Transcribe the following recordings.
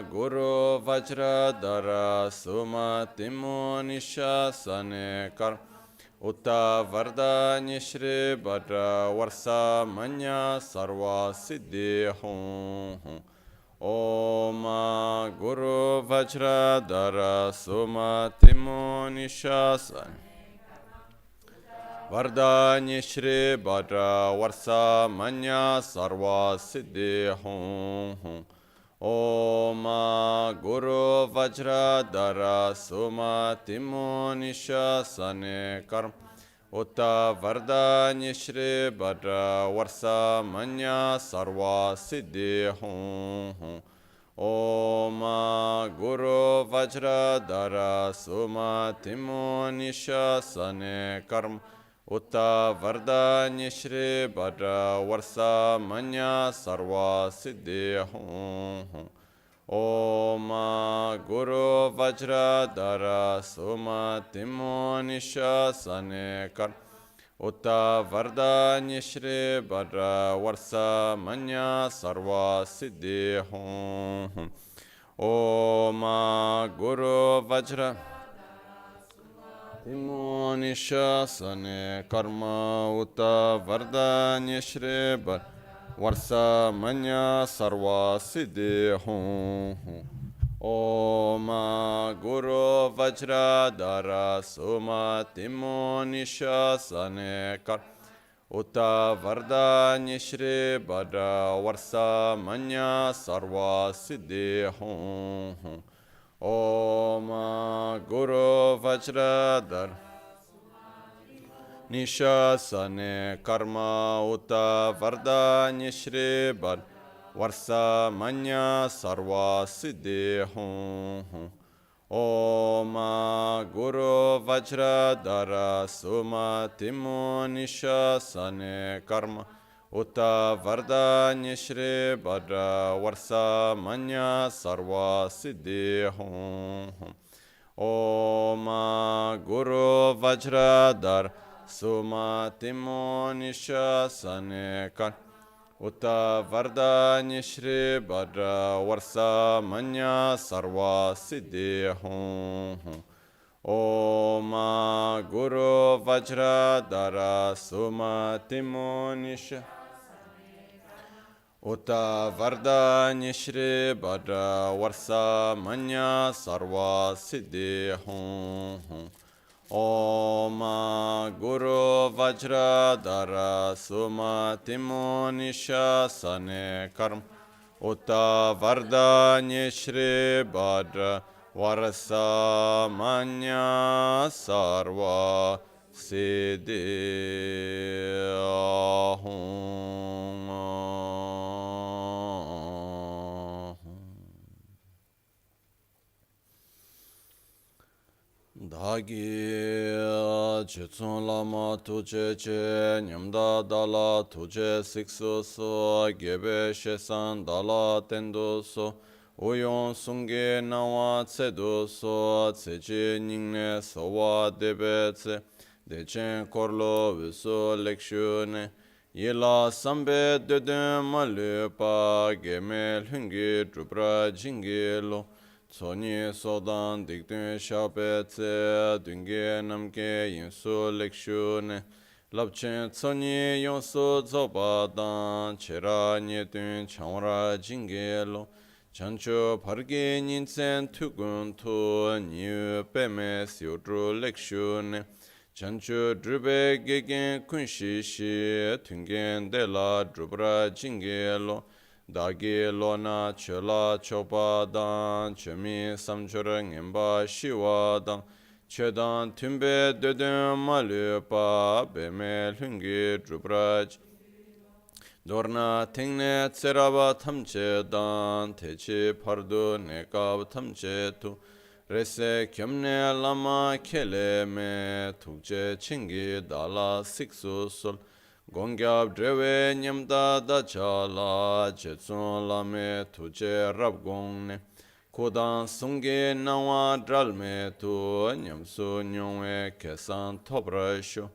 Guru Vajradhara Suma Timo Nishasane Kar Uta Vardanya Shri Bhadra Varsa Manya Sarva Siddhi Hum Om Guru Vajradhara Suma Timo Nishasane Vardanya Shri Bhadra Varsa Manya Sarva Siddhi Hum Om Guru Vajradhara Suma Timo Nishasane Karma Utta Vardanya Shri Bhadra Varsa Manya Sarva Siddhi Hum Om Guru Vajradhara Suma Timo Nishasane Karma Utta Vardanya Shri Bhadra Varsa Manya Sarva Siddhi Hum Om Guru Vajradhara Suma Timo Nishasane Kar Utta Vardanya Shri Bhadra Varsa Manya Sarva Siddhi Hum Om Guru Vajradhara Timo Nishasane Karma Uta Vardanya Shri Varsa Manya Sarva Siddhi Hum Om Guru Vajradhara Suma Timo Nishasane Kar Uta Vardanya Shri Bhadra Varsa Manya Sarva Siddhi Hum Om Guru Vajradhara Nishasane Karma Uta Vardanya Shri Bhadra Varsa Manya Sarva Siddhi Hum Om Guru Vajradhara Suma Timo Nishasane Karma Uta Vardanya Shri Bhadra Varsa Manya Sarva Siddhi Hum Om Guru Vajradhara Suma Timo Nishasane Karma Uta Vardanya Shri Bhadra Varsa Manya Sarva Siddhi Hum Om Guru Vajradhara Suma Timo Nishasane Uta Vardanya Shri Bhadra Varsa Manya Sarva Siddhi Hum Om Guru Vajradhara Suma Timo Nishasane Karma Uta Vardanya Shri Bhadra Varsa Manya Sarva Siddhi Hum Dagi Chitsun Lama Tuche Che Nyamda Dala Tuche Siksu So Gebe Shesan Dala Tendo So Uyon Sunge Nawa Tsedu So Tsechi Ningne Sowa Debe Tse Dechen Korlo Viso Lekshune Yila Sambe Dede Malupa Gemel Hungi Drupra Jingilo Tsoni Sodan Dikdun Shape Tse Dunge Namke Yinsu Lekshune Lapchen Tsoni Yonsu Zobadan Chera Nyetun Chanra Jingelo Chancho Parge Ninsen Tukun Tu Nyu Peme Siudru Lekshune Chancho Drube Gegen Kunshishi Tungen Dela Drubra Jingelo Dagi Lona Chela Chopa Dan Chemi Samchura Ngemba Shiwa Dan Chedan Tumbe Dedun Malupa Beme Lungi Drubraj Dorna Tingne Tseraba Tamche Dan Techi Pardu Nekab Tamche Tu Rese Kyamne Lama Kele Me Tukche Chingi Dala Siksu Sol Gongyab Drewe Nyamda Dachala Jetsun Lame Tuche Rabgongne Kodan Sungi Nawa Dralme Tu NgalSo Nyongwe Kesan Tobrasho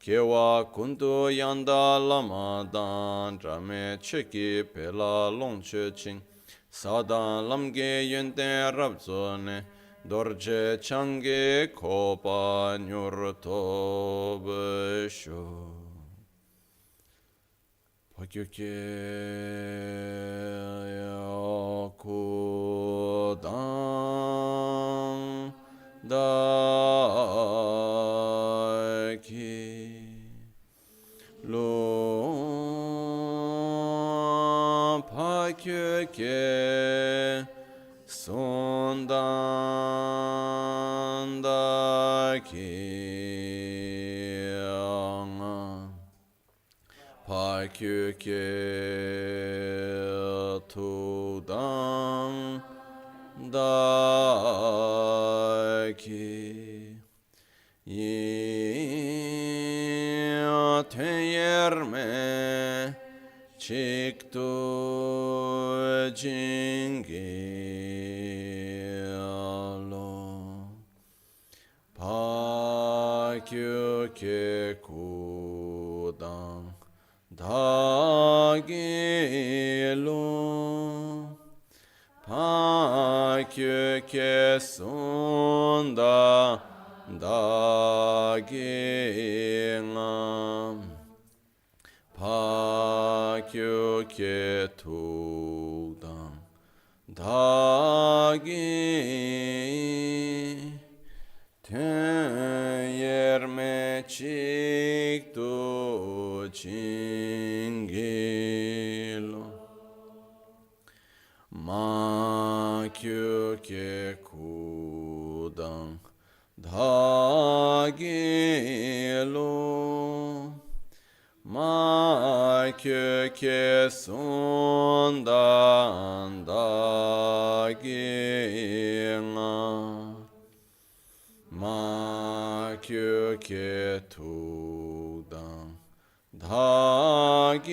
Kewa Kundu Yanda Lama Dan Drame Cheki Pela Longche Ching Sadan lamge yente rabzone dorje change kopa nyurto besho pakyoke yakudan daki lo pakyoke sondan daki pakyoke tudan daki Yerme Chikto Jingelo Pakyo Ke Kudang Dagelo Pakyo Ke Sunda Dagingam Pakyo Ke Tudam Dagi Ten Yerme Chikto Chingilo Makyo Ke Kudam Dagilo Makyo Ke Sundan Dagina Makyo Ke Tudam Dagi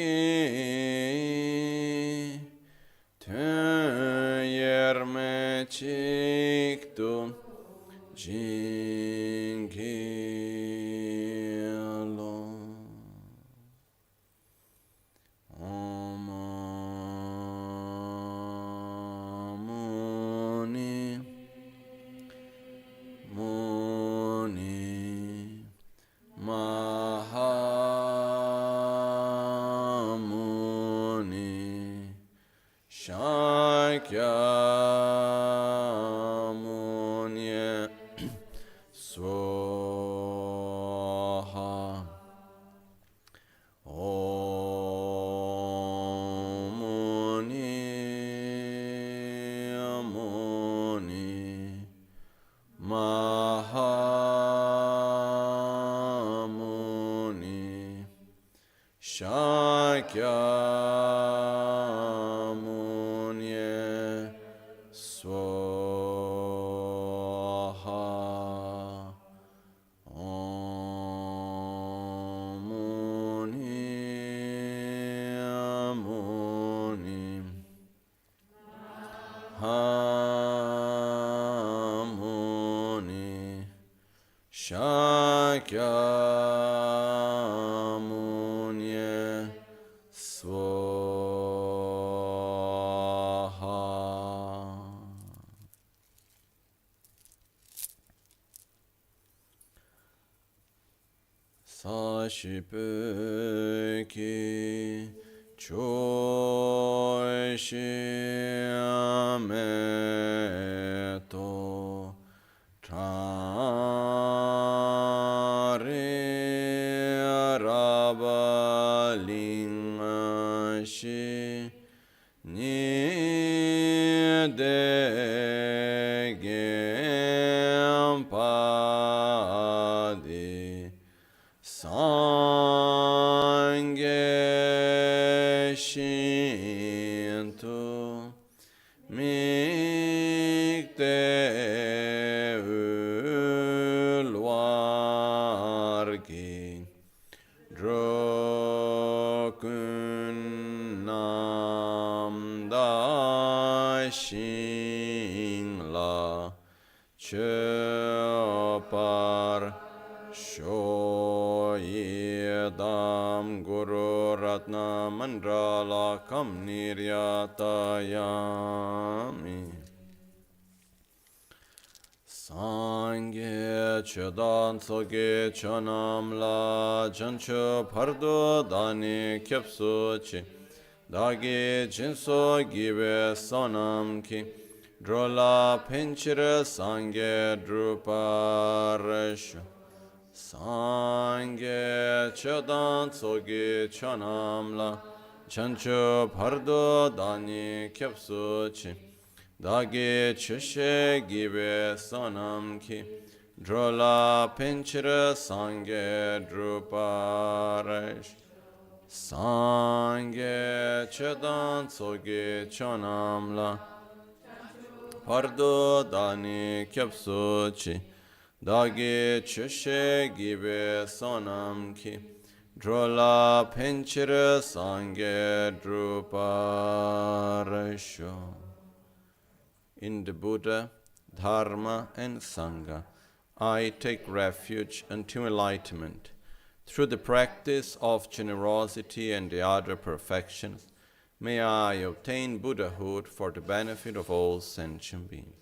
Ten Yerme Chikto Jingilo Muni Muni Mahamuni Shakyamuni Swaha Mahamuni Shakyamuni Swaha Muni Hamuni Shakyamuni Swaha Sashipeki Choishiameto Tare Rabalingashi Nidegenpadi Sange Shinto Mikte Ulwargi Drokun Namda Shingla Chopar Shoyeda Tam Guru Ratna Mandala Kam Niryatayami Sangye Chodan Soge Chonam La Jancho Pardo Dani Kyapso Chi Dagi Jinso Gibe Sonam Ki Drola Pinchira Sangye Druparesho Sangye Chodan Soge Chonam La Jancho Pardo Dani Kyapso Chi Dagi Chushe Gibe Sonam Ki Drola Pinchira Sangye Druparesh Sangye Chedan Tsoge Chonam La Pardo Dani Kyapso Chi Dagi Chushe Gibe Sonam Ki Drola Pinchira Sangye Druparesho. In the Buddha, Dharma and Sangha, I take refuge until enlightenment. Through the practice of generosity and the other perfections, may I obtain Buddhahood for the benefit of all sentient beings.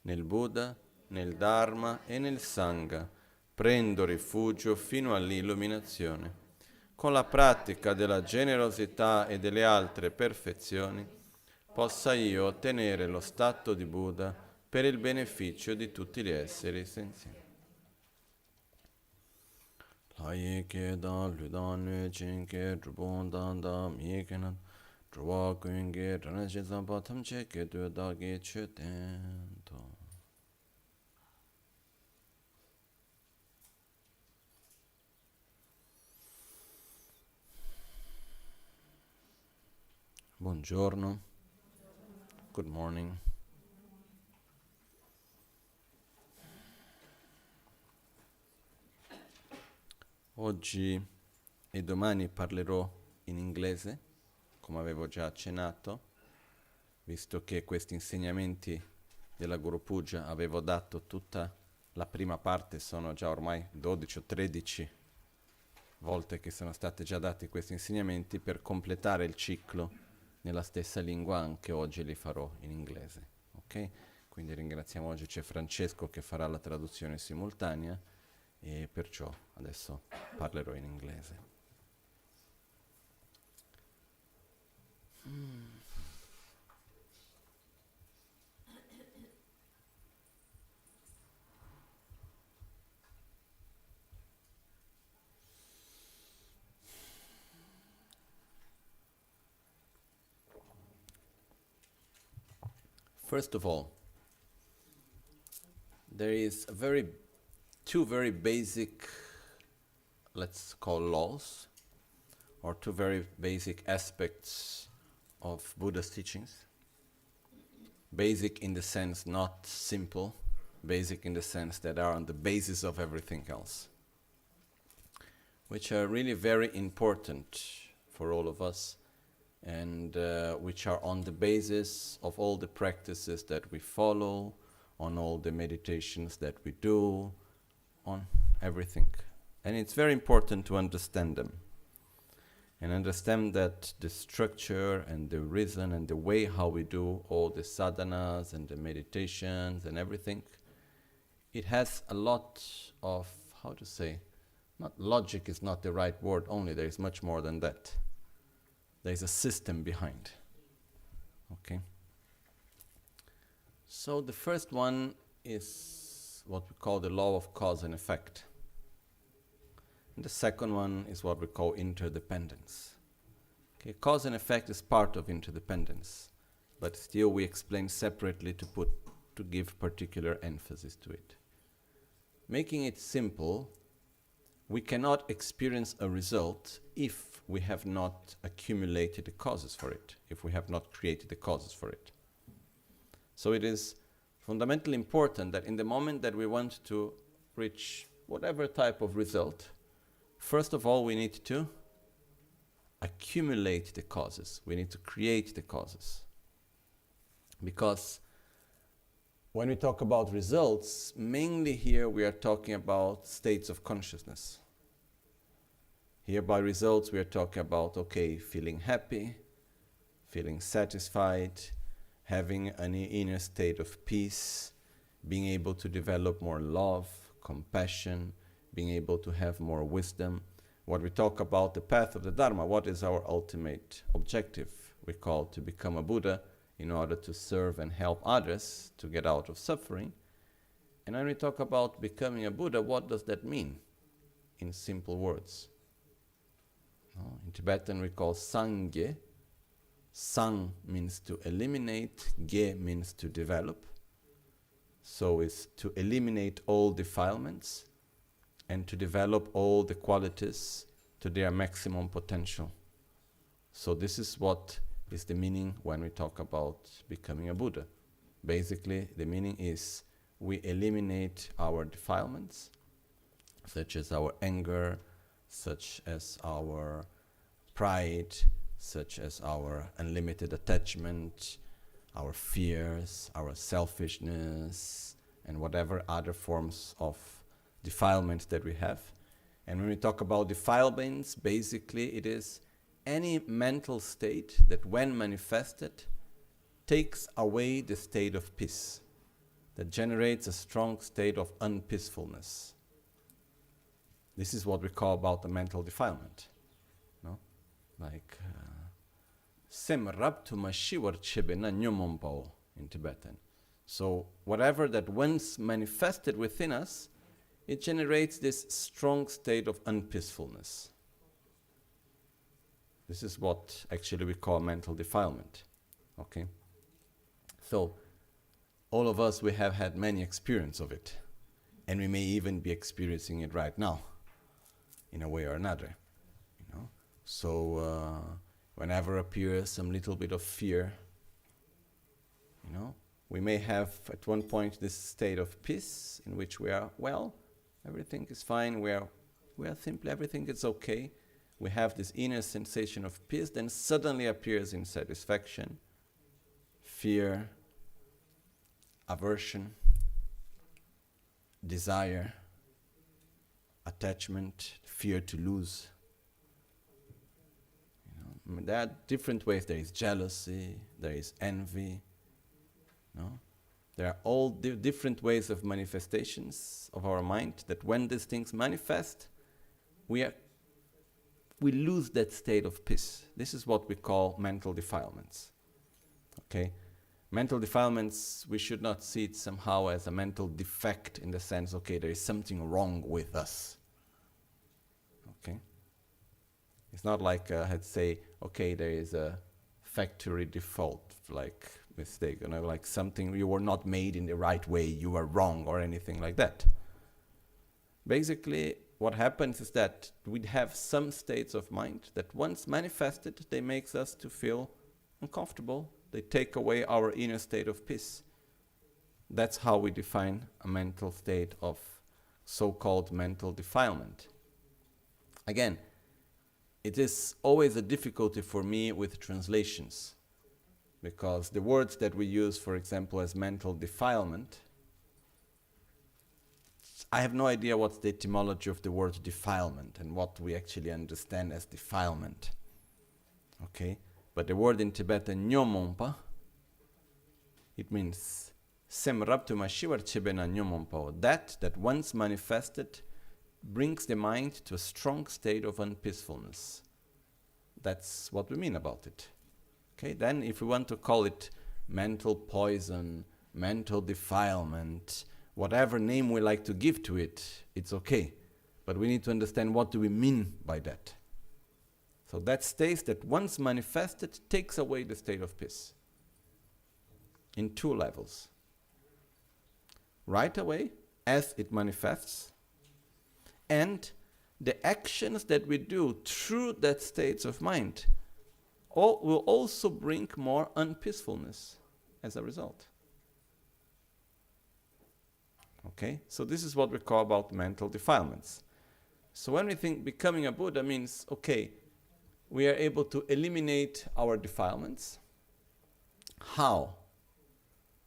Nel Buddha, nel Dharma e nel Sangha prendo rifugio fino all'illuminazione. Con la pratica della generosità e delle altre perfezioni, possa io ottenere lo stato di Buddha per il beneficio di tutti gli esseri senzienti. Laye ke da ludan ne chinke drubon dan da miekenan drwa kuinge ranaje zamba tamche ke do da ge chuten to. Buongiorno. Good morning. Oggi e domani parlerò in inglese, come avevo già accennato, visto che questi insegnamenti della Guru Puja avevo dato tutta la prima parte, sono già ormai 12 o 13 volte che sono state già dati questi insegnamenti. Per completare il ciclo nella stessa lingua anche oggi li farò in inglese, ok? Quindi ringraziamo, oggi c'è Francesco che farà la traduzione simultanea e perciò adesso parlerò in inglese. First of all, there is two very basic, let's call laws, or two very basic aspects of Buddha's teachings. Basic in the sense not simple, basic in the sense that are on the basis of everything else, which are really very important for all of us, and which are on the basis of all the practices that we follow, on all the meditations that we do, on everything. And it's very important to understand them, and understand that the structure and the reason and the way how we do all the sadhanas and the meditations and everything, it has a lot of, how to say, not logic is not the right word only, there is much more than that. There is a system behind. Okay? So the first one is what we call the law of cause and effect. And the second one is what we call interdependence. Okay, cause and effect is part of interdependence, but still we explain separately to give particular emphasis to it. Making it simple, we cannot experience a result if we have not accumulated the causes for it, if we have not created the causes for it. So it is fundamentally important that in the moment that we want to reach whatever type of result, first of all we need to accumulate the causes. We need to create the causes. Because when we talk about results, mainly here we are talking about states of consciousness. Here by results we are talking about, okay, feeling happy, feeling satisfied, having an inner state of peace, being able to develop more love, compassion, being able to have more wisdom. What we talk about the path of the Dharma, what is our ultimate objective? We call to become a Buddha in order to serve and help others to get out of suffering. And when we talk about becoming a Buddha, what does that mean in simple words? In Tibetan we call Sangye. Sang means to eliminate, Ge means to develop. So it's to eliminate all defilements and to develop all the qualities to their maximum potential. So this is what is the meaning when we talk about becoming a Buddha. Basically, the meaning is we eliminate our defilements, such as our anger, such as our pride, such as our unlimited attachment, our fears, our selfishness, and whatever other forms of defilements that we have. And when we talk about defilements, basically it is any mental state that when manifested takes away the state of peace, that generates a strong state of unpeacefulness. This is what we call about the mental defilement. No? Like Semrap tu mashiwar chebena nyomompo in Tibetan. So whatever that once manifested within us, it generates this strong state of unpeacefulness. This is what actually we call mental defilement. Okay? So all of us, we have had many experience of it. And we may even be experiencing it right now, in a way or another. You know? So whenever appears some little bit of fear, you know, we may have at one point this state of peace in which we are, well, everything is fine, we are simply, everything is okay. We have this inner sensation of peace, then suddenly appears insatisfaction, fear, aversion, desire, attachment, fear to lose. You know, there are different ways. There is jealousy, there is envy. No? There are all different ways of manifestations of our mind that when these things manifest, we lose that state of peace. This is what we call mental defilements. Okay? Mental defilements, we should not see it somehow as a mental defect in the sense, okay, there is something wrong with us. Okay? It's not like, let's say, okay, there is a factory default, like mistake, you know, like something, you were not made in the right way, you were wrong, or anything like that. Basically, what happens is that we have some states of mind that once manifested, they make us to feel uncomfortable. They take away our inner state of peace. That's how we define a mental state of so-called mental defilement. Again, it is always a difficulty for me with translations, because the words that we use, for example, as mental defilement, I have no idea what's the etymology of the word defilement and what we actually understand as defilement. Okay? But the word in Tibetan, nyomompa, it means semraptuma shivar chebena nyomompa. That once manifested brings the mind to a strong state of unpeacefulness. That's what we mean about it. Okay, then if we want to call it mental poison, mental defilement, whatever name we like to give to it, it's okay. But we need to understand what do we mean by that. So that state that once manifested takes away the state of peace in two levels. Right away, as it manifests, and the actions that we do through that states of mind will also bring more unpeacefulness as a result. Okay, so this is what we call about mental defilements. So when we think becoming a Buddha means, okay, we are able to eliminate our defilements. How?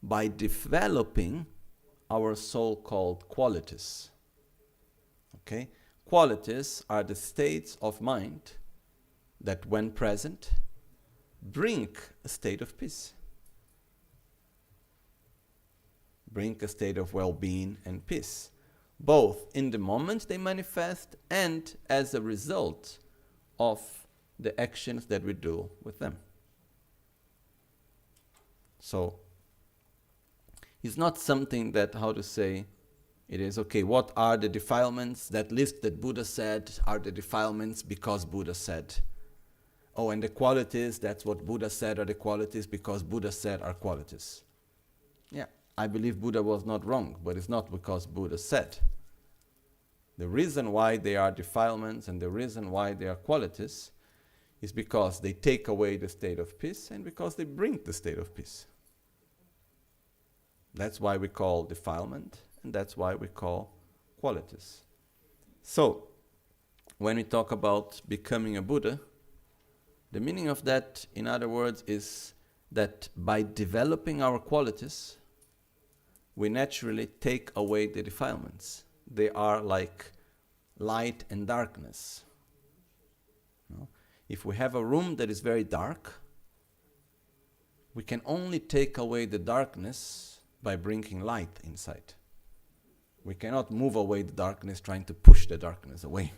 By developing our so-called qualities. Okay? qualities are the states of mind that, when present, bring a state of peace, bring a state of well-being and peace, both in the moment they manifest and as a result of the actions that we do with them. So, it's not something that, it is, okay, what are the defilements? That list that Buddha said are the defilements because Buddha said. Oh, and the qualities, that's what Buddha said are the qualities because Buddha said are qualities. Yeah, I believe Buddha was not wrong, but it's not because Buddha said. The reason why they are defilements and the reason why they are qualities is because they take away the state of peace and because they bring the state of peace. That's why we call defilement, and that's why we call qualities. So, when we talk about becoming a Buddha, the meaning of that, in other words, is that by developing our qualities, we naturally take away the defilements. They are like light and darkness. No? If we have a room that is very dark, we can only take away the darkness by bringing light inside. We cannot move away the darkness trying to push the darkness away.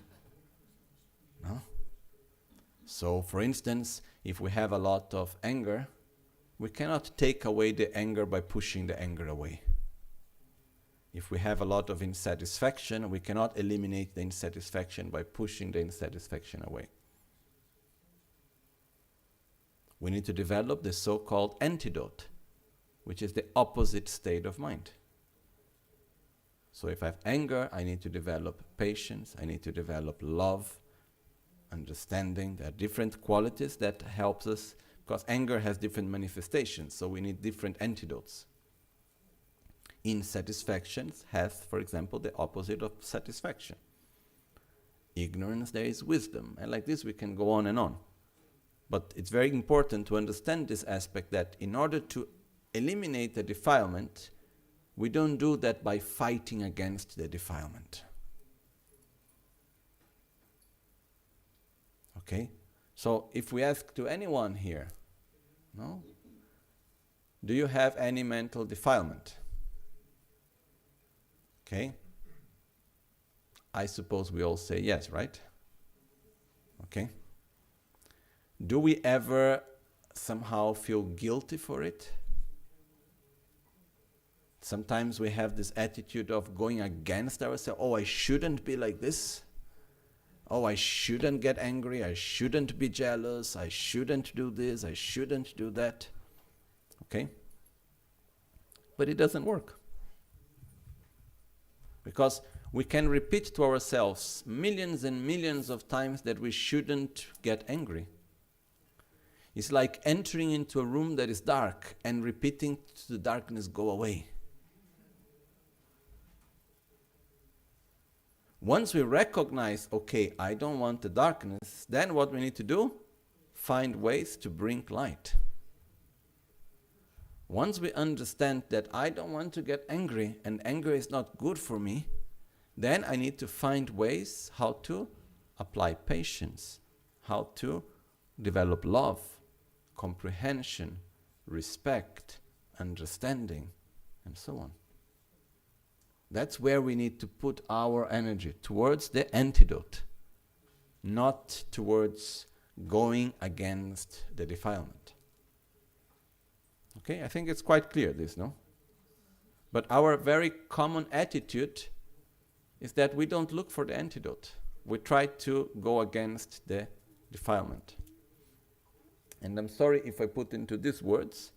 No? So, for instance, if we have a lot of anger, we cannot take away the anger by pushing the anger away. If we have a lot of insatisfaction, we cannot eliminate the insatisfaction by pushing the insatisfaction away. We need to develop the so-called antidote, which is the opposite state of mind. So if I have anger, I need to develop patience, I need to develop love, understanding. There are different qualities that helps us, because anger has different manifestations, so we need different antidotes. Insatisfaction has, for example, the opposite of satisfaction. Ignorance, there is wisdom. And like this we can go on and on. But it's very important to understand this aspect, that in order to eliminate the defilement, we don't do that by fighting against the defilement. Okay? So if we ask to anyone here, no? Do you have any mental defilement? Okay? I suppose we all say yes, right? Okay? Do we ever somehow feel guilty for it? Sometimes we have this attitude of going against ourselves. Oh, I shouldn't be like this. Oh, I shouldn't get angry. I shouldn't be jealous. I shouldn't do this. I shouldn't do that. Okay? But it doesn't work. Because we can repeat to ourselves millions and millions of times that we shouldn't get angry. It's like entering into a room that is dark and repeating to the darkness, go away. Once we recognize, okay, I don't want the darkness, then what we need to do? Find ways to bring light. Once we understand that I don't want to get angry and anger is not good for me, then I need to find ways how to apply patience, how to develop love, comprehension, respect, understanding, and so on. That's where we need to put our energy, towards the antidote, not towards going against the defilement. Okay, I think it's quite clear this, no? But our very common attitude is that we don't look for the antidote. We try to go against the defilement. And I'm sorry if I put into these words,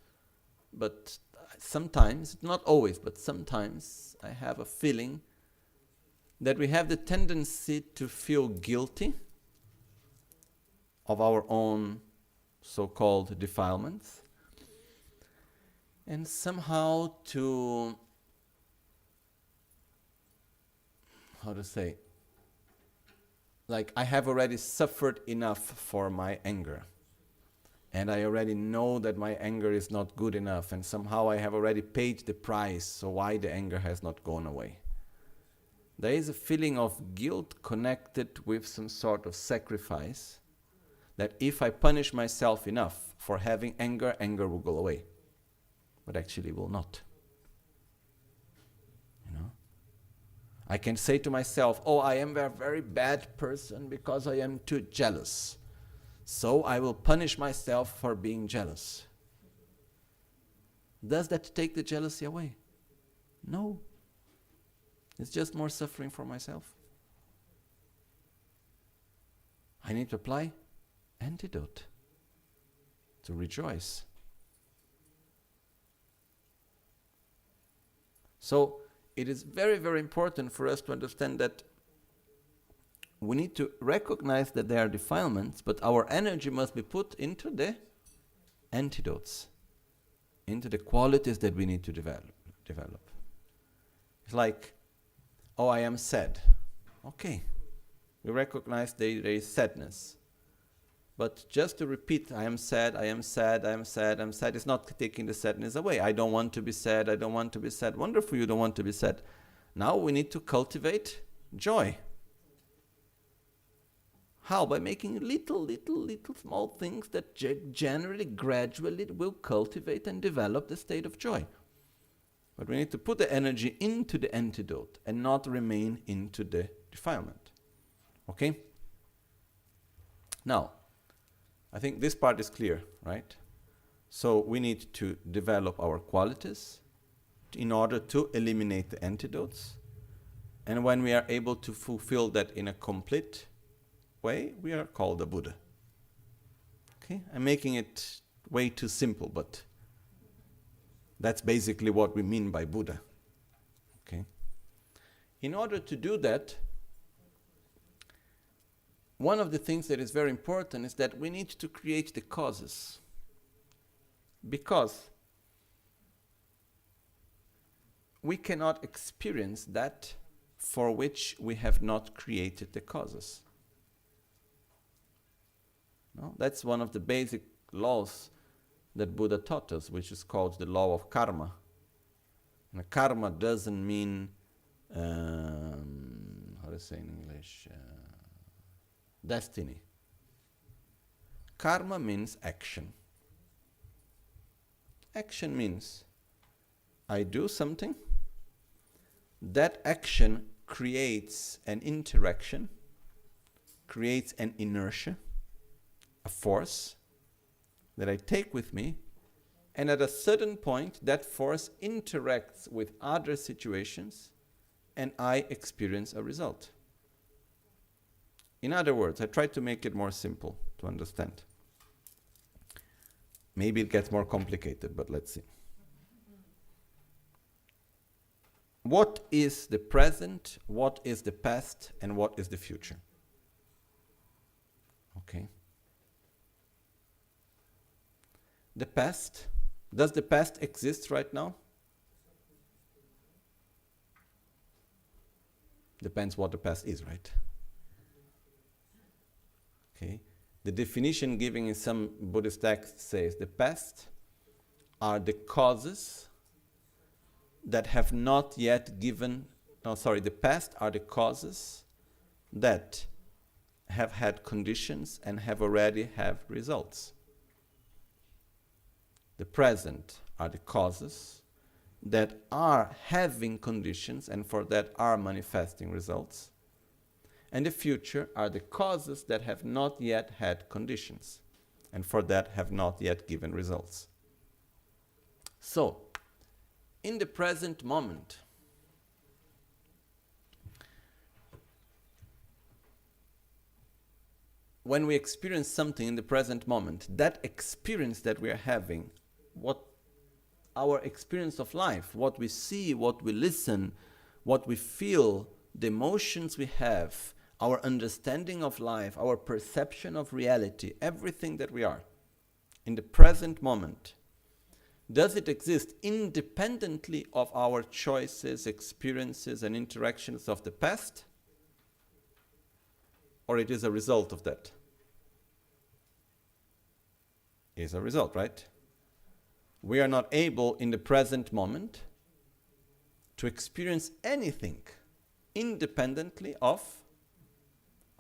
but sometimes, not always, but sometimes I have a feeling that we have the tendency to feel guilty of our own so-called defilements, and somehow to, like I have already suffered enough for my anger. And I already know that my anger is not good enough, and somehow I have already paid the price, so why the anger has not gone away? there is a feeling of guilt connected with some sort of sacrifice, that if I punish myself enough for having anger, anger will go away. But actually it will not. You know? I can say to myself, oh, I am a very bad person because I am too jealous. So I will punish myself for being jealous. Does that take the jealousy away? No. It's just more suffering for myself. I need to apply antidote to rejoice. So it is very, very important for us to understand that we need to recognize that there are defilements, but our energy must be put into the antidotes, into the qualities that we need to develop. It's like, oh, I am sad. Okay, we recognize there is sadness. But just to repeat, I am sad, I am sad, I am sad, I am sad, is not taking the sadness away. I don't want to be sad, I don't want to be sad. Wonderful, you don't want to be sad. Now we need to cultivate joy. How? By making little small things that generally, gradually will cultivate and develop the state of joy. But we need to put the energy into the antidote and not remain into the defilement. Okay? Now, I think this part is clear, right? So we need to develop our qualities in order to eliminate the antidotes. And when we are able to fulfill that in a complete way, we are called a Buddha. Okay? I'm making it way too simple, but that's basically what we mean by Buddha. Okay? In order to do that, one of the things that is very important is that we need to create the causes. Because we cannot experience that for which we have not created the causes. No? That's one of the basic laws that Buddha taught us, which is called the law of karma. And karma doesn't mean, how to say in English, destiny. Karma means action. Action means I do something, that action creates an interaction, creates an inertia, a force that I take with me, and at a certain point that force interacts with other situations and I experience a result. In other words, I try to make it more simple to understand. Maybe it gets more complicated, but let's see. What is the present, what is the past, and what is the future? Okay. The past. Does the past exist right now? Depends what the past is, right? Okay. The definition given in some Buddhist texts says the past are the causes that have not yet given, the past are the causes that have had conditions and have already have results. The present are the causes that are having conditions and for that are manifesting results. And the future are the causes that have not yet had conditions and for that have not yet given results. So, in the present moment, when we experience something in the present moment, that experience that we are having, what our experience of life, what we see, what we listen, what we feel, the emotions we have, our understanding of life, our perception of reality, everything that we are, in the present moment, does it exist independently of our choices, experiences, and interactions of the past? Or it is a result of that? It is a result, right? We are not able in the present moment to experience anything independently of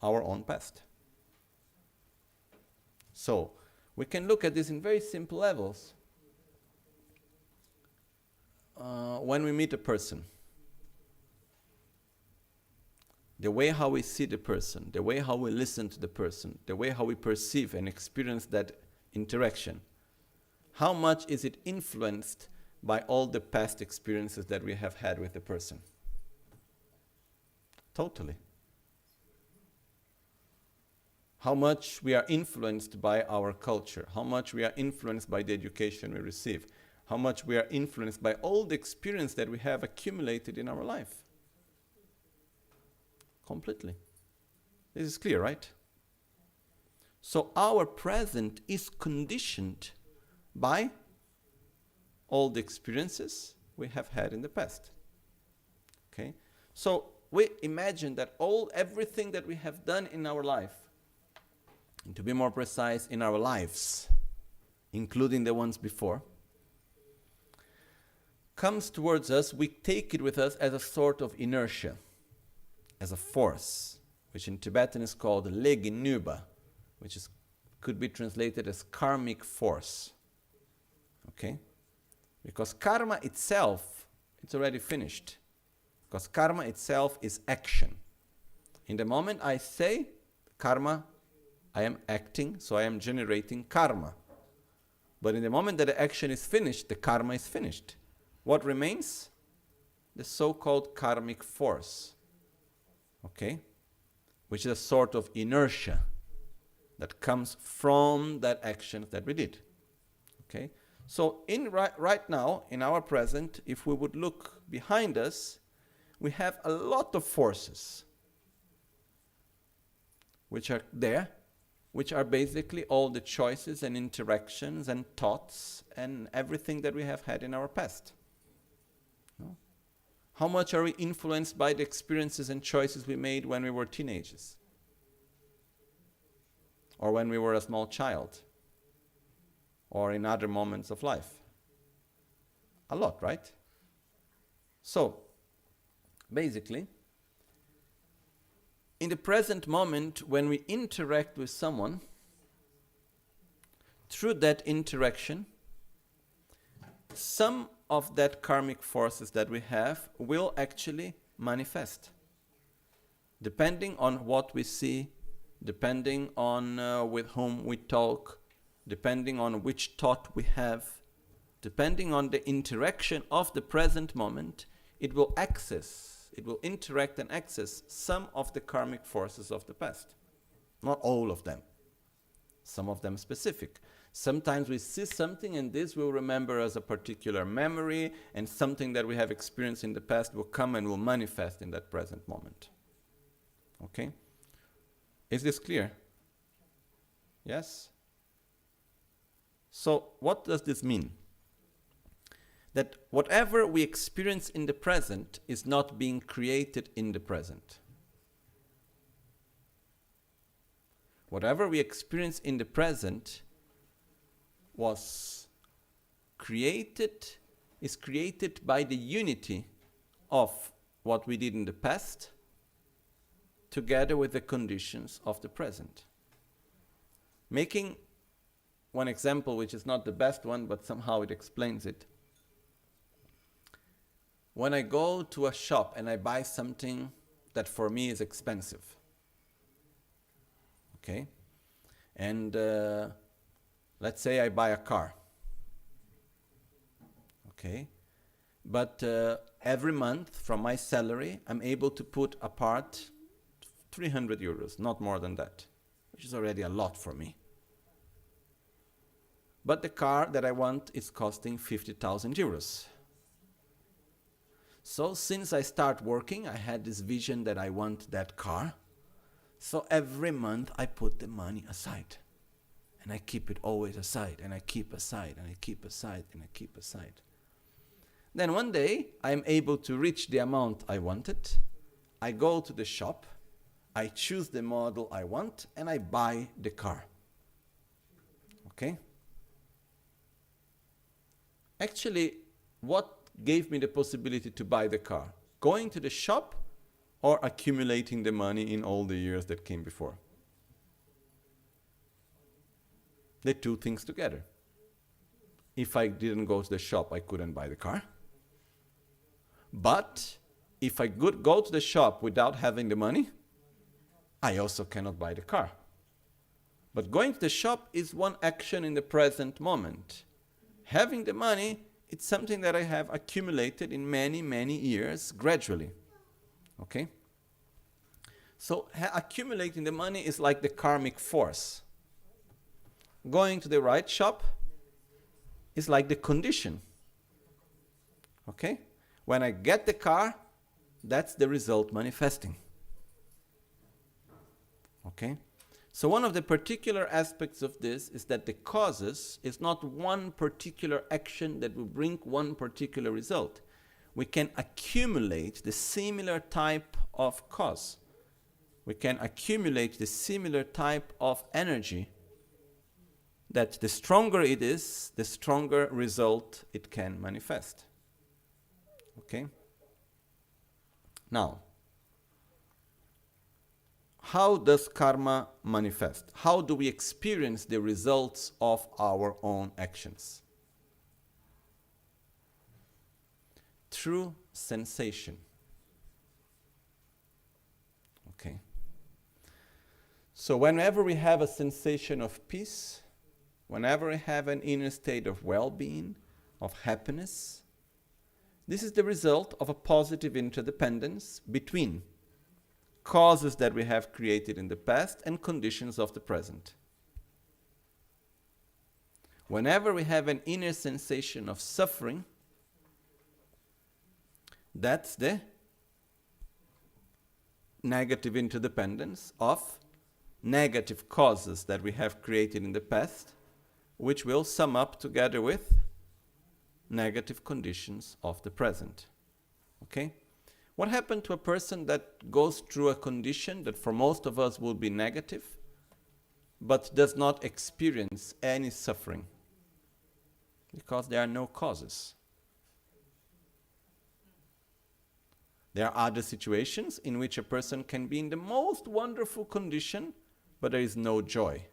our own past. So, we can look at this in very simple levels. When we meet a person, the way how we see the person, the way how we listen to the person, the way how we perceive and experience that interaction, how much is it influenced by all the past experiences that we have had with the person? Totally. How much we are influenced by our culture, how much we are influenced by the education we receive, how much we are influenced by all the experience that we have accumulated in our life. Completely. This is clear, right? So our present is conditioned by all the experiences we have had in the past. Okay? So we imagine that everything that we have done in our life, and to be more precise, in our lives, including the ones before, comes towards us, we take it with us as a sort of inertia, as a force, which in Tibetan is called leginuba, which could be translated as karmic force. Okay? Because karma itself, it's already finished. Because karma itself is action. In the moment I say karma, I am acting, so I am generating karma. But in the moment that the action is finished, the karma is finished. What remains? The so-called karmic force. Okay? Which is a sort of inertia that comes from that action that we did. Okay? So right now, in our present, if we would look behind us, we have a lot of forces which are there, which are basically all the choices and interactions and thoughts and everything that we have had in our past. No? How much are we influenced by the experiences and choices we made when we were teenagers? Or when we were a small child? Or in other moments of life? A lot, right? So, basically, in the present moment, when we interact with someone, through that interaction, some of that karmic forces that we have will actually manifest. Depending on what we see, depending on with whom we talk, depending on which thought we have, depending on the interaction of the present moment, it will interact and access some of the karmic forces of the past. Not all of them. Some of them specific. Sometimes we see something and this will remember as a particular memory, and something that we have experienced in the past will come and will manifest in that present moment. Okay? Is this clear? Yes? So, what does this mean? That whatever we experience in the present is not being created in the present. Whatever we experience in the present is created by the unity of what we did in the past together with the conditions of the present. Making one example, which is not the best one, but somehow it explains it. When I go to a shop and I buy something that for me is expensive, okay? And let's say I buy a car, okay? But every month from my salary, I'm able to put apart 300 euros, not more than that, which is already a lot for me. But the car that I want is costing 50,000 euros. So since I start working, I had this vision that I want that car. So every month I put the money aside. And I keep it always aside, and I keep aside, and I keep aside, and I keep aside. Then one day, I'm able to reach the amount I wanted. I go to the shop, I choose the model I want, and I buy the car. Okay? Actually, what gave me the possibility to buy the car? Going to the shop or accumulating the money in all the years that came before. The two things together. If I didn't go to the shop, I couldn't buy the car. But if I could go to the shop without having the money, I also cannot buy the car. But going to the shop is one action in the present moment. Having the money, it's something that I have accumulated in many, many years gradually. Okay? So accumulating the money is like the karmic force. Going to the right shop is like the condition. Okay? When I get the car, that's the result manifesting. Okay? So one of the particular aspects of this is that the causes is not one particular action that will bring one particular result. We can accumulate the similar type of cause. We can accumulate the similar type of energy that the stronger it is, the stronger result it can manifest. Okay? Now, how does karma manifest? How do we experience the results of our own actions? Through sensation. Okay. So whenever we have a sensation of peace, whenever we have an inner state of well-being, of happiness, this is the result of a positive interdependence between causes that we have created in the past and conditions of the present. Whenever we have an inner sensation of suffering, that's the negative interdependence of negative causes that we have created in the past, which will sum up together with negative conditions of the present. Okay? What happened to a person that goes through a condition that for most of us will be negative, but does not experience any suffering? Because there are no causes. There are other situations in which a person can be in the most wonderful condition, but there is no joy.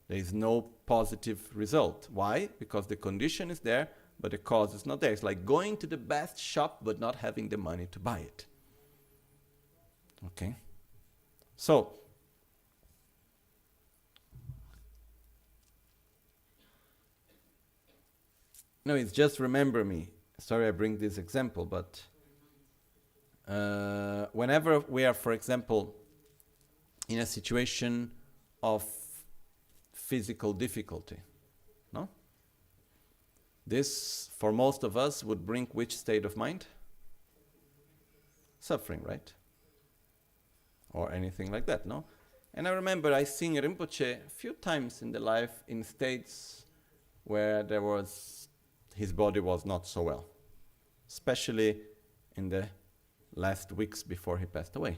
There is no positive result. Why? Because the condition is there, but the cause is not there. It's like going to the best shop but not having the money to buy it. Okay? So, no, it's just remember me. Sorry I bring this example, but whenever we are, for example, in a situation of physical difficulty, no? This, for most of us, would bring which state of mind? Suffering, right? Or anything like that, no? And I remember I seen Rinpoche a few times in the life in states where his body was not so well. Especially in the last weeks before he passed away,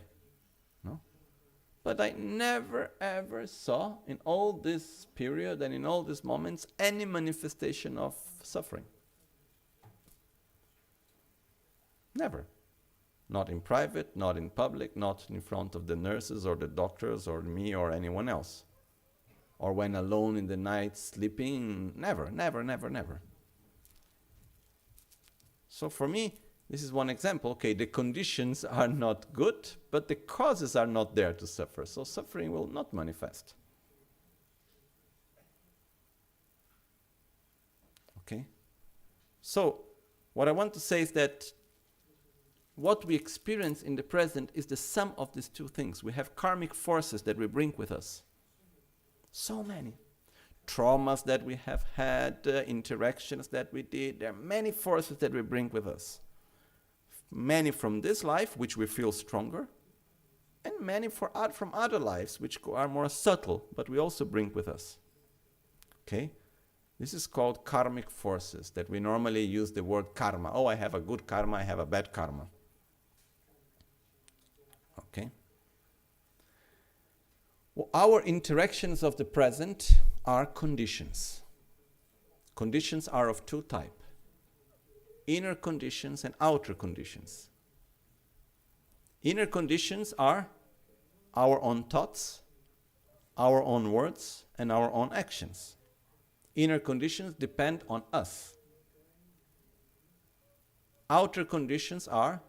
no? But I never ever saw in all this period and in all these moments any manifestation of suffering. Never. Not in private, not in public, not in front of the nurses or the doctors or me or anyone else. Or when alone in the night sleeping, never, never, never, never. So for me, this is one example. Okay, the conditions are not good, but the causes are not there to suffer. So suffering will not manifest. Okay? So, what I want to say is that what we experience in the present is the sum of these two things. We have karmic forces that we bring with us. So many. Traumas that we have had, interactions that we did. There are many forces that we bring with us. Many from this life, which we feel stronger, and many from other lives, which are more subtle, but we also bring with us. Okay? This is called karmic forces, that we normally use the word karma. Oh, I have a good karma, I have a bad karma. Okay? Well, our interactions of the present are conditions. Conditions are of two types. Inner conditions and outer conditions. Inner conditions are our own thoughts, our own words, and our own actions. Inner conditions depend on us. Outer conditions are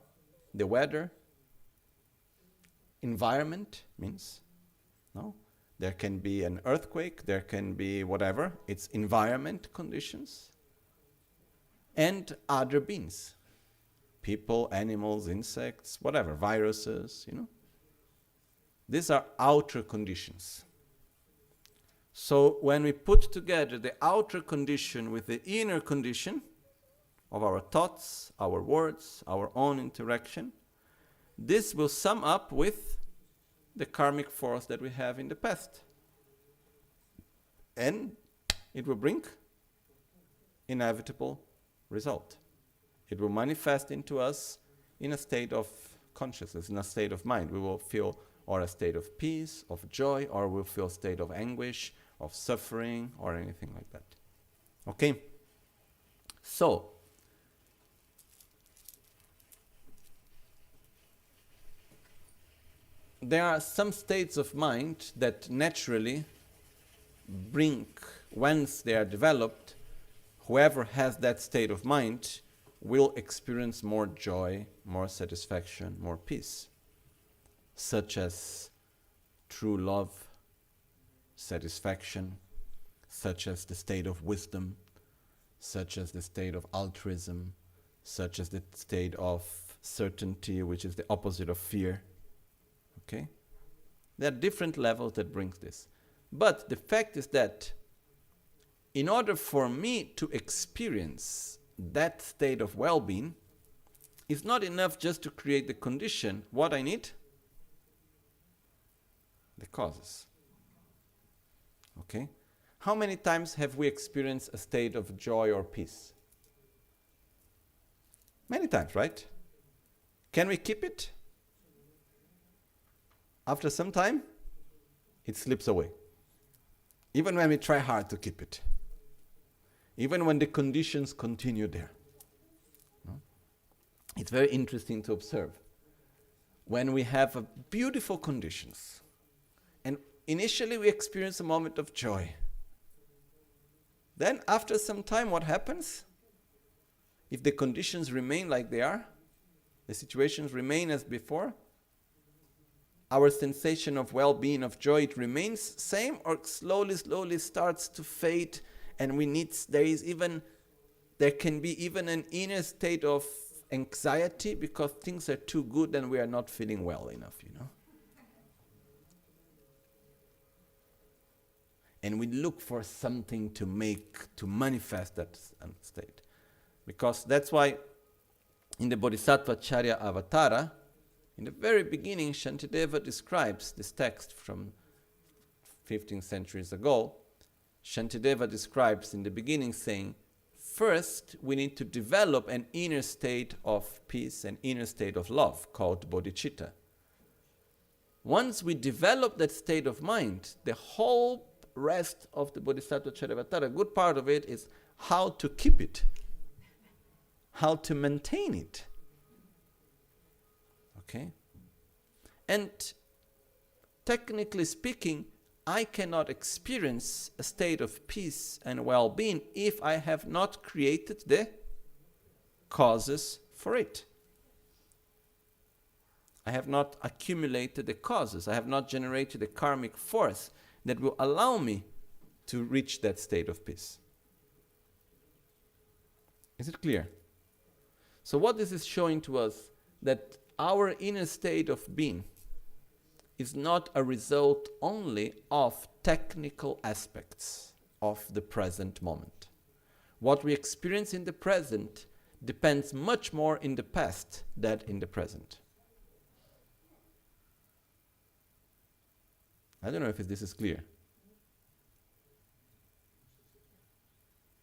the weather, environment means, no? There can be an earthquake, there can be whatever, it's environment conditions, and other beings. People, animals, insects, whatever, viruses, These are outer conditions. So when we put together the outer condition with the inner condition of our thoughts, our words, our own interaction, this will sum up with the karmic force that we have in the past. And it will bring inevitable result. It will manifest into us in a state of consciousness, in a state of mind. We will feel or a state of peace, of joy, or we'll feel a state of anguish, of suffering, or anything like that. Okay? So, there are some states of mind that naturally bring, once they are developed, whoever has that state of mind will experience more joy, more satisfaction, more peace, such as true love, satisfaction, such as the state of wisdom, such as the state of altruism, such as the state of certainty, which is the opposite of fear. Okay? There are different levels that brings this. But the fact is that in order for me to experience that state of well-being, it's not enough just to create the condition. What I need? The causes. Okay? How many times have we experienced a state of joy or peace? Many times, right? Can we keep it? After some time, it slips away. Even when we try hard to keep it. Even when the conditions continue there. No? It's very interesting to observe. When we have beautiful conditions, and initially we experience a moment of joy. Then after some time, what happens? If the conditions remain like they are, the situations remain as before, our sensation of well-being, of joy, it remains same or slowly starts to fade, and there can be even an inner state of anxiety because things are too good and we are not feeling well enough, And we look for something to manifest that state. Because that's why in the Bodhisattva Charya Avatara, in the very beginning, Shantideva describes this text from 15 centuries ago. Shantideva describes in the beginning saying, first we need to develop an inner state of peace, an inner state of love called bodhicitta. Once we develop that state of mind, the whole rest of the Bodhisattva Charyavatara, a good part of it is how to keep it, how to maintain it. Okay? And technically speaking, I cannot experience a state of peace and well-being if I have not created the causes for it. I have not accumulated the causes. I have not generated a karmic force that will allow me to reach that state of peace. Is it clear? So what this is showing to us, that our inner state of being is not a result only of technical aspects of the present moment. What we experience in the present depends much more in the past than in the present. I don't know if this is clear.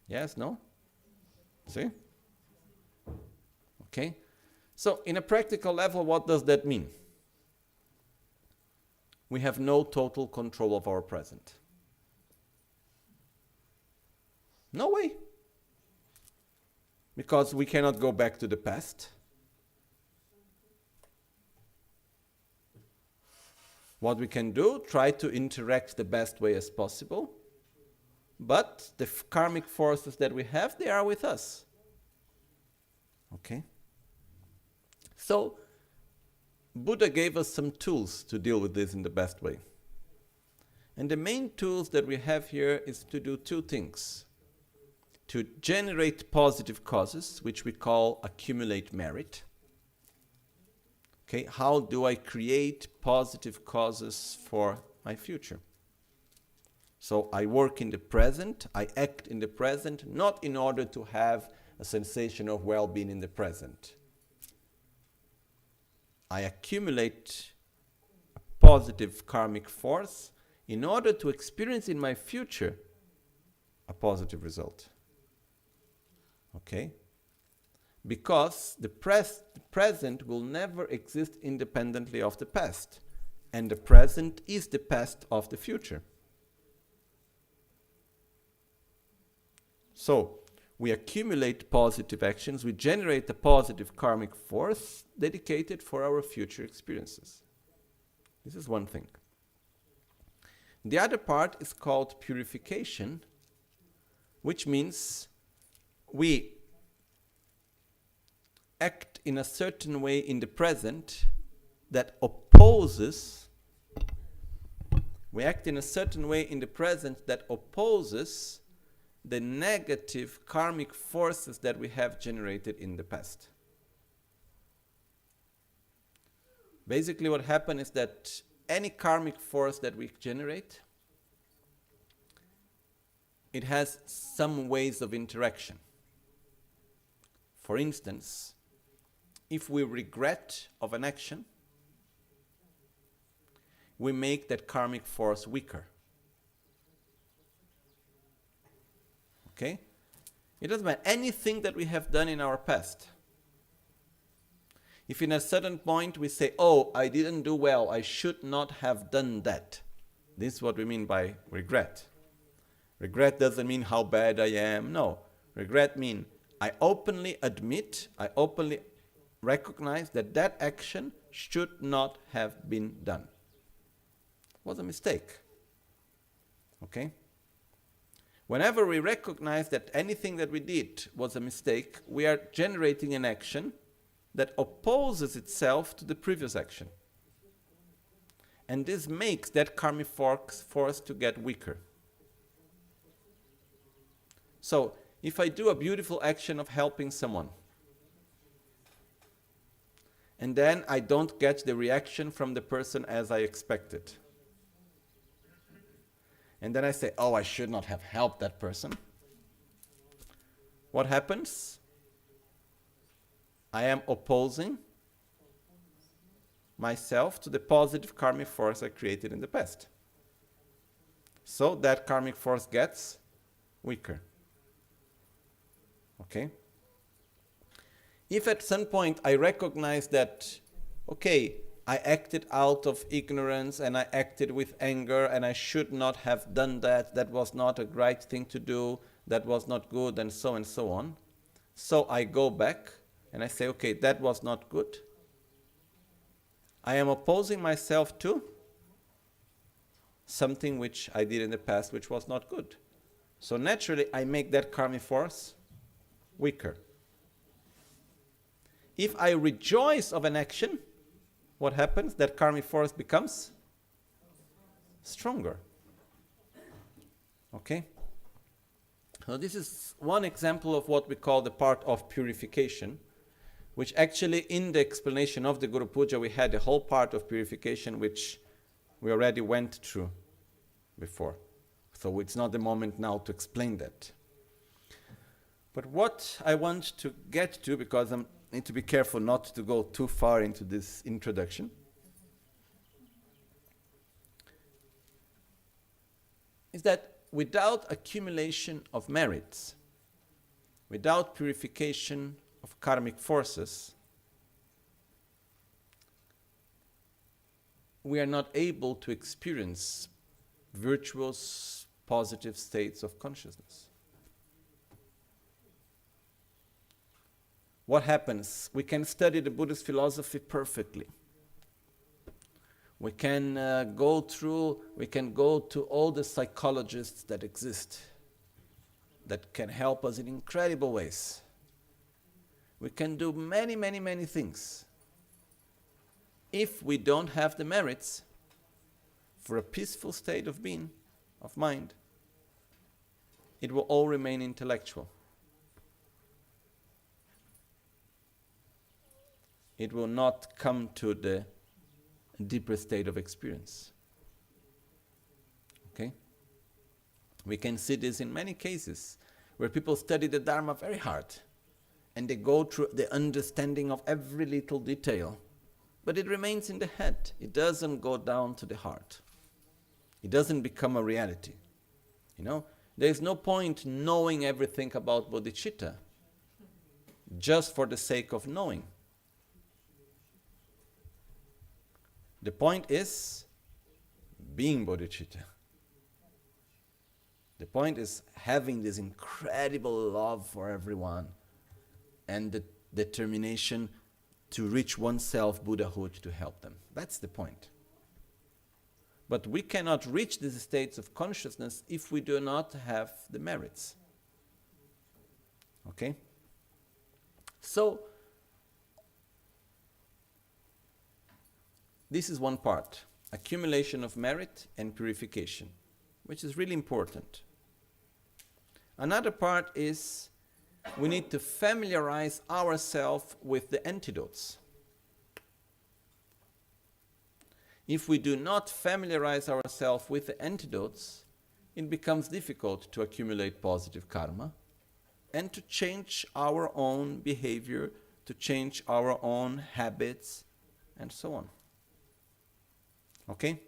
Yes? No? See? Okay? So, in a practical level, what does that mean? We have no total control of our present. No way. Because we cannot go back to the past. What we can do, try to interact the best way as possible, but the karmic forces that we have, they are with us. Okay? So, Buddha gave us some tools to deal with this in the best way. And the main tools that we have here is to do two things. To generate positive causes, which we call accumulate merit. Okay, how do I create positive causes for my future? So I work in the present, I act in the present, not in order to have a sensation of well-being in the present. I accumulate a positive karmic force in order to experience in my future a positive result. Okay? Because the present will never exist independently of the past. And the present is the past of the future. So, we accumulate positive actions, we generate a positive karmic force dedicated for our future experiences. This is one thing. The other part is called purification, which means we act in a certain way in the present that opposes the negative karmic forces that we have generated in the past. Basically what happens is that any karmic force that we generate, it has some ways of interaction. For instance, if we regret of an action, we make that karmic force weaker. Okay? It doesn't matter anything that we have done in our past. If in a certain point we say, oh, I didn't do well, I should not have done that. This is what we mean by regret. Regret doesn't mean how bad I am. No. Regret means I openly admit, I openly recognize that that action should not have been done. It was a mistake. Okay? Whenever we recognize that anything that we did was a mistake, we are generating an action that opposes itself to the previous action. And this makes that karmic force to get weaker. So, if I do a beautiful action of helping someone, and then I don't get the reaction from the person as I expected, and then I say, oh, I should not have helped that person, what happens? I am opposing myself to the positive karmic force I created in the past. So that karmic force gets weaker. Okay? If at some point I recognize that, okay, I acted out of ignorance and I acted with anger and I should not have done that, that was not a right thing to do, that was not good, and so on. So I go back and I say, okay, that was not good. I am opposing myself to something which I did in the past which was not good. So naturally, I make that karmic force weaker. If I rejoice of an action, what happens? That karmic force becomes stronger. Okay? So this is one example of what we call the part of purification, which actually in the explanation of the Guru Puja we had a whole part of purification which we already went through before. So it's not the moment now to explain that. But what I want to get to, because I need to be careful not to go too far into this introduction, is that without accumulation of merits, without purification of karmic forces, we are not able to experience virtuous, positive states of consciousness. What happens? We can study the Buddhist philosophy perfectly. We can go to all the psychologists that exist that can help us in incredible ways. We can do many, many, many things. If we don't have the merits for a peaceful state of being, of mind, it will all remain intellectual. It will not come to the deeper state of experience. Okay? We can see this in many cases where people study the Dharma very hard and they go through the understanding of every little detail, but it remains in the head. It doesn't go down to the heart. It doesn't become a reality. There's no point knowing everything about bodhicitta just for the sake of knowing. The point is being bodhicitta. The point is having this incredible love for everyone and the determination to reach oneself Buddhahood to help them. That's the point. But we cannot reach these states of consciousness if we do not have the merits. Okay? So, this is one part, accumulation of merit and purification, which is really important. Another part is we need to familiarize ourselves with the antidotes. If we do not familiarize ourselves with the antidotes, it becomes difficult to accumulate positive karma and to change our own behavior, to change our own habits, and so on. Okay?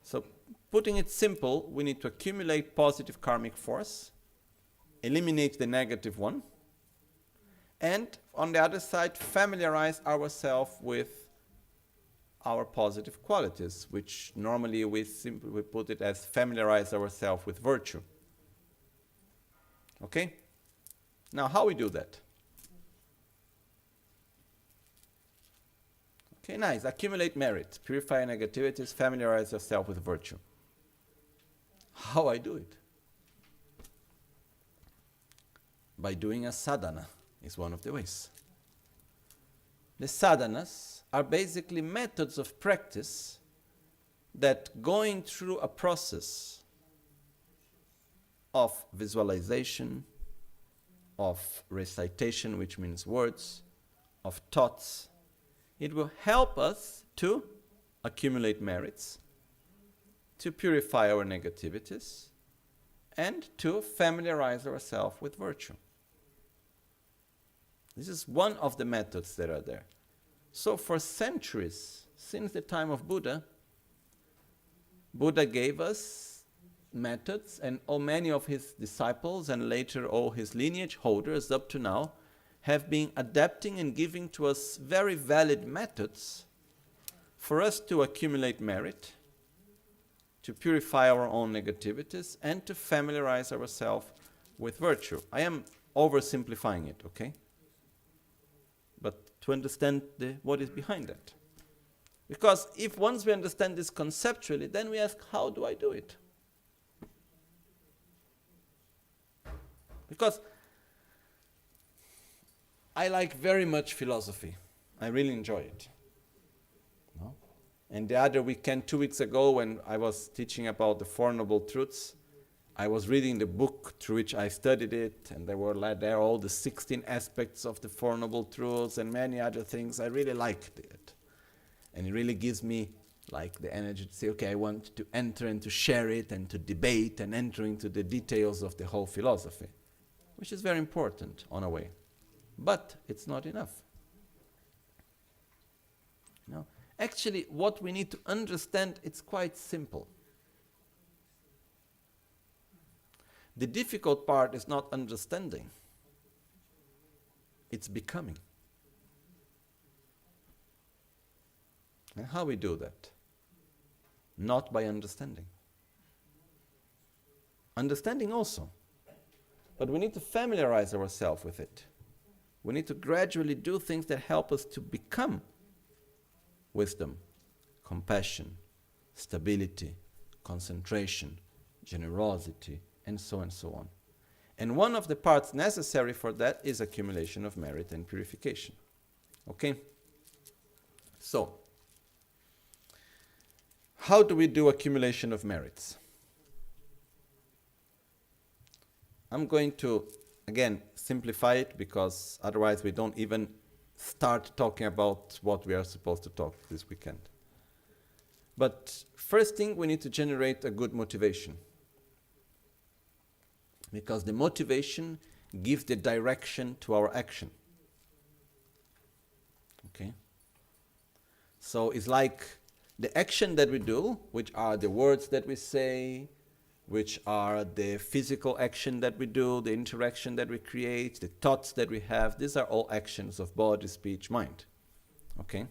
So, putting it simple, we need to accumulate positive karmic force, eliminate the negative one, and on the other side, familiarize ourselves with our positive qualities, which normally we put it as familiarize ourselves with virtue. Okay? Now, how we do that? Okay, nice. Accumulate merit, purify negativities, familiarize yourself with virtue. How I do it? By doing a sadhana is one of the ways. The sadhanas are basically methods of practice that going through a process of visualization, of recitation, which means words, of thoughts, it will help us to accumulate merits, to purify our negativities, and to familiarize ourselves with virtue. This is one of the methods that are there. So for centuries, since the time of Buddha, Buddha gave us methods, and many of his disciples and later all his lineage holders up to now have been adapting and giving to us very valid methods for us to accumulate merit, to purify our own negativities, and to familiarize ourselves with virtue. I am oversimplifying it, okay? But to understand what is behind that. Because if once we understand this conceptually, then we ask, how do I do it? Because I like very much philosophy. I really enjoy it. No? And the other weekend, 2 weeks ago, when I was teaching about the Four Noble Truths, I was reading the book through which I studied it, and there were there all the 16 aspects of the Four Noble Truths and many other things. I really liked it. And it really gives me like the energy to say, okay, I want to enter and to share it and to debate and enter into the details of the whole philosophy, which is very important on a way. But it's not enough. No. Actually, what we need to understand, it's quite simple. The difficult part is not understanding. It's becoming. And how we do that? Not by understanding. Understanding also. But we need to familiarize ourselves with it. We need to gradually do things that help us to become wisdom, compassion, stability, concentration, generosity, and so on. And one of the parts necessary for that is accumulation of merit and purification. Okay? So, how do we do accumulation of merits? I'm going to, again, simplify it because otherwise we don't even start talking about what we are supposed to talk this weekend. But first thing, we need to generate a good motivation. Because the motivation gives the direction to our action. Okay? So it's like the action that we do, which are the words that we say, which are the physical action that we do, the interaction that we create, the thoughts that we have, these are all actions of body, speech, mind. Okay?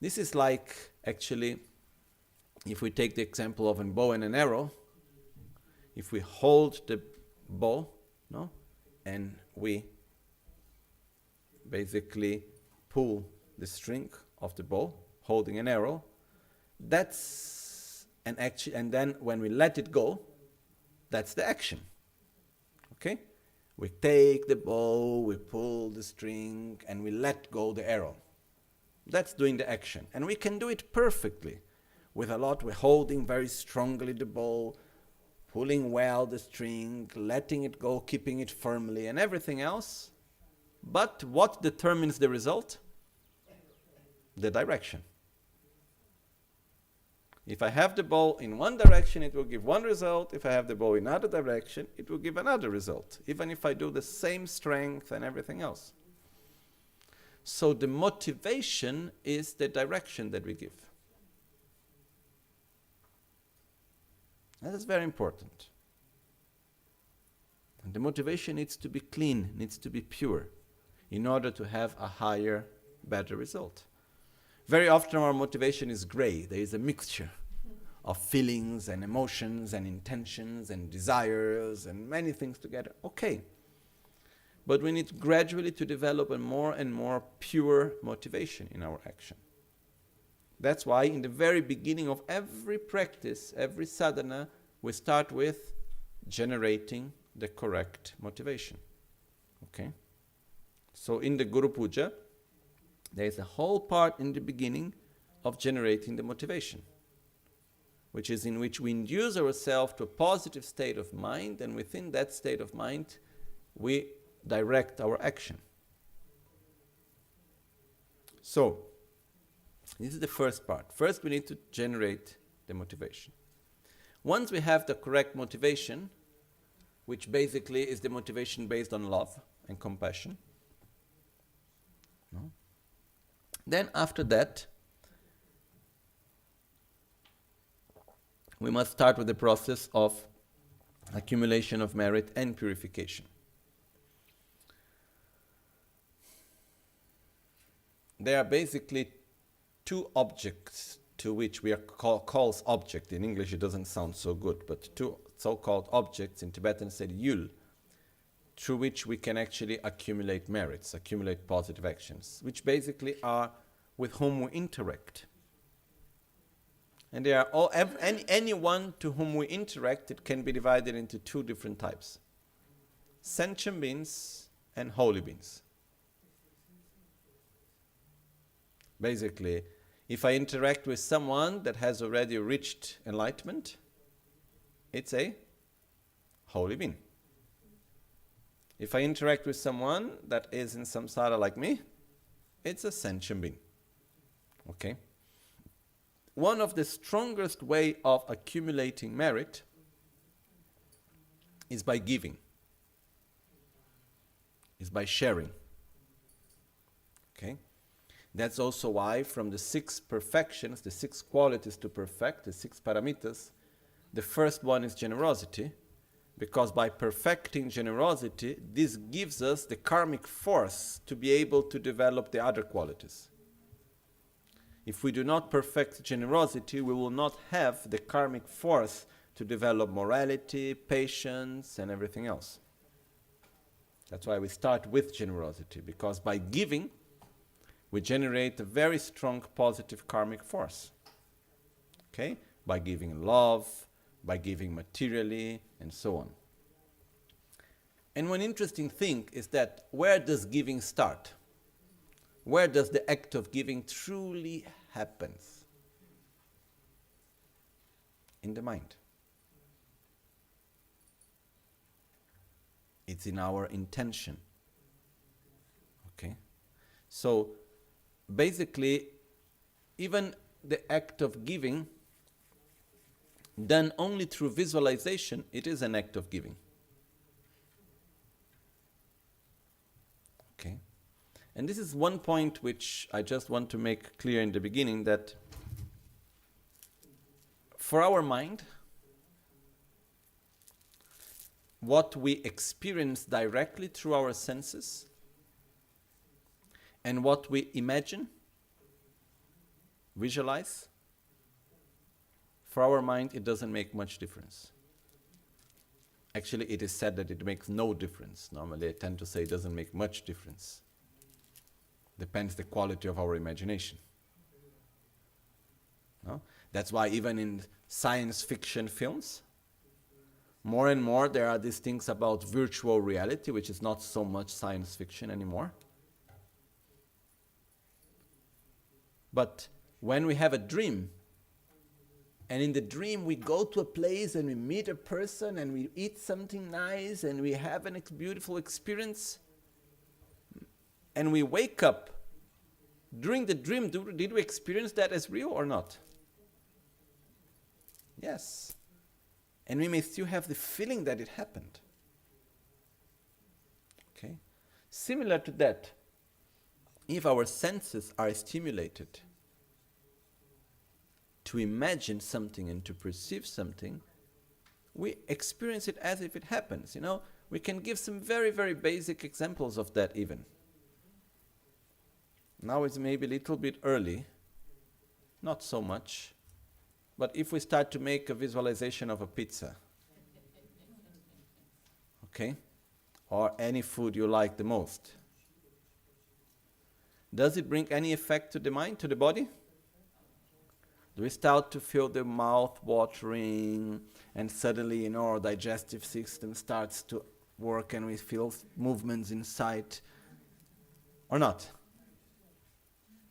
This is like, actually, if we take the example of a bow and an arrow, if we hold the bow, no, and we basically pull the string of the bow, holding an arrow, that's an action, and then when we let it go, that's the action. Okay? We take the bow, we pull the string, and we let go the arrow. That's doing the action. And we can do it perfectly. With a lot, we're holding very strongly the bow, pulling well the string, letting it go, keeping it firmly, and everything else. But what determines the result? The direction. If I have the bow in one direction, it will give one result. If I have the bow in another direction, it will give another result, even if I do the same strength and everything else. So the motivation is the direction that we give. That is very important. And the motivation needs to be clean, needs to be pure, in order to have a higher, better result. Very often our motivation is gray. There is a mixture of feelings and emotions and intentions and desires and many things together. Okay. But we need gradually to develop a more and more pure motivation in our action. That's why in the very beginning of every practice, every sadhana, we start with generating the correct motivation. Okay? So in the Guru Puja, there is a whole part in the beginning of generating the motivation, which is in which we induce ourselves to a positive state of mind, and within that state of mind, we direct our action. So, this is the first part. First, we need to generate the motivation. Once we have the correct motivation, which basically is the motivation based on love and compassion, no? Then after that, we must start with the process of accumulation of merit and purification. There are basically two objects to which we are calls object. In English it doesn't sound so good, but two so-called objects, in Tibetan said yul, through which we can actually accumulate merits, accumulate positive actions, which basically are with whom we interact. And they are all, anyone to whom we interact, it can be divided into two different types: sentient beings and holy beings. Basically, if I interact with someone that has already reached enlightenment, it's a holy being. If I interact with someone that is in samsara like me, it's a sentient being. Okay? One of the strongest way of accumulating merit is by giving, is by sharing. Okay? That's also why from the 6 perfections, the 6 qualities to perfect, the 6 paramitas, the first one is generosity, because by perfecting generosity, this gives us the karmic force to be able to develop the other qualities. If we do not perfect generosity, we will not have the karmic force to develop morality, patience, and everything else. That's why we start with generosity, because by giving, we generate a very strong positive karmic force. Okay? By giving love, by giving materially, and so on. And one interesting thing is that where does giving start? Where does the act of giving truly happen? In the mind. It's in our intention. Okay? So, basically, even the act of giving, done only through visualization, it is an act of giving. Okay? And this is one point which I just want to make clear in the beginning, that for our mind, what we experience directly through our senses and what we imagine, visualize, for our mind it doesn't make much difference. Actually, it is said that it makes no difference. Normally I tend to say it doesn't make much difference. Depends the quality of our imagination. No? That's why even in science fiction films, more and more there are these things about virtual reality, which is not so much science fiction anymore. But when we have a dream, and in the dream we go to a place and we meet a person and we eat something nice and we have a beautiful experience, and we wake up, during the dream, did we experience that as real or not? Yes. And we may still have the feeling that it happened. Okay? Similar to that, if our senses are stimulated to imagine something and to perceive something, we experience it as if it happens. You know, we can give some very, very basic examples of that even. Now it's maybe a little bit early, not so much, but if we start to make a visualization of a pizza, okay, or any food you like the most, does it bring any effect to the mind, to the body? Do we start to feel the mouth watering, and suddenly, you know, our digestive system starts to work and we feel movements inside, or not?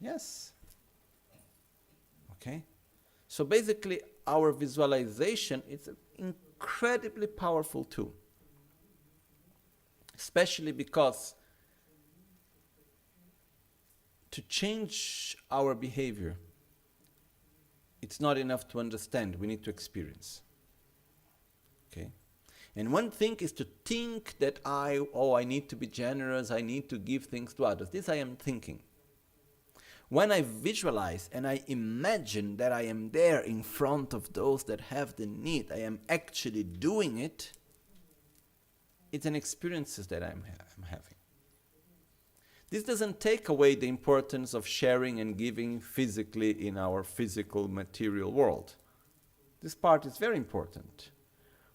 Yes. Okay? So basically, our visualization is an incredibly powerful tool. Especially because to change our behavior, it's not enough to understand, we need to experience. Okay? And one thing is to think that I need to be generous, I need to give things to others. This I am thinking. When I visualize and I imagine that I am there in front of those that have the need, I am actually doing it, it's an experience that I'm having. This doesn't take away the importance of sharing and giving physically in our physical material world. This part is very important.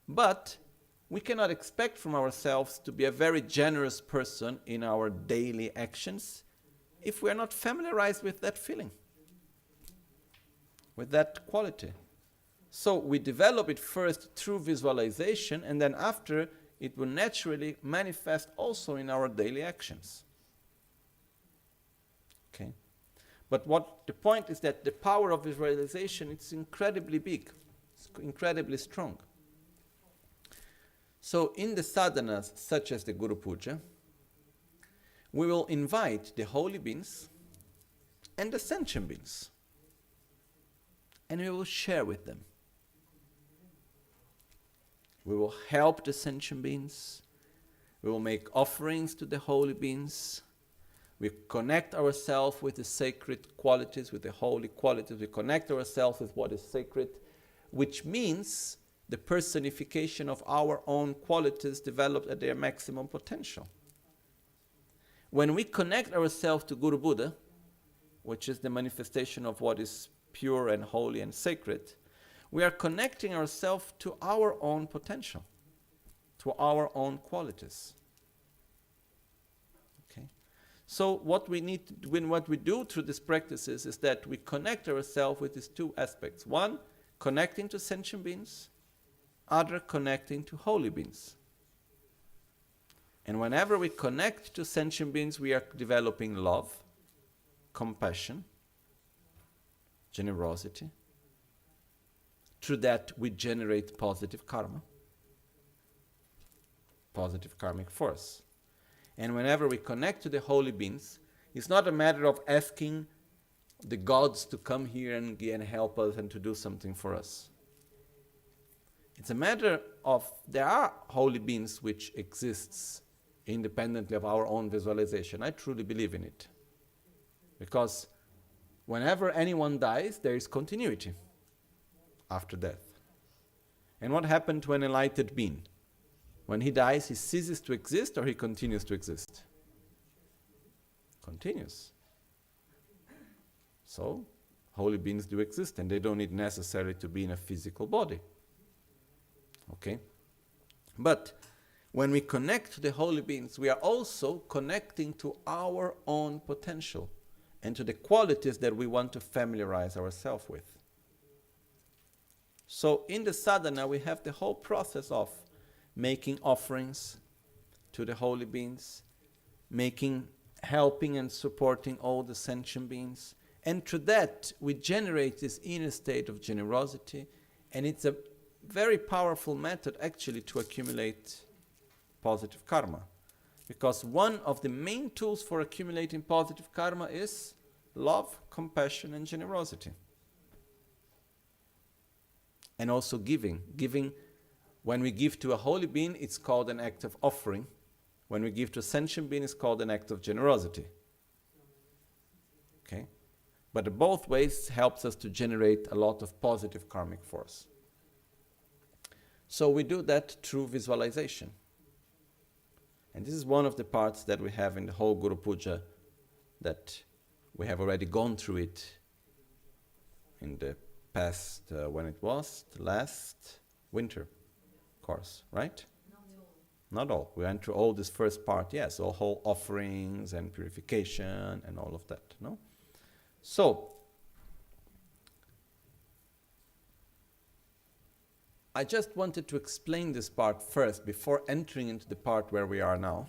But we cannot expect from ourselves to be a very generous person in our daily actions if we are not familiarized with that feeling, with that quality. So we develop it first through visualization, and then after it will naturally manifest also in our daily actions. Okay? But what the point is that the power of visualization is incredibly big, it's incredibly strong. So in the sadhanas such as the Guru Puja, we will invite the holy beings and the sentient beings, and we will share with them. We will help the sentient beings, we will make offerings to the holy beings, we connect ourselves with the sacred qualities, with the holy qualities, we connect ourselves with what is sacred, which means the personification of our own qualities developed at their maximum potential. When we connect ourselves to Guru Buddha, which is the manifestation of what is pure and holy and sacred, we are connecting ourselves to our own potential, to our own qualities. Okay? So what we need to do, what we do through these practices is that we connect ourselves with these two aspects. One, connecting to sentient beings, other connecting to holy beings. And whenever we connect to sentient beings, we are developing love, compassion, generosity. Through that, we generate positive karma, positive karmic force. And whenever we connect to the holy beings, it's not a matter of asking the gods to come here and help us and to do something for us. It's a matter of, there are holy beings which exists independently of our own visualization. I truly believe in it. Because whenever anyone dies, there is continuity after death. And what happened to an enlightened being? When he dies, he ceases to exist or he continues to exist? Continues. So, holy beings do exist and they don't need necessarily to be in a physical body. Okay? But when we connect to the holy beings, we are also connecting to our own potential and to the qualities that we want to familiarize ourselves with. So in the sadhana, we have the whole process of making offerings to the holy beings, helping and supporting all the sentient beings. And through that, we generate this inner state of generosity. And it's a very powerful method, actually, to accumulate positive karma. Because one of the main tools for accumulating positive karma is love, compassion, and generosity. And also giving. Giving, when we give to a holy being, it's called an act of offering. When we give to a sentient being, it's called an act of generosity. Okay? But both ways helps us to generate a lot of positive karmic force. So we do that through visualization. And this is one of the parts that we have in the whole Guru Puja, that we have already gone through it in the past, when it was, the last winter course, right? Not all. We went through all this first part, yes, all whole offerings and purification and all of that, no? So, I just wanted to explain this part first before entering into the part where we are now.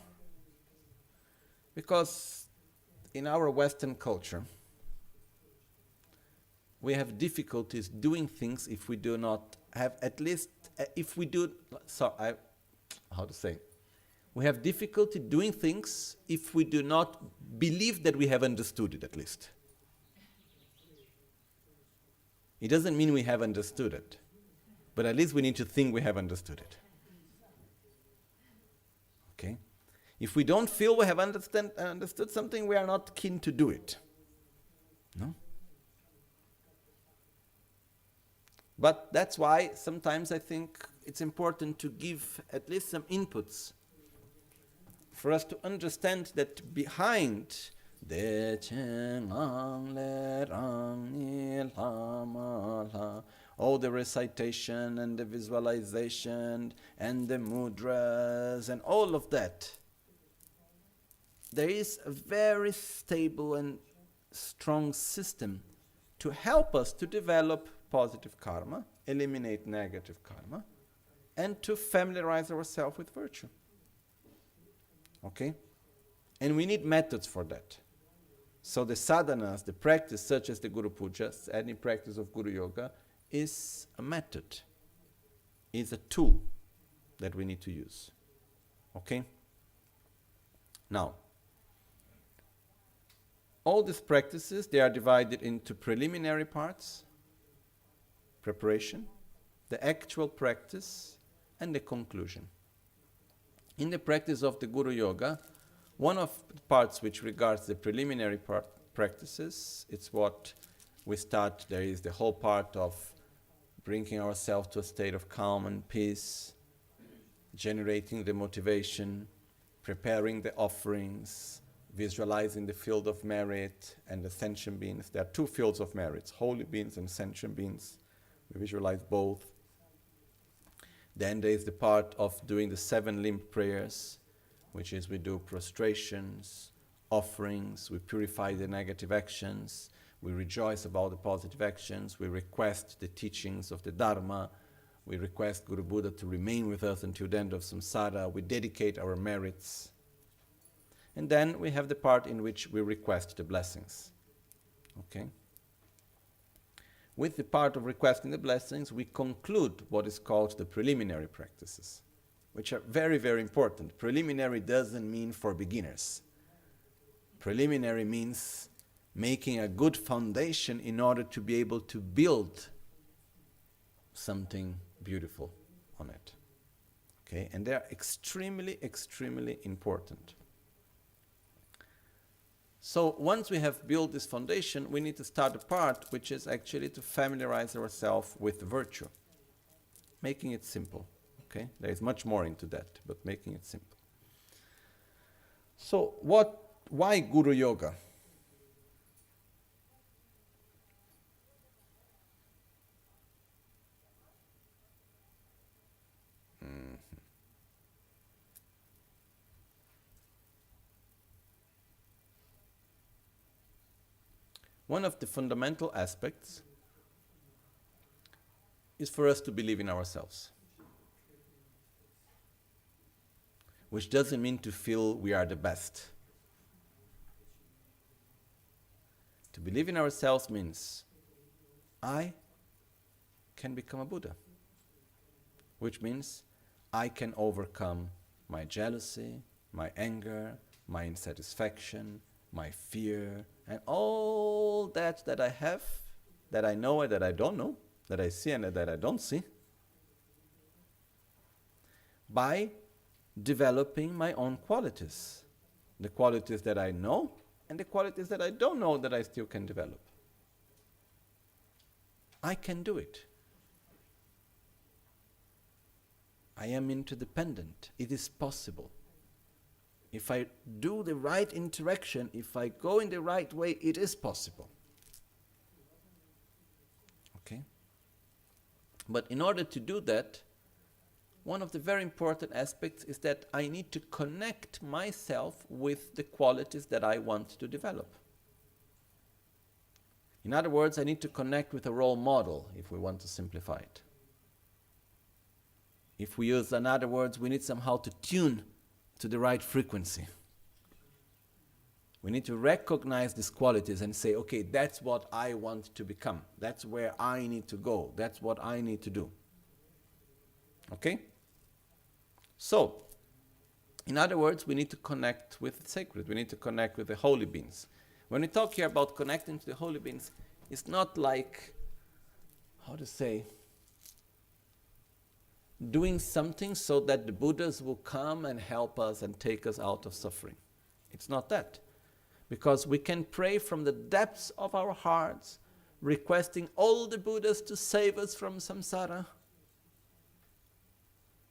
Because in our Western culture, we have difficulties doing things if we do not have at least, if we do, we have difficulty doing things if we do not believe that we have understood it at least. It doesn't mean we have understood it, but at least we need to think we have understood it. Okay? If we don't feel we have understood something, we are not keen to do it. No? But that's why sometimes I think it's important to give at least some inputs for us to understand that behind all the recitation and the visualization and the mudras and all of that, there is a very stable and strong system to help us to develop positive karma, eliminate negative karma, and to familiarize ourselves with virtue. Okay? And we need methods for that. So the sadhanas, the practice such as the Guru Pujas, any practice of Guru Yoga, is a method, is a tool that we need to use. Okay? Now, all these practices, they are divided into preliminary parts, preparation, the actual practice, and the conclusion. In the practice of the Guru Yoga, one of the parts which regards the preliminary practices, it's what we start. There is the whole part of bringing ourselves to a state of calm and peace, generating the motivation, preparing the offerings, visualizing the field of merit and the sentient beings. There are two fields of merits, holy beings and sentient beings. We visualize both. Then there is the part of doing the 7 limb prayers, which is we do prostrations, offerings, we purify the negative actions, We rejoice about the positive actions. We request the teachings of the Dharma. We request Guru Buddha to remain with us until the end of samsara. We dedicate our merits. And then we have the part in which we request the blessings. Okay? With the part of requesting the blessings, we conclude what is called the preliminary practices, which are very, very important. Preliminary doesn't mean for beginners. Preliminary means making a good foundation in order to be able to build something beautiful on it. Okay? And they are extremely, extremely important. So once we have built this foundation, we need to start a part which is actually to familiarize ourselves with virtue, making it simple. Okay? There is much more into that, but making it simple. So why Guru Yoga? One of the fundamental aspects is for us to believe in ourselves. Which doesn't mean to feel we are the best. To believe in ourselves means I can become a Buddha. Which means I can overcome my jealousy, my anger, my insatisfaction, my fear, and all that I have, that I know and that I don't know, that I see and that I don't see, by developing my own qualities. The qualities that I know and the qualities that I don't know that I still can develop. I can do it. I am interdependent. It is possible. If I do the right interaction, if I go in the right way, it is possible. Okay? But in order to do that, one of the very important aspects is that I need to connect myself with the qualities that I want to develop. In other words, I need to connect with a role model, if we want to simplify it. If we use another words, we need somehow to tune to the right frequency. We need to recognize these qualities and say, okay, that's what I want to become. That's where I need to go. That's what I need to do. Okay? So, in other words, we need to connect with the sacred. We need to connect with the holy beings. When we talk here about connecting to the holy beings, it's not like, how to say, doing something so that the Buddhas will come and help us and take us out of suffering. It's not that. Because we can pray from the depths of our hearts, requesting all the Buddhas to save us from samsara.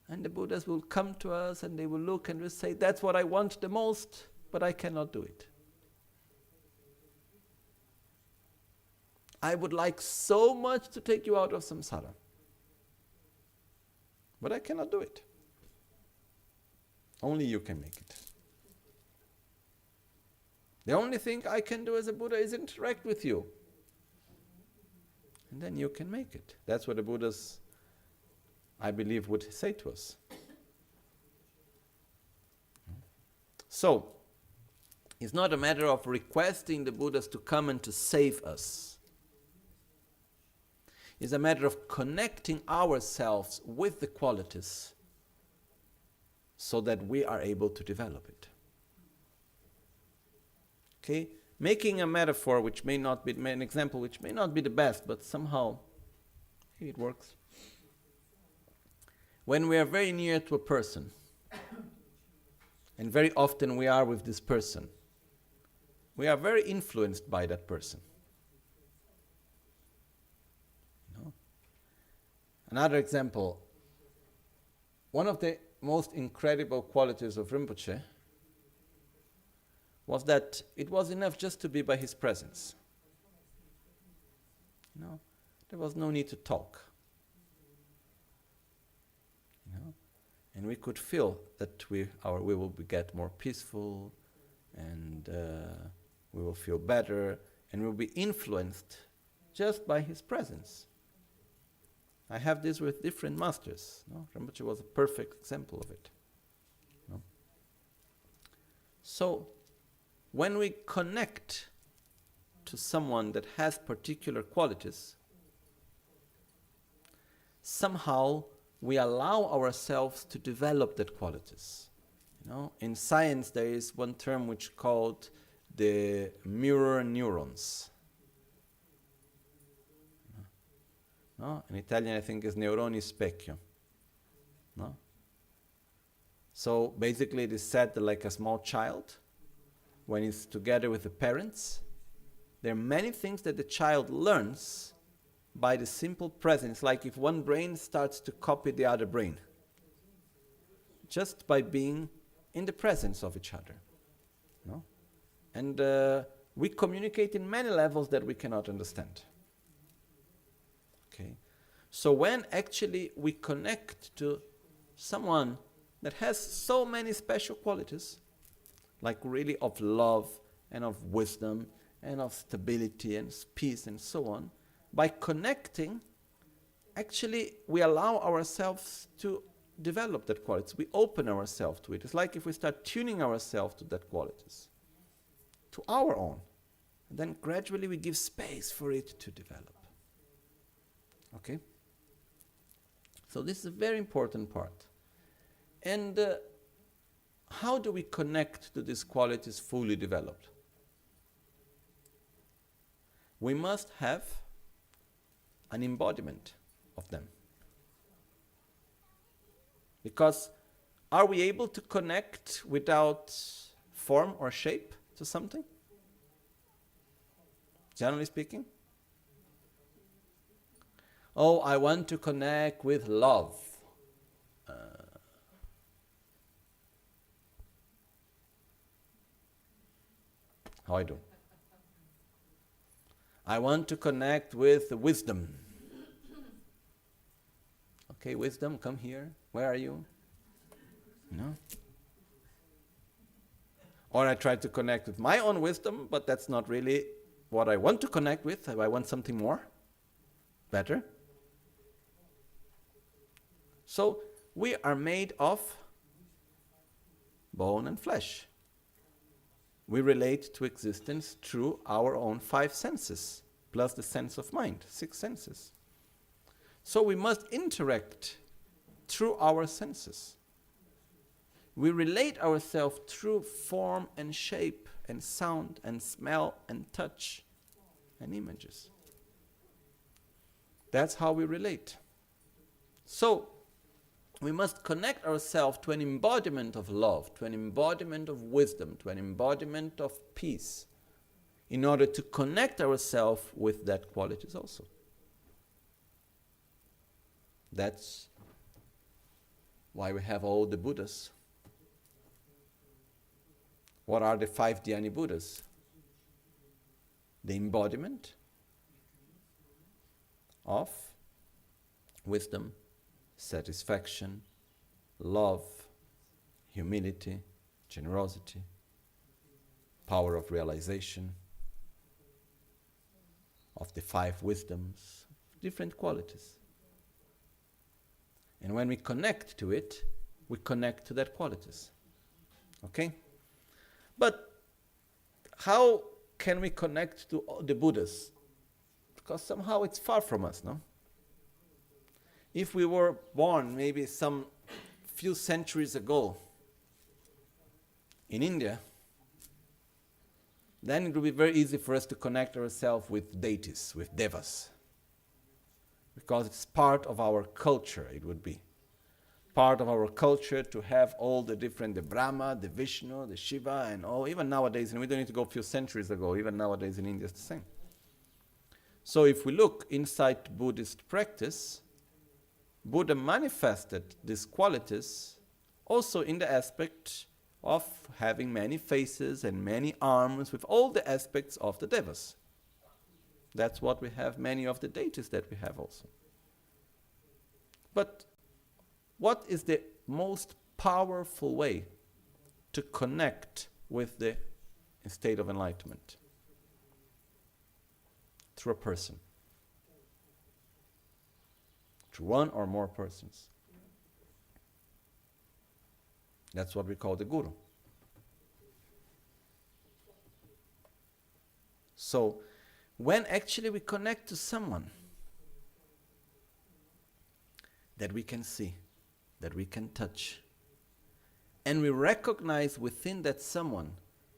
And the Buddhas will come to us and they will look and will say, that's what I want the most, but I cannot do it. I would like so much to take you out of samsara, but I cannot do it. Only you can make it. The only thing I can do as a Buddha is interact with you. And then you can make it. That's what the Buddhas, I believe, would say to us. So, it's not a matter of requesting the Buddhas to come and to save us. It's a matter of connecting ourselves with the qualities so that we are able to develop it. Okay? Making a metaphor which may not be, an example which may not be the best, but somehow it works. When we are very near to a person, and very often we are with this person, we are very influenced by that person. Another example, one of the most incredible qualities of Rinpoche was that it was enough just to be by his presence. There was no need to talk. And we could feel that we will get more peaceful, and we will feel better, and will be influenced just by his presence. I have this with different masters. No? Rinpoche was a perfect example of it. No? So, when we connect to someone that has particular qualities, somehow we allow ourselves to develop that qualities. You know, in science there is one term which is called the mirror neurons. No? In Italian I think it's neuroni specchio. No? So basically it is said that like a small child, when he's together with the parents, there are many things that the child learns by the simple presence, like if one brain starts to copy the other brain, just by being in the presence of each other. No? And we communicate in many levels that we cannot understand. Okay? So when actually we connect to someone that has so many special qualities, like really of love and of wisdom and of stability and peace and so on, by connecting, actually we allow ourselves to develop that quality. We open ourselves to it. It's like if we start tuning ourselves to that qualities, to our own. And then gradually we give space for it to develop. Okay? So this is a very important part. And how do we connect to these qualities fully developed? We must have an embodiment of them. Because are we able to connect without form or shape to something? Generally speaking? Oh, I want to connect with love. How I do? I want to connect with wisdom. Okay, wisdom, come here. Where are you? No. Or I try to connect with my own wisdom, but that's not really what I want to connect with. I want something more, better. So we are made of bone and flesh. We relate to existence through our own 5 senses, plus the sense of mind, 6 senses. So we must interact through our senses. We relate ourselves through form and shape and sound and smell and touch and images. That's how we relate. So we must connect ourselves to an embodiment of love, to an embodiment of wisdom, to an embodiment of peace, in order to connect ourselves with that qualities also. That's why we have all the Buddhas. What are the 5 Dhyani Buddhas? The embodiment of wisdom, satisfaction, love, humility, generosity, power of realization, of the 5 wisdoms, different qualities. And when we connect to it, we connect to that qualities. Okay? But how can we connect to the Buddhas? Because somehow it's far from us, no? If we were born maybe some few centuries ago in India, then it would be very easy for us to connect ourselves with deities, with devas. Because it's part of our culture, it would be. Part of our culture to have all the different, the Brahma, the Vishnu, the Shiva, and all, even nowadays, and we don't need to go a few centuries ago, even nowadays in India it's the same. So if we look inside Buddhist practice, Buddha manifested these qualities also in the aspect of having many faces and many arms with all the aspects of the devas. That's what we have, many of the deities that we have also. But what is the most powerful way to connect with the state of enlightenment? through a person. Through one or more persons. That's what we call the Guru. So, when actually we connect to someone that we can see, that we can touch, and we recognize within that someone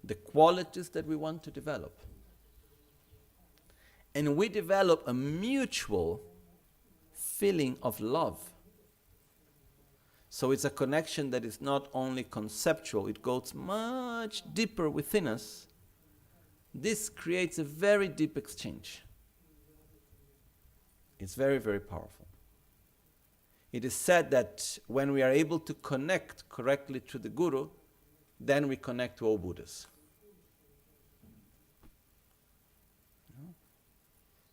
the qualities that we want to develop, and we develop a mutual feeling of love. So it's a connection that is not only conceptual, it goes much deeper within us. This creates a very deep exchange. It's very, very powerful. It is said that when we are able to connect correctly to the Guru, then we connect to all Buddhas.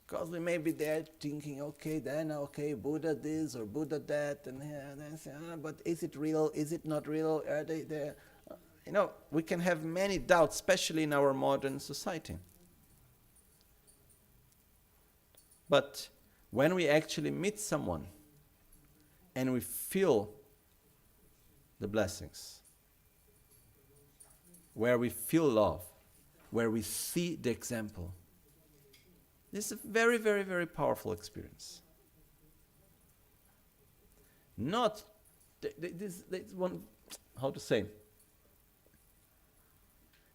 Because we may be there thinking, okay, Buddha this or Buddha that, and then say, but is it real? Is it not real? Are they there? We can have many doubts, especially in our modern society. But when we actually meet someone and we feel the blessings, where we feel love, where we see the example, this is a very, very, very powerful experience. Not, this one, how to say,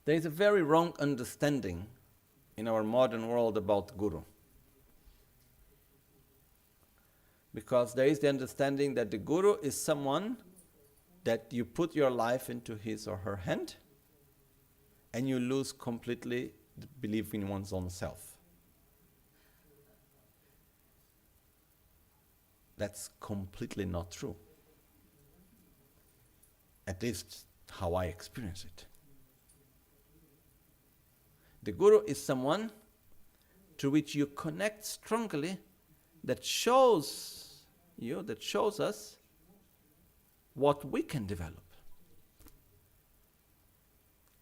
there is a very wrong understanding in our modern world about Guru. Because there is the understanding that the Guru is someone that you put your life into his or her hand and you lose completely the belief in one's own self. That's completely not true. At least how I experience it. The Guru is someone to which you connect strongly, that shows us what we can develop.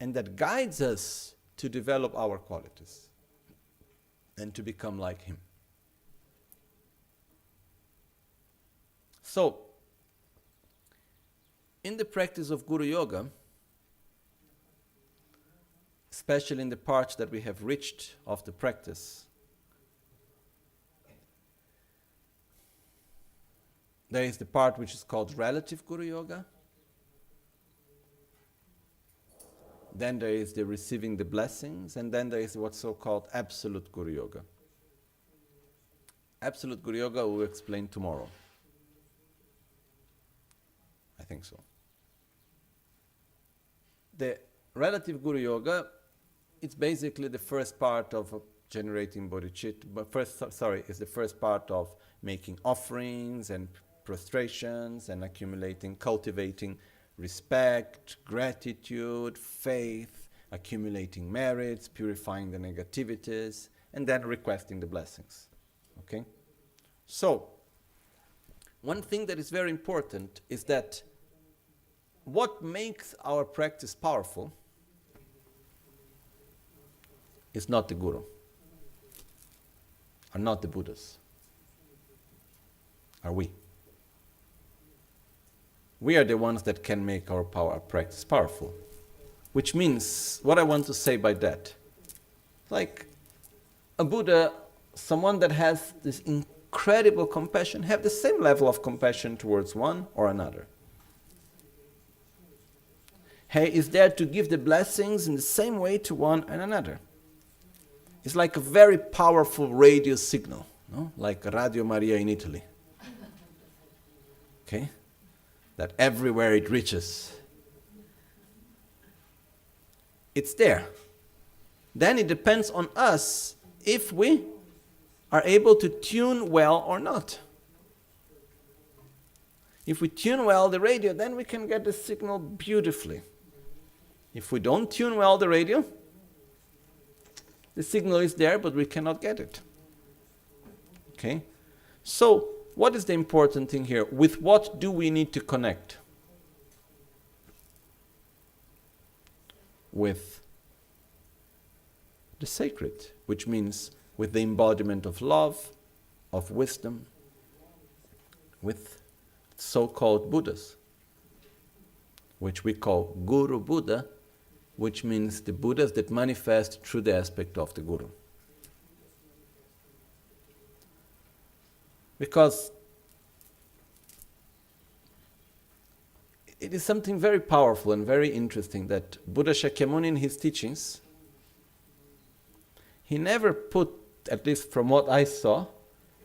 And that guides us to develop our qualities and to become like him. So, in the practice of Guru Yoga, especially in the parts that we have reached of the practice, there is the part which is called relative Guru Yoga. Then there is the receiving the blessings, and then there is what's so-called absolute Guru Yoga. Absolute Guru Yoga we will explain tomorrow. I think so. The relative Guru Yoga, it's basically the first part of generating bodhicitta. Is the first part of making offerings and prostrations and accumulating, cultivating respect, gratitude, faith, accumulating merits, purifying the negativities, and then requesting the blessings. Okay? So, one thing that is very important is that what makes our practice powerful is not the Guru, are not the Buddhas, are we. We are the ones that can make our practice powerful. Which means, what I want to say by that, like a Buddha, someone that has this incredible compassion, have the same level of compassion towards one or another. He is there to give the blessings in the same way to one and another. It's like a very powerful radio signal, no? Like Radio Maria in Italy. Okay? That everywhere it reaches, it's there. Then it depends on us if we are able to tune well or not. If we tune well the radio, then we can get the signal beautifully. If we don't tune well the radio, the signal is there, but we cannot get it. Okay? So, what is the important thing here? With what do we need to connect? With the sacred, which means with the embodiment of love, of wisdom, with so-called Buddhas, which we call Guru Buddha, which means the Buddhas that manifest through the aspect of the Guru. Because it is something very powerful and very interesting that Buddha Shakyamuni in his teachings, he never put, at least from what I saw,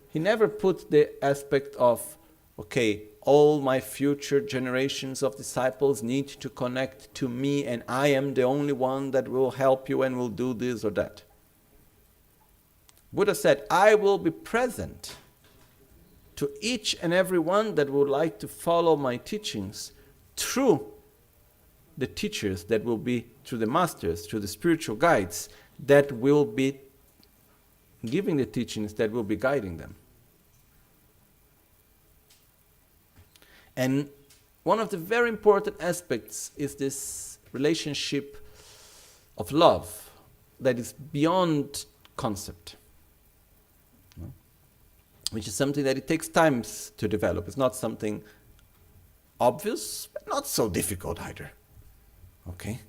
he never put the aspect of, okay, all my future generations of disciples need to connect to me and I am the only one that will help you and will do this or that. Buddha said, I will be present to each and every one that would like to follow my teachings through the teachers that will be, through the masters, through the spiritual guides that will be giving the teachings, that will be guiding them. And one of the very important aspects is this relationship of love that is beyond concept, which is something that it takes time to develop. It's not something obvious, but not so difficult either. Okay?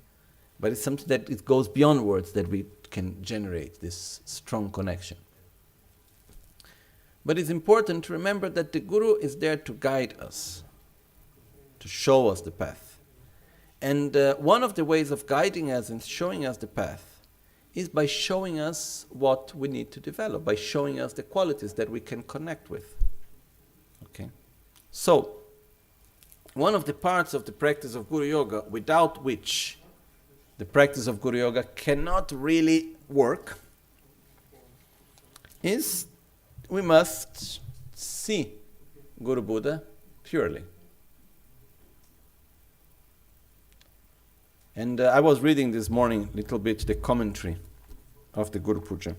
But it's something that it goes beyond words, that we can generate this strong connection. But it's important to remember that the Guru is there to guide us, to show us the path. And one of the ways of guiding us and showing us the path is by showing us what we need to develop, by showing us the qualities that we can connect with. Okay? So, one of the parts of the practice of Guru Yoga, without which the practice of Guru Yoga cannot really work, is we must see Guru Buddha purely. And I was reading this morning a little bit the commentary of the Guru Puja.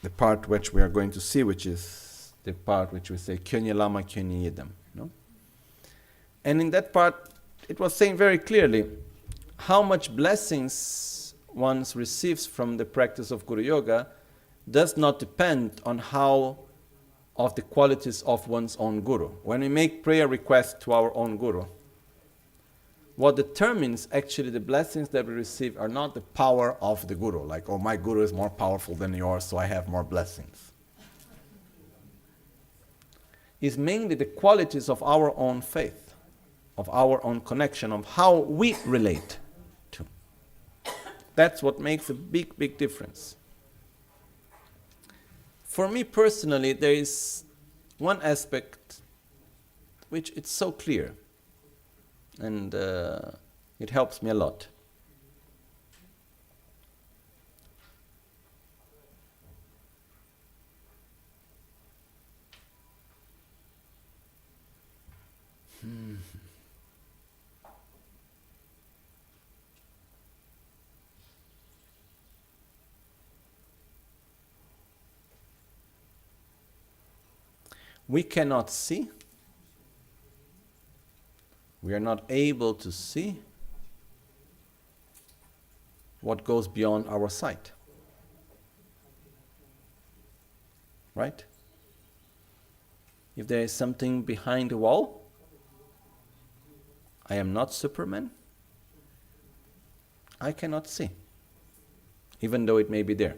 The part which we are going to see, which is the part which we say, Kyonye Lama Kyonye Yidam. No? And in that part, it was saying very clearly how much blessings one receives from the practice of Guru Yoga does not depend on how of the qualities of one's own Guru. When we make prayer requests to our own Guru, what determines actually the blessings that we receive are not the power of the Guru, like, oh, my Guru is more powerful than yours, so I have more blessings. It's mainly the qualities of our own faith, of our own connection, of how we relate to. That's what makes a big, big difference. For me personally, there is one aspect which it's so clear, and it helps me a lot. We cannot see. We are not able to see what goes beyond our sight. Right? If there is something behind the wall, I am not Superman. I cannot see, even though it may be there.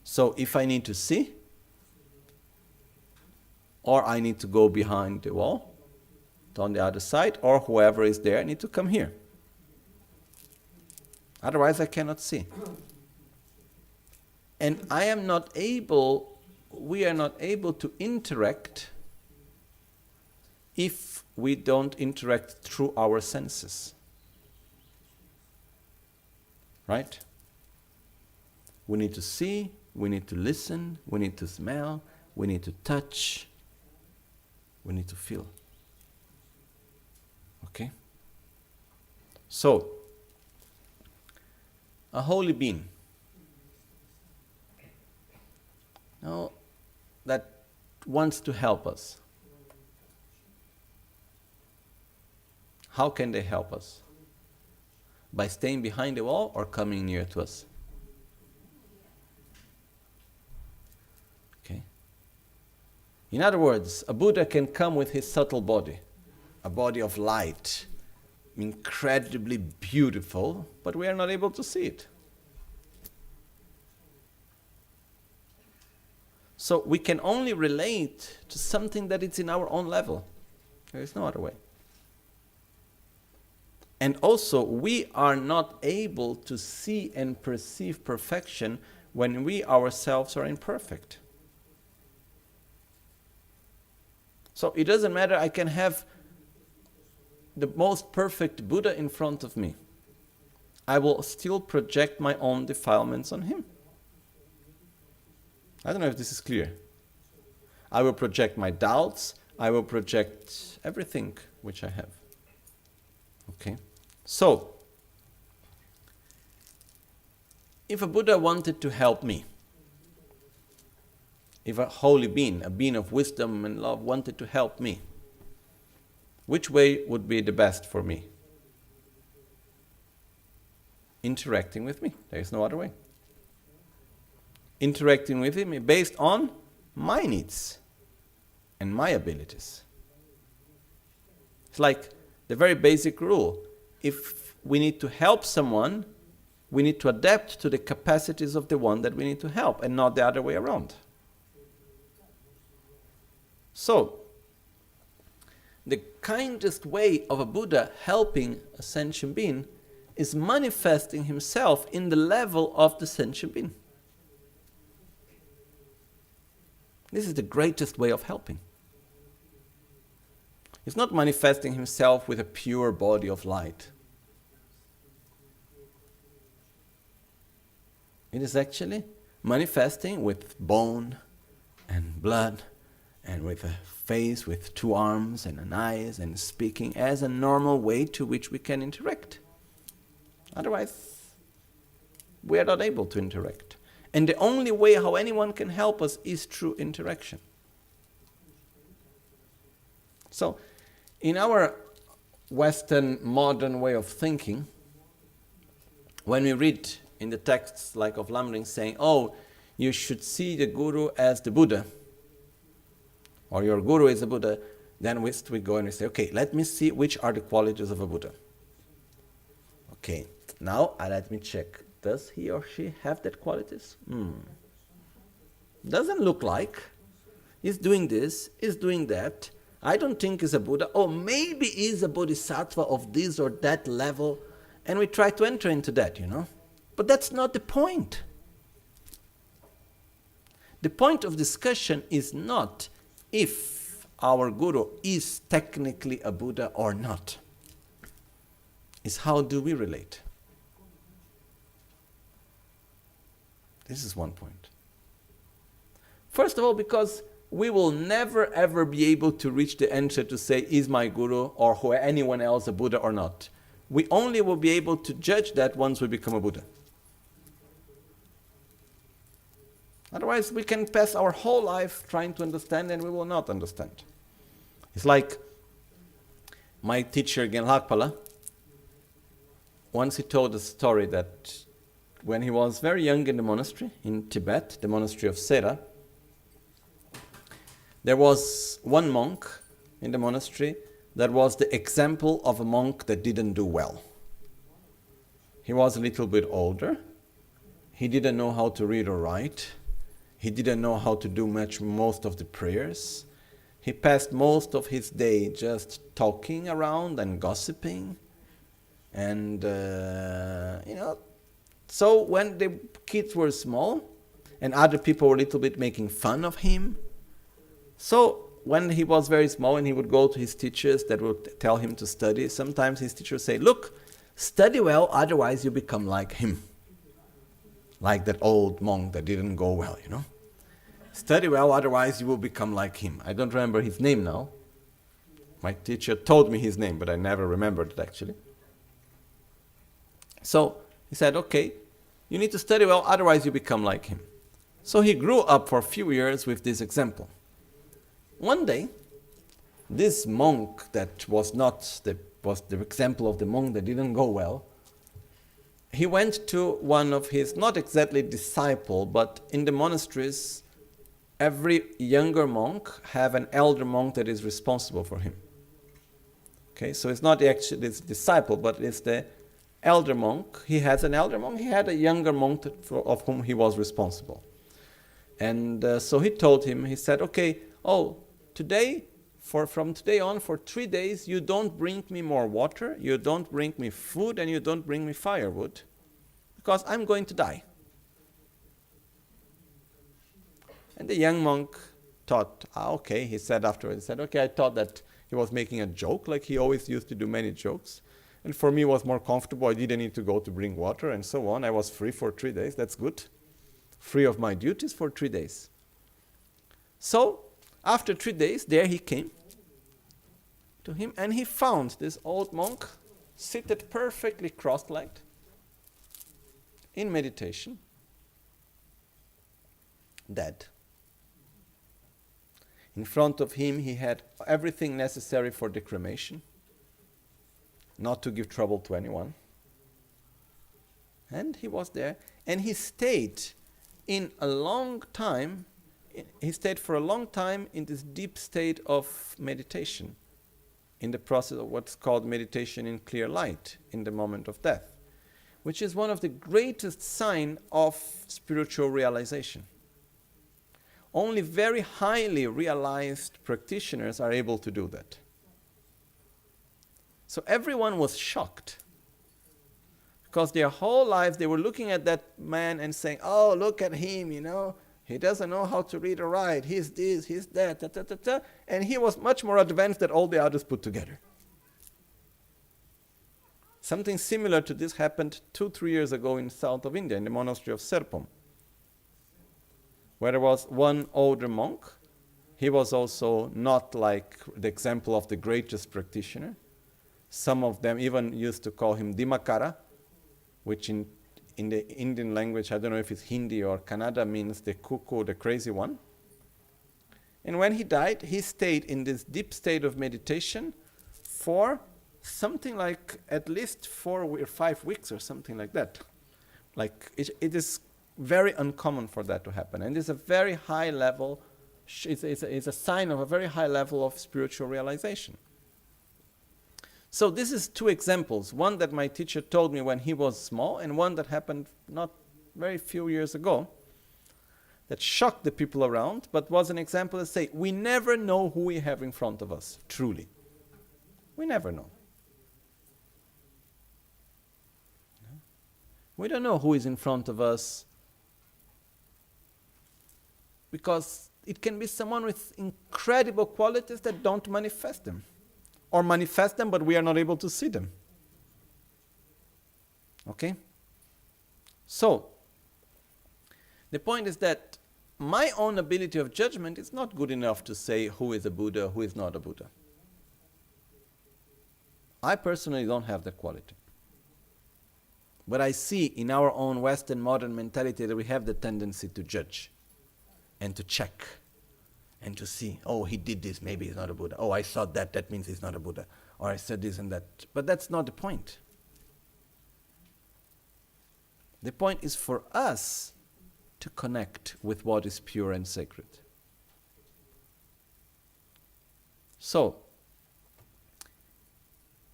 So if I need to see, or I need to go behind the wall, on the other side, or whoever is there need to come here. Otherwise I cannot see. And we are not able to interact if we don't interact through our senses. Right? We need to see, we need to listen, we need to smell, we need to touch, we need to feel. Okay? So, a holy being, that wants to help us. How can they help us? By staying behind the wall or coming near to us? Okay. In other words, a Buddha can come with his subtle body, a body of light, incredibly beautiful, but we are not able to see it. So we can only relate to something that is in our own level. There is no other way. And also, we are not able to see and perceive perfection when we ourselves are imperfect. So it doesn't matter, I can have the most perfect Buddha in front of me. I will still project my own defilements on him. I don't know if this is clear. I will project my doubts. I will project everything which I have. Okay? So, if a Buddha wanted to help me, if a holy being, a being of wisdom and love wanted to help me, which way would be the best for me? Interacting with me. There is no other way. Interacting with him based on my needs and my abilities. It's like the very basic rule. If we need to help someone, we need to adapt to the capacities of the one that we need to help and not the other way around. So, the kindest way of a Buddha helping a sentient being is manifesting himself in the level of the sentient being. This is the greatest way of helping. He's not manifesting himself with a pure body of light. It is actually manifesting with bone and blood and with a face with two arms and an eyes and speaking as a normal way to which we can interact. Otherwise, we are not able to interact. And the only way how anyone can help us is through interaction. So, in our Western modern way of thinking, when we read in the texts like of Lamrim saying, oh, you should see the Guru as the Buddha, or your Guru is a Buddha, then we go and we say, okay, let me see which are the qualities of a Buddha. Okay, now let me check. Does he or she have that qualities? Doesn't look like. He's doing this, he's doing that. I don't think he's a Buddha. Oh, maybe he's a Bodhisattva of this or that level. And we try to enter into that, But that's not the point. The point of discussion is not if our Guru is technically a Buddha or not. It's how do we relate. This is one point. First of all, because we will never ever be able to reach the answer to say, is my Guru or anyone else a Buddha or not? We only will be able to judge that once we become a Buddha. Otherwise, we can pass our whole life trying to understand and we will not understand. It's like my teacher, Genlakpala, once he told a story that when he was very young in the monastery in Tibet, the monastery of Sera, there was one monk in the monastery that was the example of a monk that didn't do well. He was a little bit older. He didn't know how to read or write. He didn't know how to do most of the prayers. He passed most of his day just talking around and gossiping. And, so when the kids were small and other people were a little bit making fun of him, so when he was very small and he would go to his teachers that would tell him to study, sometimes his teachers say, look, study well, otherwise you become like him. Like that old monk that didn't go well, Study well, otherwise you will become like him. I don't remember his name now. My teacher told me his name, but I never remembered it actually. So he said, okay, you need to study well, otherwise you become like him. So he grew up for a few years with this example. One day, this monk that was the example of the monk that didn't go well, he went to one of his, not exactly disciple, but in the monasteries, every younger monk have an elder monk that is responsible for him. Okay, so it's not actually his disciple, but it's the elder monk. He has an elder monk. He had a younger monk of whom he was responsible. And so he told him, he said, okay, today, from today on, for 3 days, you don't bring me more water, you don't bring me food, and you don't bring me firewood, because I'm going to die. And the young monk thought, okay, he said afterwards, okay, I thought that he was making a joke, like he always used to do many jokes. And for me, it was more comfortable. I didn't need to go to bring water and so on. I was free for 3 days. That's good. Free of my duties for 3 days. So, after 3 days, there he came to him, and he found this old monk seated perfectly cross-legged in meditation, dead. In front of him, he had everything necessary for the cremation, not to give trouble to anyone. And he was there, and he stayed for a long time in this deep state of meditation, in the process of what's called meditation in clear light, in the moment of death, which is one of the greatest signs of spiritual realization. Only very highly realized practitioners are able to do that. So everyone was shocked, because their whole lives they were looking at that man and saying, oh, look at him, he doesn't know how to read or write, he's this, he's that, and he was much more advanced than all the others put together. Something similar to this happened 2-3 years ago in south of India, in the monastery of Serpom, where there was one older monk. He was also not like the example of the greatest practitioner. Some of them even used to call him Dimakara, which in the Indian language, I don't know if it's Hindi or Kannada, means the cuckoo, the crazy one. And when he died, he stayed in this deep state of meditation for something like at least 4 or 5 weeks or something like that. Like it is very uncommon for that to happen. And it's a very high level, it's a sign of a very high level of spiritual realization. So this is 2 examples. One that my teacher told me when he was small, and one that happened not very few years ago, that shocked the people around, but was an example that say, we never know who we have in front of us, truly. We never know. We don't know who is in front of us, because it can be someone with incredible qualities that don't manifest them, or manifest them but we are not able to see them. Okay? So, the point is that my own ability of judgment is not good enough to say who is a Buddha, who is not a Buddha. I personally don't have that quality. But I see in our own Western modern mentality that we have the tendency to judge and to check and to see, oh, he did this, maybe he's not a Buddha. Oh, I saw that, that means he's not a Buddha. Or I said this and that. But that's not the point. The point is for us to connect with what is pure and sacred. So,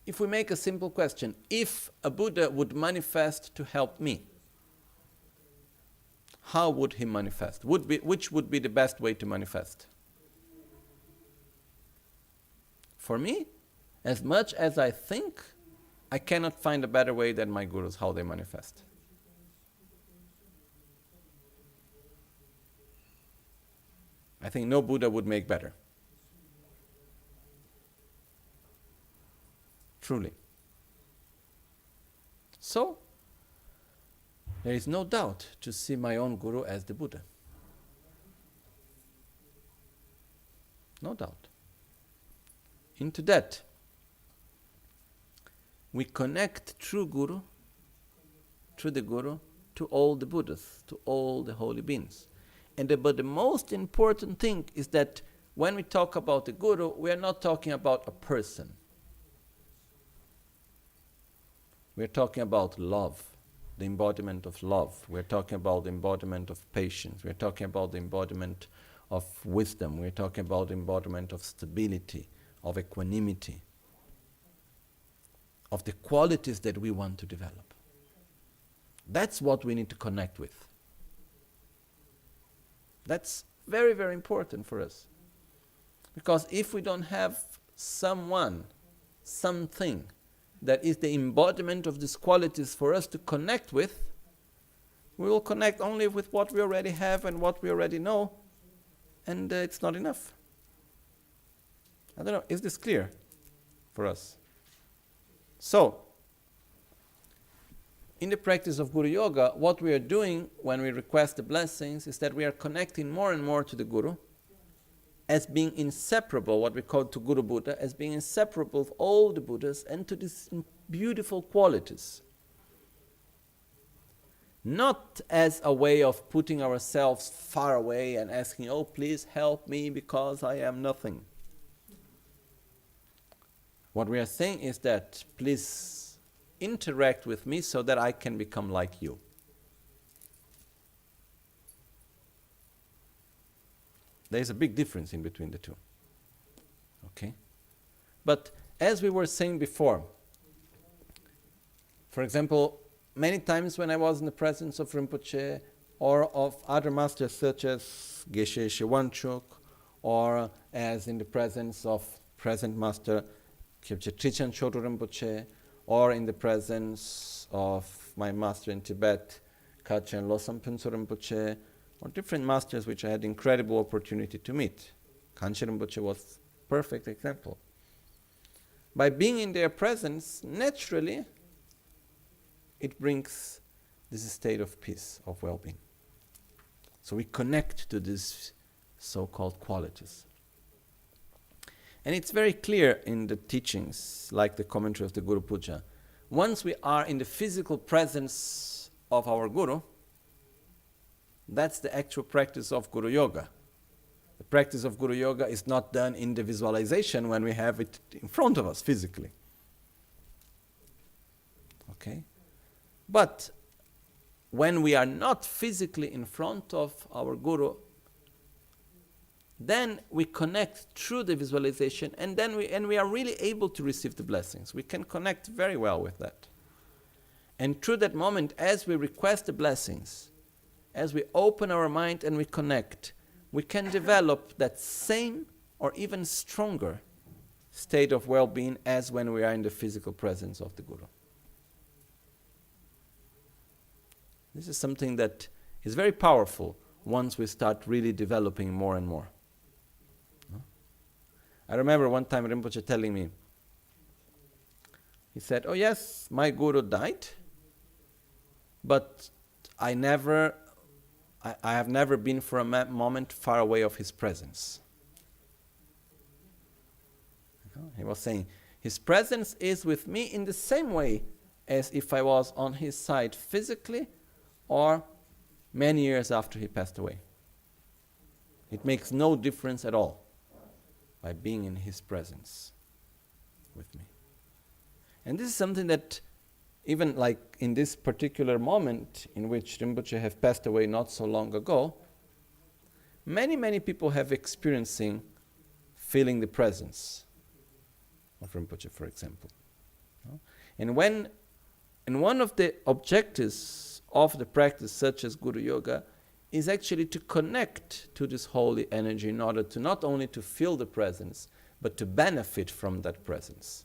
if we make a simple question, if a Buddha would manifest to help me, how would he manifest? Which would be the best way to manifest? For me, as much as I think, I cannot find a better way than my gurus, how they manifest. I think no Buddha would make better. Truly. So, there is no doubt to see my own guru as the Buddha. No doubt. Into that, we connect through the Guru, to all the Buddhas, to all the holy beings. But the most important thing is that when we talk about the Guru, we are not talking about a person. We are talking about love. the embodiment of love. We're talking about the embodiment of patience. We're talking about the embodiment of wisdom. We're talking about the embodiment of stability, of equanimity, of the qualities that we want to develop. That's what we need to connect with. That's very, very important for us. Because if we don't have someone, something that is the embodiment of these qualities for us to connect with, we will connect only with what we already have and what we already know, and it's not enough. I don't know, is this clear for us? So, in the practice of Guru Yoga, what we are doing when we request the blessings is that we are connecting more and more to the Guru as being inseparable, what we call to Guru Buddha, as being inseparable of all the Buddhas and to these beautiful qualities. Not as a way of putting ourselves far away and asking, oh, please help me because I am nothing. What we are saying is that, please interact with me so that I can become like you. There is a big difference in between the two. Okay? But as we were saying before, for example, many times when I was in the presence of Rinpoche or of other masters such as Geshe Shewanchuk, or as in the presence of present master Kyabche Trichan Chodo Rinpoche, or in the presence of my master in Tibet, Kachin Losam Pinso Rinpoche, or different masters which I had incredible opportunity to meet. Kanchen Rinpoche was a perfect example. By being in their presence, naturally, it brings this state of peace, of well-being. So we connect to these so-called qualities. And it's very clear in the teachings, like the commentary of the Guru Puja. Once we are in the physical presence of our Guru, that's the actual practice of Guru Yoga. The practice of Guru Yoga is not done in the visualization when we have it in front of us physically. Okay? But when we are not physically in front of our Guru, then we connect through the visualization, and then we are really able to receive the blessings. We can connect very well with that. And through that moment, as we request the blessings, as we open our mind and we connect, we can develop that same or even stronger state of well-being as when we are in the physical presence of the Guru. This is something that is very powerful once we start really developing more and more. No? I remember one time Rinpoche telling me, he said, oh yes, my Guru died, but I have never been for a moment far away of his presence. He was saying, his presence is with me in the same way as if I was on his side physically or many years after he passed away. It makes no difference at all by being in his presence with me. And this is something that even like in this particular moment in which Rinpoche have passed away not so long ago, many people have experiencing feeling the presence of Rinpoche, for example. And one of the objectives of the practice such as Guru Yoga is actually to connect to this holy energy in order to not only to feel the presence, but to benefit from that presence.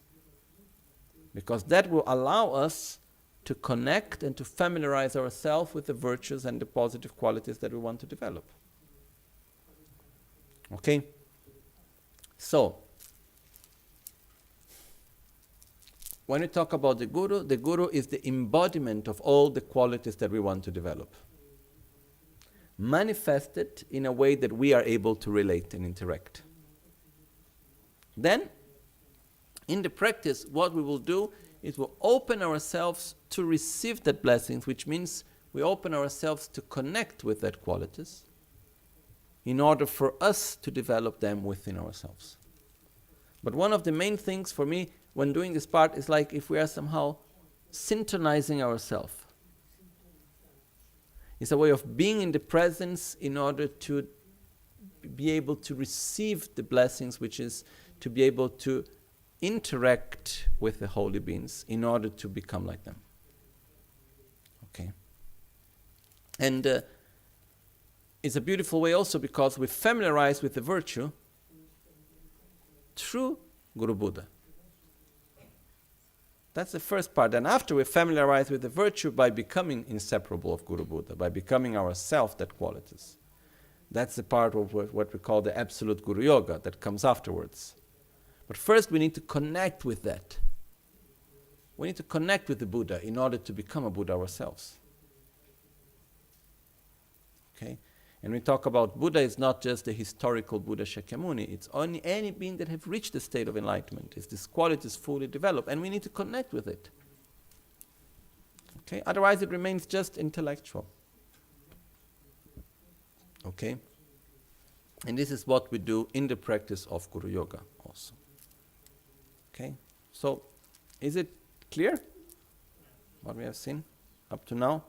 Because that will allow us to connect and to familiarize ourselves with the virtues and the positive qualities that we want to develop. Okay? So, when we talk about the Guru is the embodiment of all the qualities that we want to develop, manifested in a way that we are able to relate and interact. Then, in the practice, what we will do is we'll open ourselves to receive that blessings, which means we open ourselves to connect with that qualities in order for us to develop them within ourselves. But one of the main things for me when doing this part is like if we are somehow synchronizing ourselves It's a way of being in the presence in order to be able to receive the blessings, which is to be able to interact with the holy beings in order to become like them. Okay? And it's a beautiful way also because we familiarize with the virtue through Guru Buddha. That's the first part. And after we familiarize with the virtue by becoming inseparable of Guru Buddha, by becoming ourselves that qualities. That's the part of what we call the absolute Guru Yoga that comes afterwards. But first we need to connect with that. We need to connect with the Buddha in order to become a Buddha ourselves. Okay? And we talk about Buddha is not just the historical Buddha Shakyamuni, it's only any being that have reached the state of enlightenment. It's this quality is fully developed and we need to connect with it. Okay? Otherwise it remains just intellectual. Okay? And this is what we do in the practice of Guru Yoga also. Okay? So, is it clear what we have seen up to now?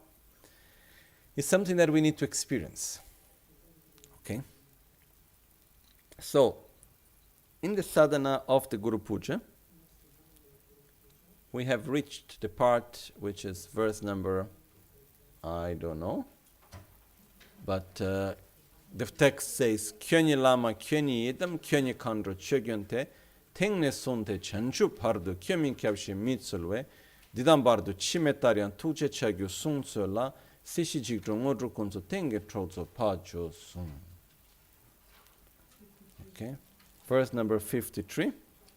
It's something that we need to experience. Okay? So, in the sadhana of the Guru Puja, we have reached the part which is verse number, I don't know, but the text says, Kyonyi lama kyonyi idam kyonyi kandro chogyonte tengne sonte chanchu pardu kyomin kyabshi mitsulwe didam bardu chimetarian tuche chagyu sungsola sishi jigdro ngodro kunzo tenge trozo pajo sung. Okay, verse number 53.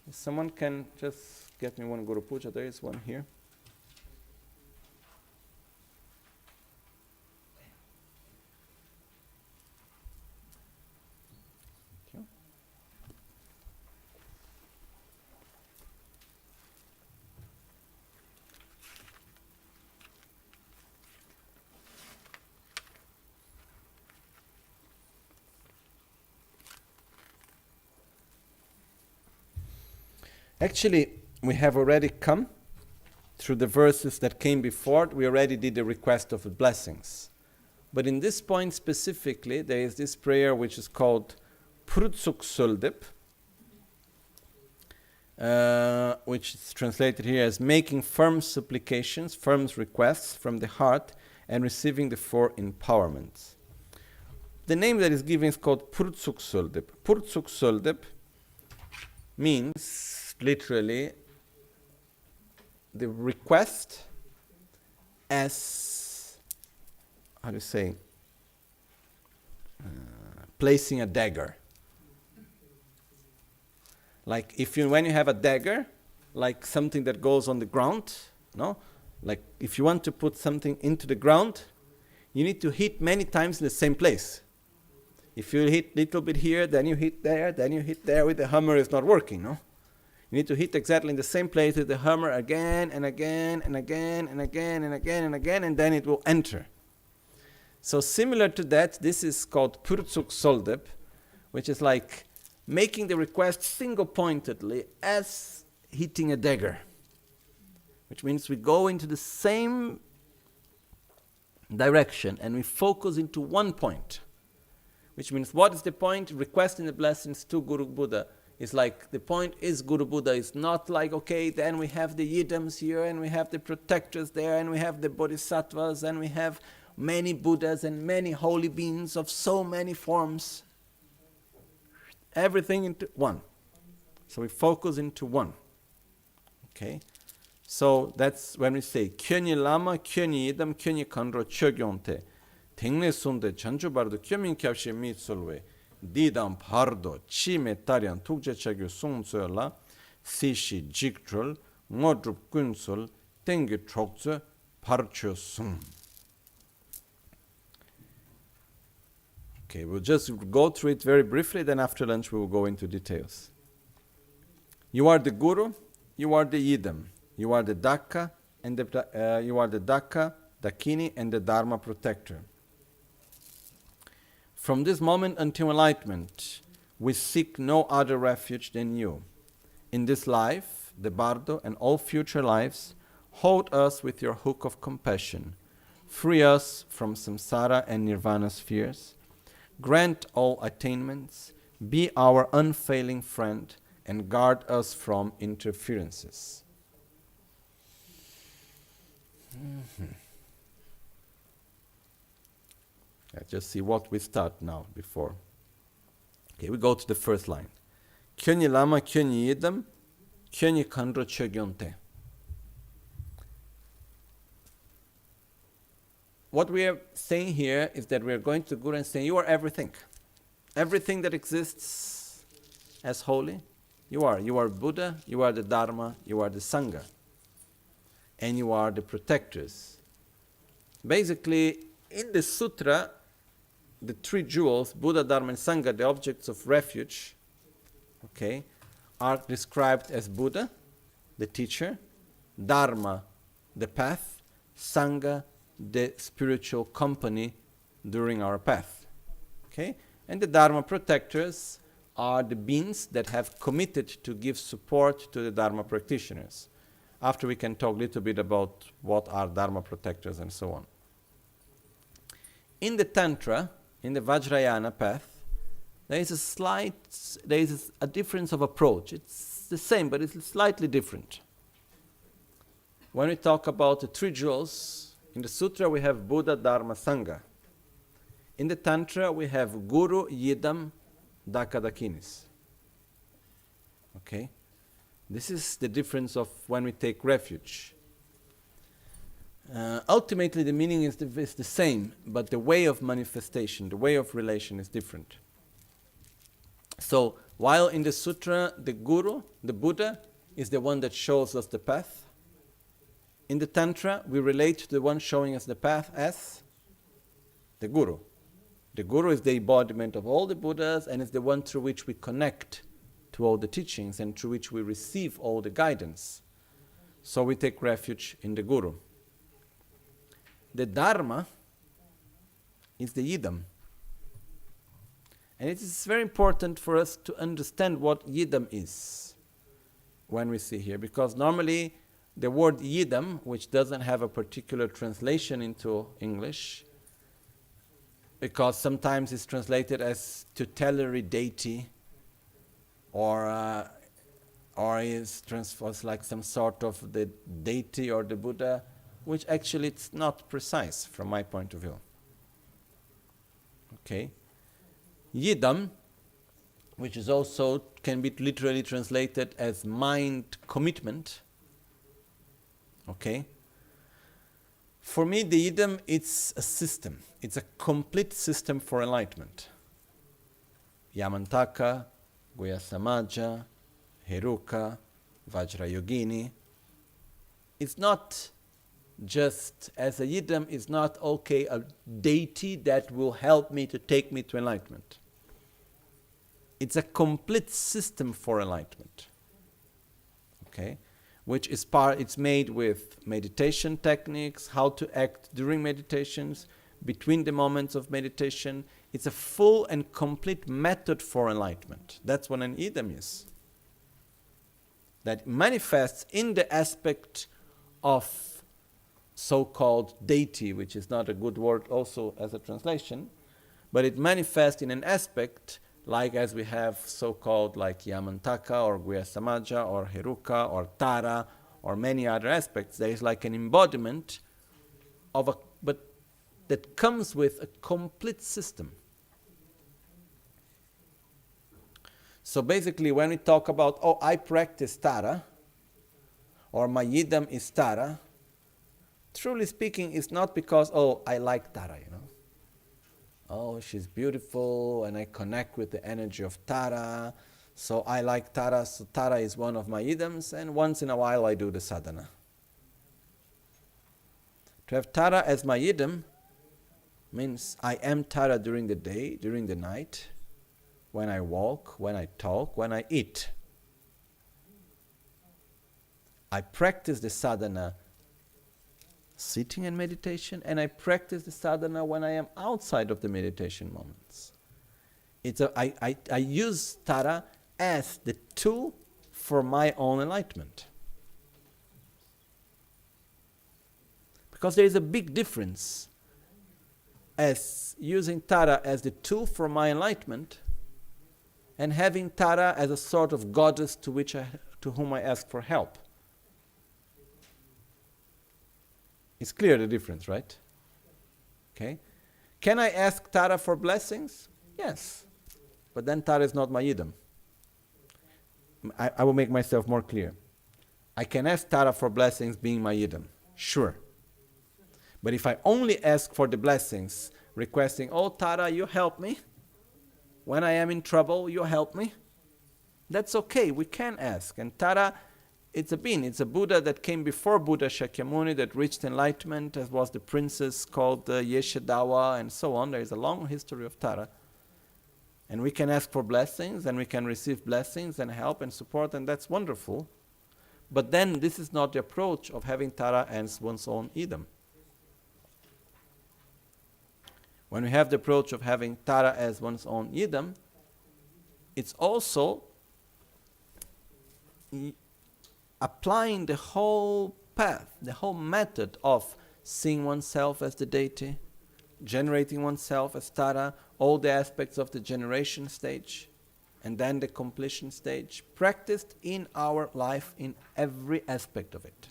If someone can just get me one Guru Puja, there is one here. Actually, we have already come through the verses that came before. We already did the request of the blessings. But in this point specifically, there is this prayer which is called Prutsuk Suldip, which is translated here as making firm supplications, firm requests from the heart and receiving the four empowerments. The name that is given is called Prutsuk Suldip. Prutsuk Suldip means literally the request as, how do you say, placing a dagger. Like when you have a dagger, like something that goes on the ground, no? Like if you want to put something into the ground, you need to hit many times in the same place. If you hit a little bit here, then you hit there, then you hit there with the hammer, it's not working, no? You need to hit exactly in the same place with the hammer again and again and again and again and again and again, and then it will enter. So similar to that, this is called Purtsuk Soldep, which is like making the request single-pointedly as hitting a dagger. Which means we go into the same direction and we focus into one point. Which means what is the point? Requesting the blessings to Guru Buddha. It's like the point is Guru Buddha. It's not like, okay, then we have the Yidams here and we have the protectors there and we have the Bodhisattvas and we have many Buddhas and many holy beings of so many forms. Everything into one. So we focus into one. Okay? So that's when we say Kyonyi Lama, Kyonyi Idam, Kyonyi Kandro Chogyonte Tengne Sunde Chanchu Bardo Kyomin Kyabshi Mitsulwe Didam Pardo Chi Metarian Tukje Chagyu Sungsola Sishi Jiktrol Ngodrup Kunsul Tengi Trokze Parcho Sung. Okay, we'll just go through it very briefly, then after lunch we will go into details. You are the Guru, you are the Yidam, you are the Dakka, and you are the Dakka, Dakini, and the Dharma protector. From this moment until enlightenment, we seek no other refuge than you. In this life, the Bardo, and all future lives, hold us with your hook of compassion. free us from samsara and nirvana spheres, grant all attainments, be our unfailing friend, and guard us from interferences. Let's just see what we start now before. Okay, we go to the first line. Kyonyi lama kyonyi yidam, kyonyi kandro chogyonte. What we are saying here is that we are going to Guru and saying, you are everything. Everything that exists as holy, you are. You are Buddha, you are the Dharma, you are the Sangha. And you are the protectors. Basically, in the sutra, the three jewels, Buddha, Dharma, and Sangha, the objects of refuge, okay, are described as Buddha, the teacher, Dharma, the path, Sangha, the spiritual company during our path. Okay? And the Dharma protectors are the beings that have committed to give support to the Dharma practitioners. After we can talk a little bit about what are Dharma protectors and so on. In the Tantra, in the Vajrayana path, there is a difference of approach. It's the same, but it's slightly different. When we talk about the three jewels, in the Sutra we have Buddha, Dharma, Sangha. In the Tantra we have Guru, Yidam, Dakadakinis. Okay? This is the difference of when we take refuge. Ultimately the meaning is the same, but the way of manifestation, the way of relation is different. So, while in the Sutra, the Guru, the Buddha, is the one that shows us the path, in the Tantra, we relate to the one showing us the path as the Guru. The Guru is the embodiment of all the Buddhas and is the one through which we connect to all the teachings and through which we receive all the guidance. So we take refuge in the Guru. The Dharma is the Yidam. And it is very important for us to understand what Yidam is when we see here, because normally the word Yidam, which doesn't have a particular translation into English, because sometimes it's translated as tutelary deity, or is transposed like some sort of the deity or the Buddha, which actually it's not precise from my point of view. Okay? Yidam, which is also can be literally translated as mind commitment. Okay? For me, the Yidam, it's a system. It's a complete system for enlightenment. Yamantaka, Guhyasamaja, Heruka, Vajrayogini. It's not just, as a Yidam, it's not, okay, a deity that will help me to take me to enlightenment. It's a complete system for enlightenment. Okay? Which is it's made with meditation techniques, how to act during meditations, between the moments of meditation. It's a full and complete method for enlightenment. That's what an Yidam is. That manifests in the aspect of so-called deity, which is not a good word also as a translation, but it manifests in an aspect like as we have so-called like Yamantaka or Guhyasamaja or Heruka or Tara or many other aspects. There is like an embodiment of but that comes with a complete system. So basically when we talk about, oh, I practice Tara, or my Yidam is Tara, truly speaking, it's not because, oh, I like Tara, you know. Oh, she's beautiful, and I connect with the energy of Tara, so I like Tara, so Tara is one of my Yidams, and once in a while I do the sadhana. To have Tara as my Yidam means I am Tara during the day, during the night, when I walk, when I talk, when I eat. I practice the sadhana sitting in meditation, and I practice the sadhana when I am outside of the meditation moments. I use Tara as the tool for my own enlightenment. Because there is a big difference as using Tara as the tool for my enlightenment and having Tara as a sort of goddess to whom I ask for help. It's clear the difference, right? Okay. Can I ask Tara for blessings? Yes. But then Tara is not my idam. I will make myself more clear. I can ask Tara for blessings being my idam. Sure. But if I only ask for the blessings, requesting, oh Tara, you help me. When I am in trouble, you help me. That's okay, we can ask. And Tara, it's a being, it's a Buddha that came before Buddha Shakyamuni that reached enlightenment, as was the princess called Yeshadawa and so on. There is a long history of Tara. And we can ask for blessings, and we can receive blessings and help and support, and that's wonderful. But then this is not the approach of having Tara as one's own idam. When we have the approach of having Tara as one's own idam, it's also applying the whole path, the whole method of seeing oneself as the deity, generating oneself as Tara, all the aspects of the generation stage, and then the completion stage, practiced in our life in every aspect of it.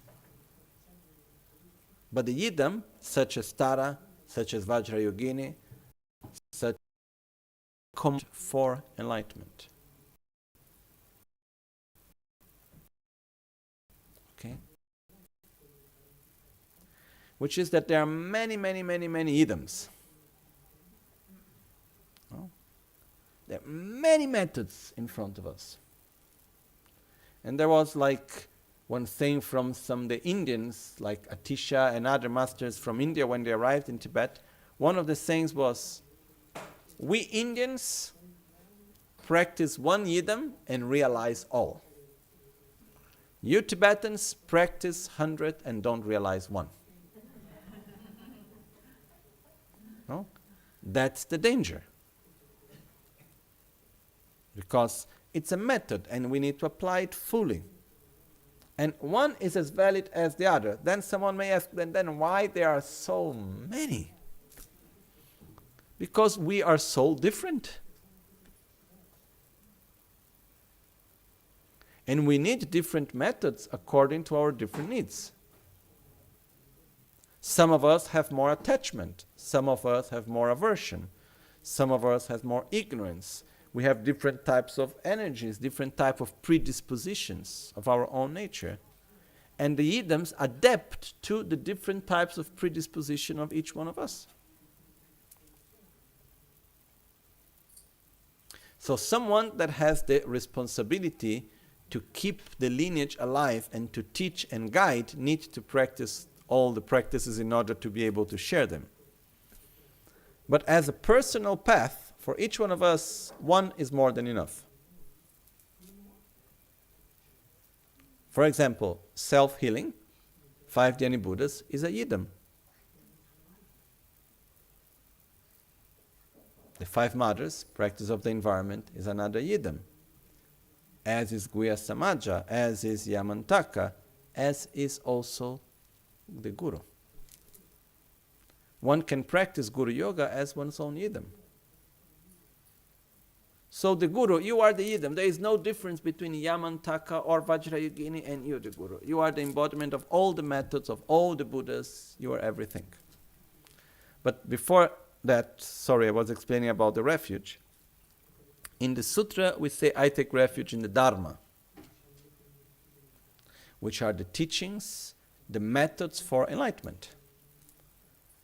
But the idam, such as Tara, such as Vajrayogini, such come for enlightenment. Okay? Which is that there are many idams. Oh? There are many methods in front of us. And there was like one thing from some of the Indians, like Atisha and other masters from India when they arrived in Tibet. One of the sayings was, we Indians practice one idam and realize all. You Tibetans practice 100 and don't realize one. No? That's the danger. Because it's a method and we need to apply it fully. And one is as valid as the other. Then someone may ask, then why there are so many? Because we are so different. And we need different methods according to our different needs. Some of us have more attachment. Some of us have more aversion. Some of us have more ignorance. We have different types of energies, different type of predispositions of our own nature. And the idams adapt to the different types of predisposition of each one of us. So someone that has the responsibility to keep the lineage alive and to teach and guide needs to practice all the practices in order to be able to share them. But as a personal path, for each one of us, one is more than enough. For example, self-healing, 5 Dhyani Buddhas, is a yidam. The 5 mothers, practice of the environment, is another yidam. As is Guya Samaja, as is Yamantaka, as is also the Guru. One can practice Guru Yoga as one's own yidam. So the Guru, you are the yidam. There is no difference between Yamantaka or Vajrayogini and you, the Guru. You are the embodiment of all the methods of all the Buddhas. You are everything. But before that, sorry, I was explaining about the refuge. In the sutra, we say, I take refuge in the Dharma, which are the teachings, the methods for enlightenment.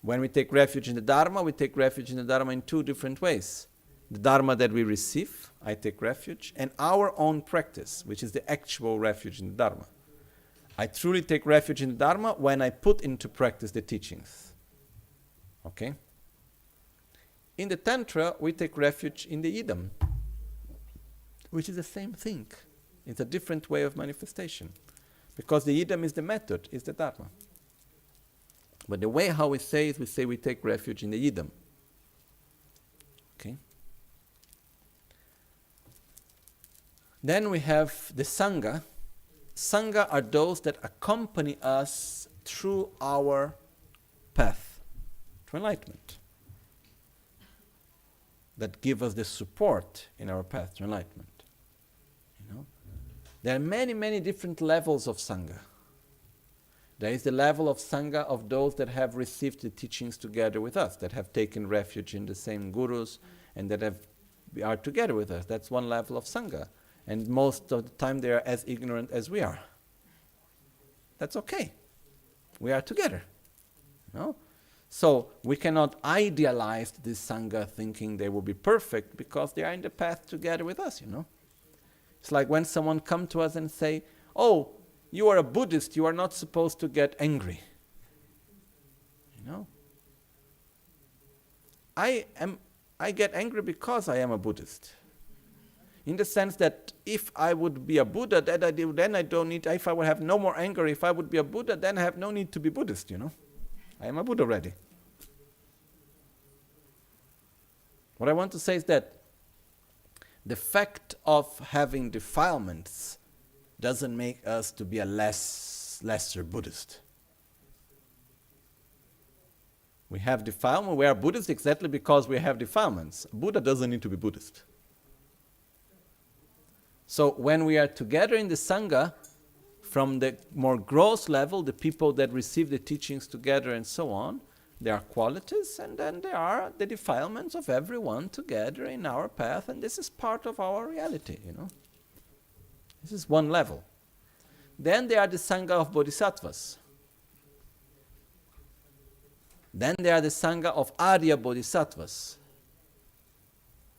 When we take refuge in the Dharma, we take refuge in the Dharma in 2 different ways. The Dharma that we receive, I take refuge, and our own practice, which is the actual refuge in the Dharma. I truly take refuge in the Dharma when I put into practice the teachings. Okay? In the Tantra, we take refuge in the idam, which is the same thing. It's a different way of manifestation. Because the idam is the method, is the Dharma. But the way how we say it, we say we take refuge in the idam. Okay? Then we have the Sangha. Sangha are those that accompany us through our path to enlightenment, that give us the support in our path to enlightenment. You know? There are many, many different levels of Sangha. There is the level of Sangha of those that have received the teachings together with us, that have taken refuge in the same gurus, and that are together with us. That's one level of Sangha. And most of the time they are as ignorant as we are. That's okay. We are together. You know? So we cannot idealize this Sangha thinking they will be perfect because they are in the path together with us, you know. It's like when someone come to us and say, oh, you are a Buddhist, you are not supposed to get angry. You know? I get angry because I am a Buddhist. In the sense that if I would be a Buddha, then I don't need, if I would have no more anger, if I would be a Buddha, then I have no need to be Buddhist, you know. I am a Buddha already. What I want to say is that the fact of having defilements doesn't make us to be a lesser Buddhist. We have defilement, we are Buddhist exactly because we have defilements. Buddha doesn't need to be Buddhist. So when we are together in the Sangha, from the more gross level, the people that receive the teachings together and so on, there are qualities, and then there are the defilements of everyone together in our path, and this is part of our reality, you know. This is one level. Then there are the Sangha of Bodhisattvas. Then there are the Sangha of Arya Bodhisattvas.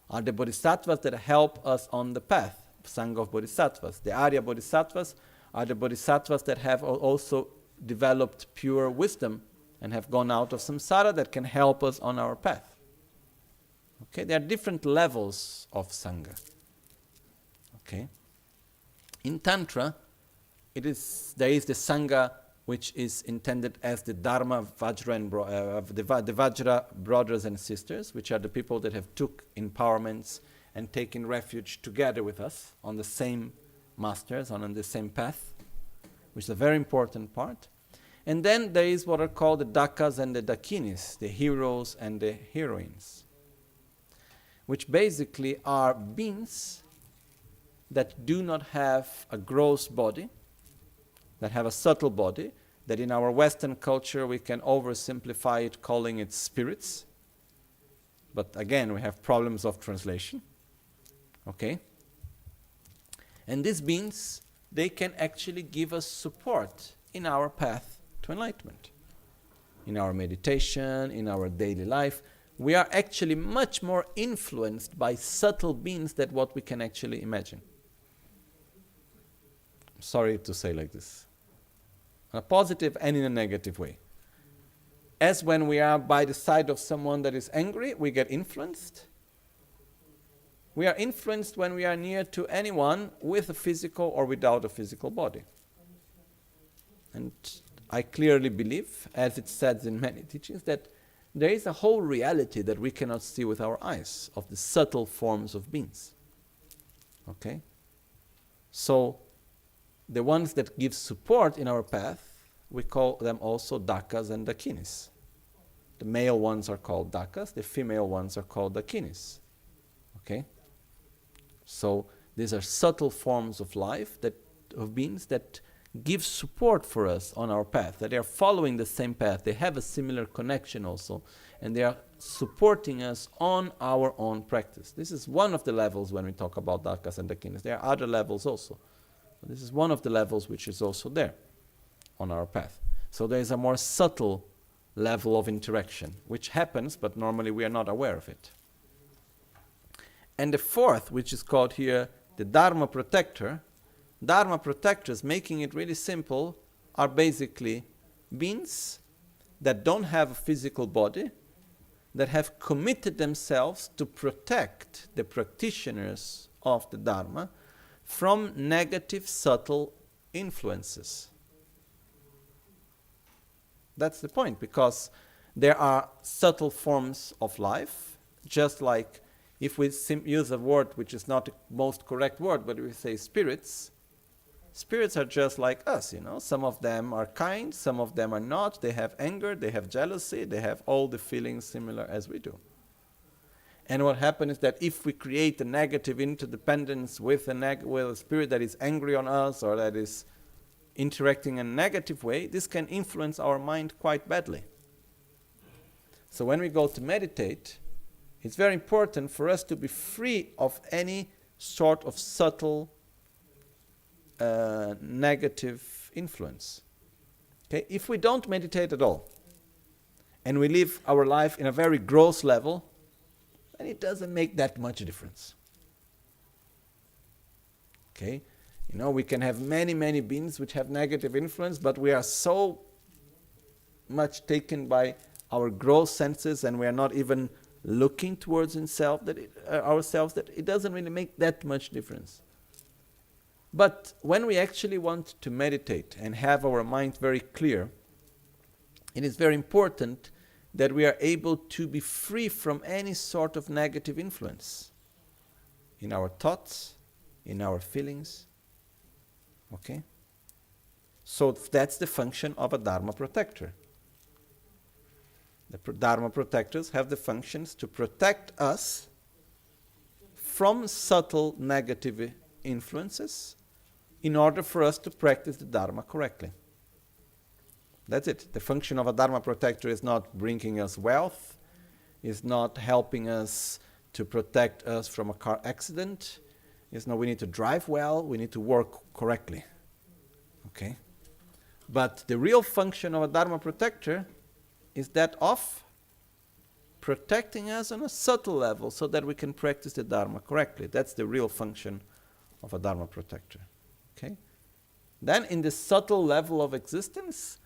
Are the Bodhisattvas that help us on the path. Sangha of Bodhisattvas. The Arya Bodhisattvas are the Bodhisattvas that have also developed pure wisdom and have gone out of samsara that can help us on our path. Okay, there are different levels of Sangha. Okay. In Tantra, there is the Sangha which is intended as the Dharma Vajra and the Vajra brothers and sisters, which are the people that have took empowerments and taken refuge together with us on the same masters, on the same path, which is a very important part. And then there is what are called the Dakas and the Dakinis, the heroes and the heroines, which basically are beings that do not have a gross body, that have a subtle body, that in our Western culture we can oversimplify it calling it spirits. But again, we have problems of translation. Okay? And these beings, they can actually give us support in our path to enlightenment. In our meditation, in our daily life, we are actually much more influenced by subtle beings than what we can actually imagine. I'm sorry to say like this. In a positive and in a negative way. As when we are by the side of someone that is angry, we get influenced. We are influenced when we are near to anyone with a physical or without a physical body. And I clearly believe, as it says in many teachings, that there is a whole reality that we cannot see with our eyes, of the subtle forms of beings. Okay? So, the ones that give support in our path, we call them also Dakas and Dakinis. The male ones are called Dakas, the female ones are called Dakinis. Okay? So these are subtle forms of life, of beings that give support for us on our path, that they are following the same path, they have a similar connection also, and they are supporting us on our own practice. This is one of the levels when we talk about Dakas and Dakinis. There are other levels also. But this is one of the levels which is also there on our path. So there is a more subtle level of interaction, which happens, but normally we are not aware of it. And the fourth, which is called here the Dharma Protector, Dharma protectors, making it really simple, are basically beings that don't have a physical body, that have committed themselves to protect the practitioners of the Dharma from negative, subtle influences. That's the point, because there are subtle forms of life, just like if we use a word which is not the most correct word, but we say spirits, Spirits are just like us, Some of them are kind, some of them are not. They have anger, they have jealousy, they have all the feelings similar as we do. And what happens is that if we create a negative interdependence with a spirit that is angry on us or that is interacting in a negative way, this can influence our mind quite badly. So when we go to meditate, it's very important for us to be free of any sort of subtle negative influence. Okay? If we don't meditate at all, and we live our life in a very gross level, then it doesn't make that much difference. Okay? We can have many, many beings which have negative influence, but we are so much taken by our gross senses, and we are not even looking towards ourselves that it doesn't really make that much difference. But when we actually want to meditate and have our mind very clear, it is very important that we are able to be free from any sort of negative influence in our thoughts, in our feelings. Okay? So that's the function of a Dharma protector. The Dharma protectors have the functions to protect us from subtle negative influences in order for us to practice the Dharma correctly. That's it. The function of a Dharma protector is not bringing us wealth, is not helping us to protect us from a car accident. It's not we need to drive well, we need to work correctly. Okay? But the real function of a Dharma protector is that of protecting us on a subtle level so that we can practice the Dharma correctly. That's the real function of a Dharma protector. Okay? Then in the subtle level of existence,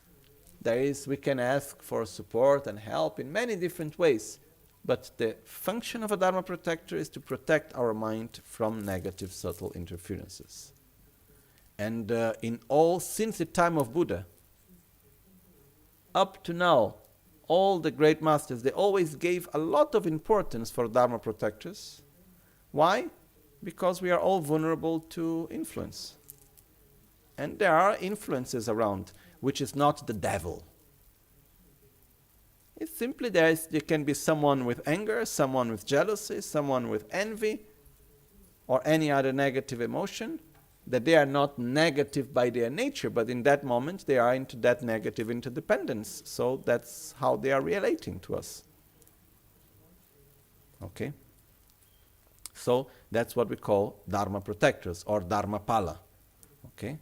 we can ask for support and help in many different ways. But the function of a Dharma protector is to protect our mind from negative subtle interferences. And since the time of Buddha, up to now, all the great masters, they always gave a lot of importance for Dharma protectors. Why? Because we are all vulnerable to influence. And there are influences around, which is not the devil. It's simply there can be someone with anger, someone with jealousy, someone with envy, or any other negative emotion, that they are not negative by their nature, but in that moment they are into that negative interdependence. So that's how they are relating to us. Okay? So that's what we call Dharma protectors or Dharmapala. Okay?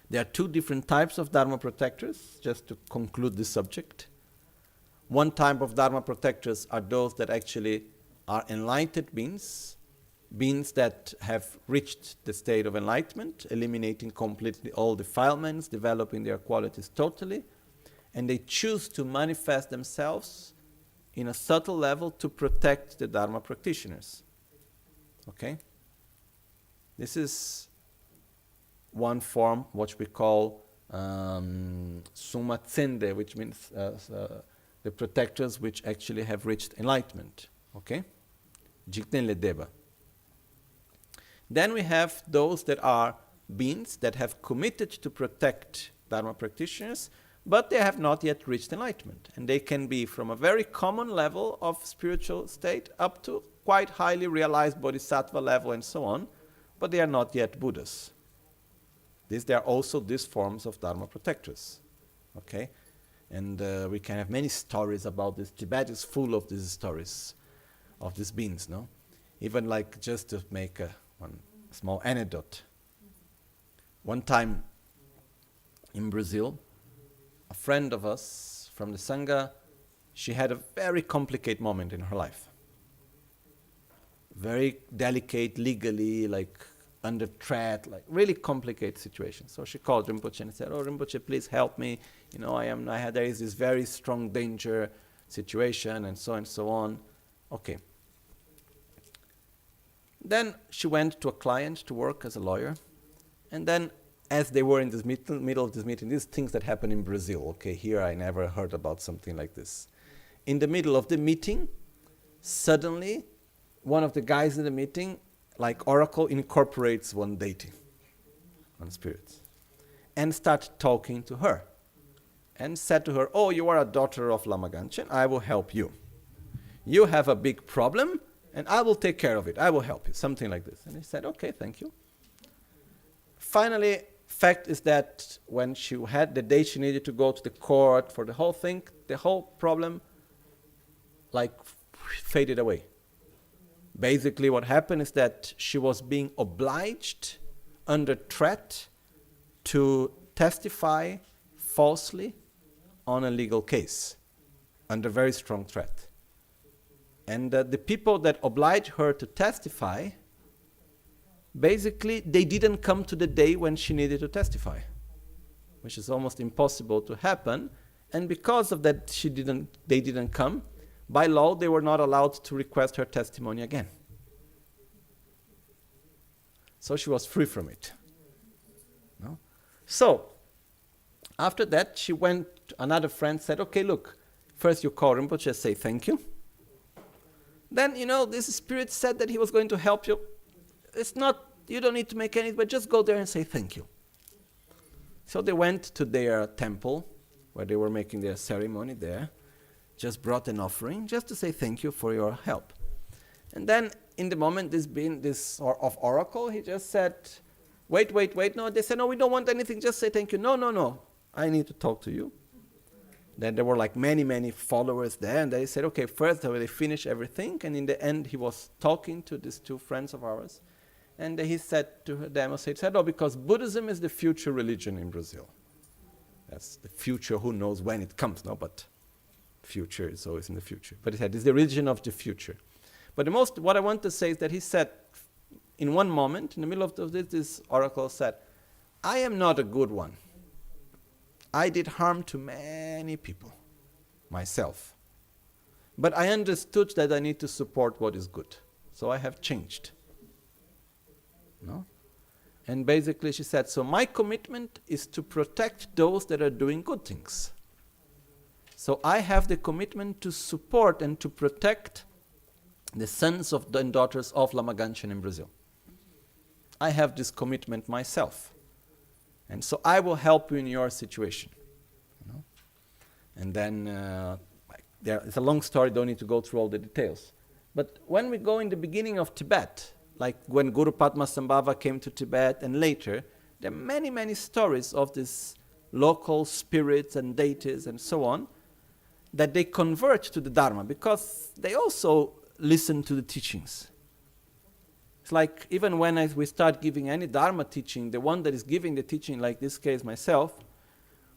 There are two different types of Dharma protectors, just to conclude this subject. One type of Dharma protectors are those that actually are enlightened beings that have reached the state of enlightenment, eliminating completely all defilements, developing their qualities totally, and they choose to manifest themselves in a subtle level to protect the Dharma practitioners. Okay? This is one form, which we call Summa Tsende, which means the protectors which actually have reached enlightenment. Okay? Jigten Ledeba. Then we have those that are beings that have committed to protect Dharma practitioners, but they have not yet reached enlightenment. And they can be from a very common level of spiritual state up to quite highly realized bodhisattva level and so on, but they are not yet Buddhas. There are also these forms of Dharma protectors. Okay? And we can have many stories about this. Tibet is full of these stories of these beings, no? Even like just to make one small anecdote. One time in Brazil, a friend of us from the Sangha, she had a very complicated moment in her life. Very delicate, legally, like under threat, like really complicated situation. So she called Rinpoche and said, "Oh, Rinpoche, please help me. There is this very strong danger situation," and so on. Okay. Then she went to a client to work as a lawyer. And then, as they were in this middle of this meeting, these things that happen in Brazil, okay, here I never heard about something like this. In the middle of the meeting, suddenly, one of the guys in the meeting, like Oracle, incorporates one deity. on spirits, and started talking to her, and said to her, "Oh, you are a daughter of Lama Ganchen, I will help you. You have a big problem, and I will take care of it. I will help you," something like this. And he said, "Okay, thank you." Finally, fact is that when she had the day she needed to go to the court for the whole thing, the whole problem faded away. Basically what happened is that she was being obliged under threat to testify falsely on a legal case, under very strong threat. And the people that obliged her to testify, basically they didn't come to the day when she needed to testify, which is almost impossible to happen. And because of that they didn't come, by law they were not allowed to request her testimony again. So she was free from it. No? So after that she went, another friend said, "Okay, look, first you call Rinpoche, say thank you. Then, this spirit said that he was going to help you. It's not, you don't need to make anything, but just go there and say thank you." So they went to their temple, where they were making their ceremony there, just brought an offering, just to say thank you for your help. And then, in the moment this of oracle, he just said, wait, no, they said, "No, we don't want anything, just say thank you." No, I need to talk to you. Then there were many followers there, and they said, "Okay, first they finish everything." And in the end, he was talking to these two friends of ours, and he said to them, he said, "Oh, because Buddhism is the future religion in Brazil." That's the future, who knows when it comes, no? But future is always in the future. But he said, it's the religion of the future. But what I want to say is that he said, in one moment, in the middle of this oracle said, "I am not a good one. I did harm to many people, myself. But I understood that I need to support what is good. So I have changed." No? And basically she said, so my commitment is to protect those that are doing good things. So I have the commitment to support and to protect the sons and daughters of Lama Ganchen in Brazil. I have this commitment myself. And so I will help you in your situation. And then, it's a long story, don't need to go through all the details. But when we go in the beginning of Tibet, like when Guru Padmasambhava came to Tibet and later, there are many stories of these local spirits and deities and so on, that they convert to the Dharma because they also listen to the teachings. It's like even when we start giving any Dharma teaching, the one that is giving the teaching, like this case myself,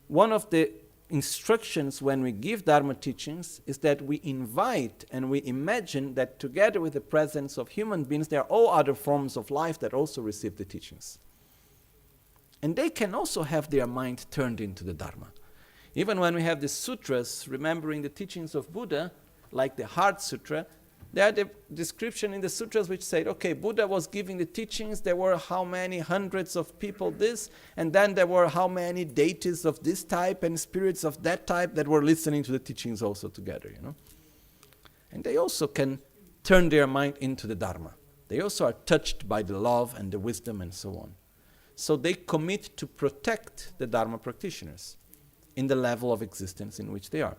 one of the instructions when we give Dharma teachings is that we invite and we imagine that together with the presence of human beings, there are all other forms of life that also receive the teachings. And they can also have their mind turned into the Dharma. Even when we have the sutras, remembering the teachings of Buddha, like the Heart Sutra, there are the description in the sutras which say, okay, Buddha was giving the teachings, there were how many hundreds of people this, and then there were how many deities of this type and spirits of that type that were listening to the teachings also together, And they also can turn their mind into the Dharma. They also are touched by the love and the wisdom and so on. So they commit to protect the Dharma practitioners in the level of existence in which they are.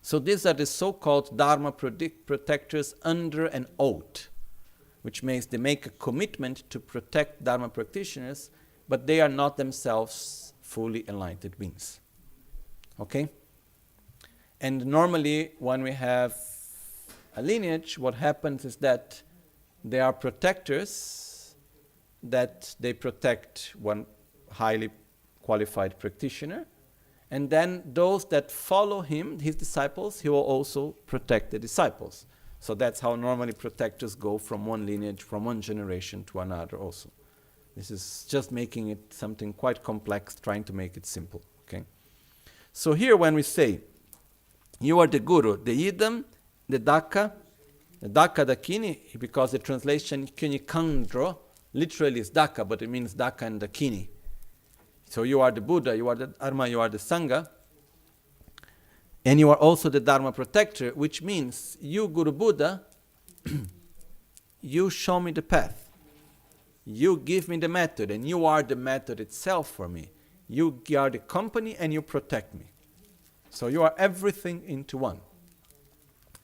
So these are the so-called Dharma protectors under an oath, which means they make a commitment to protect Dharma practitioners, but they are not themselves fully enlightened beings. Okay? And normally when we have a lineage, what happens is that they are protectors, that they protect one highly qualified practitioner, and then those that follow him, his disciples, he will also protect the disciples. So that's how normally protectors go from one lineage, from one generation to another also. This is just making it something quite complex, trying to make it simple. Okay. So here when we say, you are the Guru, the Idam, the Daka Dakini, because the translation Kini Kandro literally is Daka, but it means Daka and Dakini. So you are the Buddha, you are the Dharma, you are the Sangha, and you are also the Dharma protector, which means you, Guru Buddha, you show me the path. you give me the method, and you are the method itself for me. You are the company, and you protect me. So you are everything into one.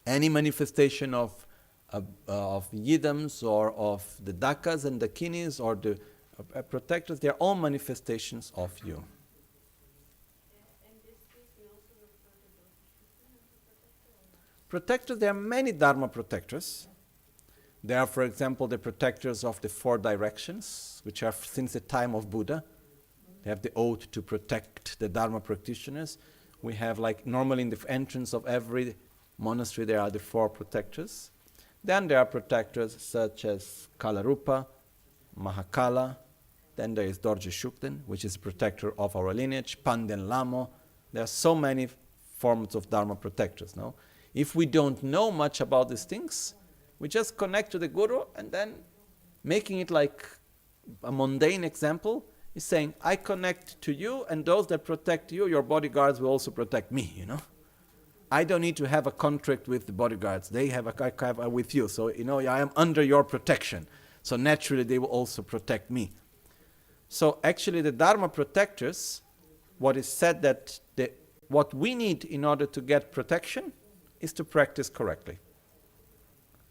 Any manifestation of yidams or of the dakas and the kinis or the protectors, they are all manifestations of you. Protectors, there are many Dharma protectors. There are, for example, the protectors of the four directions, which are since the time of Buddha. They have the oath to protect the Dharma practitioners. We have, like, normally in the entrance of every monastery, there are the four protectors. Then there are protectors such as Kalarupa, Mahakala. Then there is Dorje Shukden, which is protector of our lineage, Panden Lamo. There are so many forms of Dharma protectors, no? If we don't know much about these things, we just connect to the Guru, and then making it like a mundane example is saying, I connect to you, and those that protect you, your bodyguards will also protect me, you know? I don't need to have a contract with the bodyguards. They have a with you. So, you know, I am under your protection. So naturally they will also protect me. So actually the Dharma protectors, what is said that what we need in order to get protection is to practice correctly.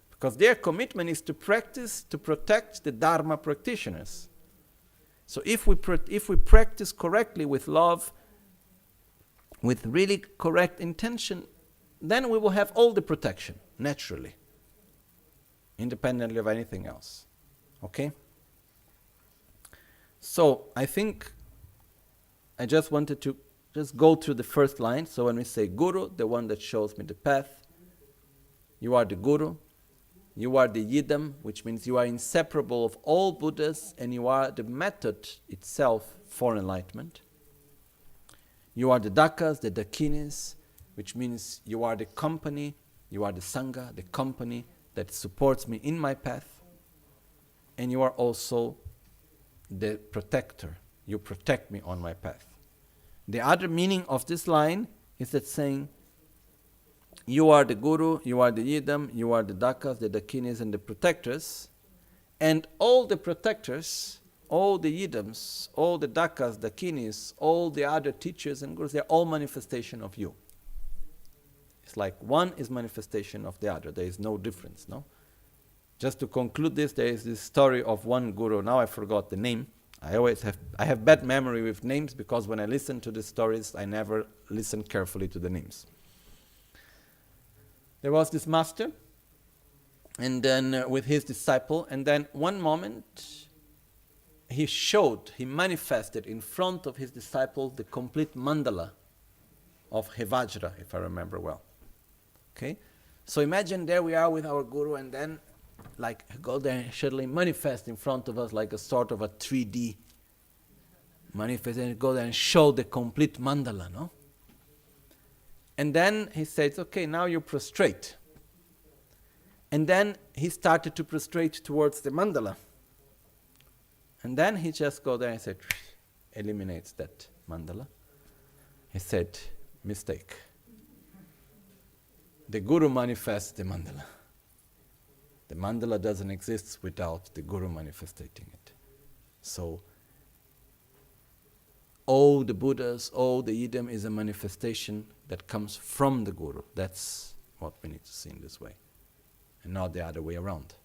Because their commitment is to practice, to protect the Dharma practitioners. So if we practice correctly with love, with really correct intention, then we will have all the protection, naturally, independently of anything else. Okay? So I think I just wanted to just go through the first line. So when we say Guru, the one that shows me the path, you are the Guru, you are the Yidam, which means you are inseparable of all Buddhas, and you are the method itself for enlightenment. You are the Dakas, the Dakinis, which means you are the company, you are the Sangha, the company that supports me in my path. And you are also the protector. You protect me on my path. The other meaning of this line is that saying, you are the Guru, you are the Yidam, you are the Dakas, the Dakinis, and the protectors. And all the protectors, all the Yidams, all the Dakas, Dakinis, all the other teachers and Gurus, they're all manifestation of you. It's like one is manifestation of the other. There is no difference, no? Just to conclude this, there is this story of one Guru. Now I forgot the name. I have bad memory with names because when I listen to the stories, I never listen carefully to the names. There was this master, and then with his disciple, and then one moment he manifested in front of his disciple the complete mandala of Hevajra, if I remember well. Okay? So imagine there we are with our Guru, and then like go there and suddenly manifest in front of us like a sort of a 3D manifest, and go there and show the complete mandala, no? And then he says, okay, now you prostrate. And then he started to prostrate towards the mandala. And then he just go there and said, eliminates that mandala. He said, mistake. The Guru manifests the mandala. The mandala doesn't exist without the Guru manifesting it. So, all the Buddhas, all the Yidam is a manifestation that comes from the Guru. That's what we need to see in this way. And not the other way around.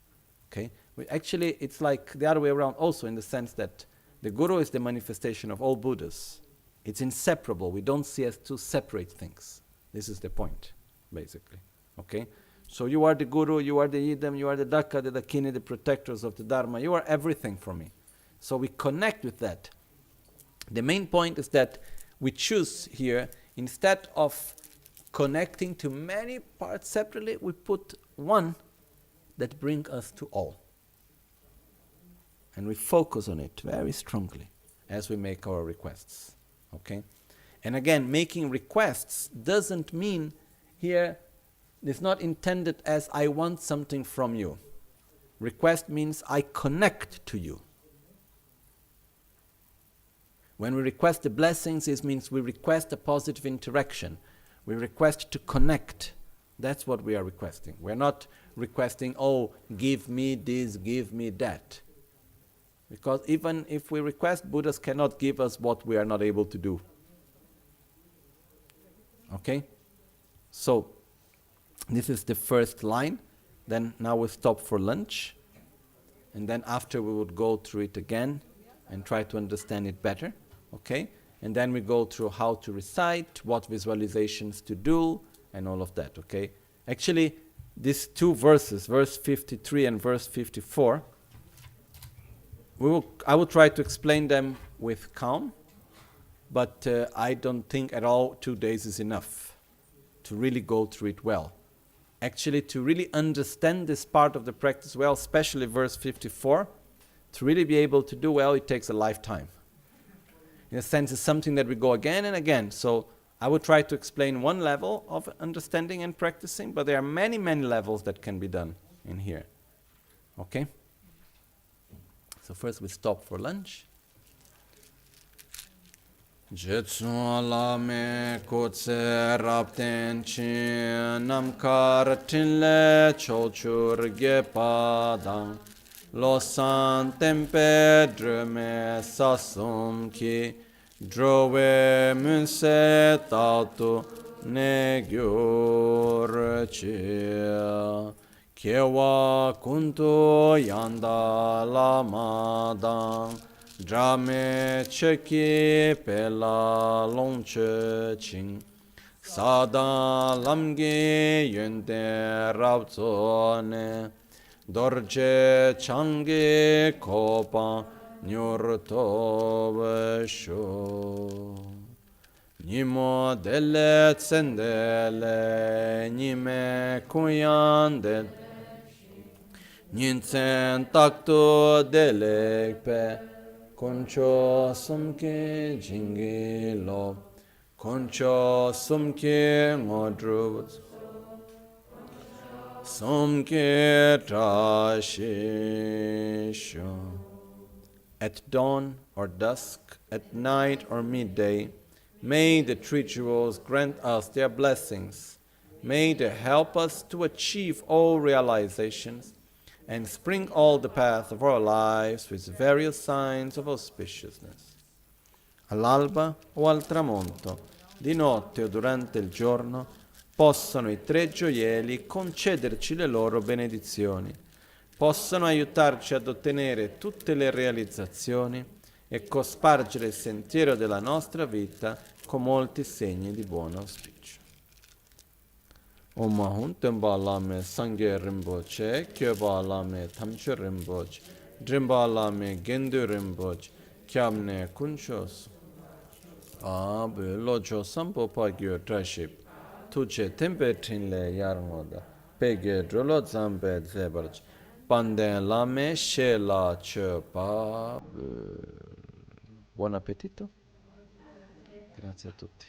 Okay? Actually, it's like the other way around also in the sense that the Guru is the manifestation of all Buddhas. It's inseparable. We don't see as two separate things. This is the point, basically. Okay? So you are the Guru, you are the Yidam, you are the Daka, the Dakini, the protectors of the Dharma. You are everything for me. So we connect with that. The main point is that we choose here, instead of connecting to many parts separately, we put one that brings us to all. And we focus on it very strongly as we make our requests. Okay? And again, making requests doesn't mean here, it's not intended as I want something from you. Request means I connect to you. When we request the blessings, it means we request a positive interaction. We request to connect. That's what we are requesting. We're not requesting, oh, give me this, give me that. Because even if we request, Buddhas cannot give us what we are not able to do. Okay? So, this is the first line. Then now we stop for lunch. And then after we would go through it again and try to understand it better. Okay? And then we go through how to recite, what visualizations to do, and all of that. Okay? Actually, these two verses, verse 53 and verse 54, I will try to explain them with calm, but I don't think at all 2 days is enough to really go through it well. Actually, to really understand this part of the practice well, especially verse 54, to really be able to do well, it takes a lifetime. In a sense, it's something that we go again and again. So I will try to explain one level of understanding and practicing, but there are many, many levels that can be done in here. Okay? So first we stop for lunch. Jetsu Lama Kotse Rapten Chin Namkar Tinle Chochur Gepadang Losan Tempe Drume Sasum Ki Drove Munse Tatu Negyur Chi Kewa Kuntu Yanda Lamadang Drame Cheki Pela Longche Ching Sada Lamge Yunde Rabzone Dorje Change Kopa Nyurto Vesho Nimo Dele Tsendele Nime Kuyandel Ninsen Takto Delekpe Concho Sumke Jingilo Concho Sumke Ngodrubut Sumke Trashisho. At dawn or dusk, at night or midday, may the three jewels grant us their blessings. May they help us to achieve all realizations and sprinkle all the path of our lives with various signs of auspiciousness. All'alba o al tramonto, di notte o durante il giorno, possano i tre gioielli concederci le loro benedizioni, possano aiutarci ad ottenere tutte le realizzazioni e cospargere il sentiero della nostra vita con molti segni di buon auspicio. Om Ahun Temba Lame Sangye Rinpoche, Kyoba Lame Tamche Rinpoche, Drimba Lame Gendu Rinpoche, Kyamne Kunchos. Abe Lojo Sampo Pagyo Traship, Tuche Tempe Trinle Yarmoda, Pege Drolo Zambe Zebarch, Panden Lame Shela Chepa. Buon appetito. Grazie a tutti.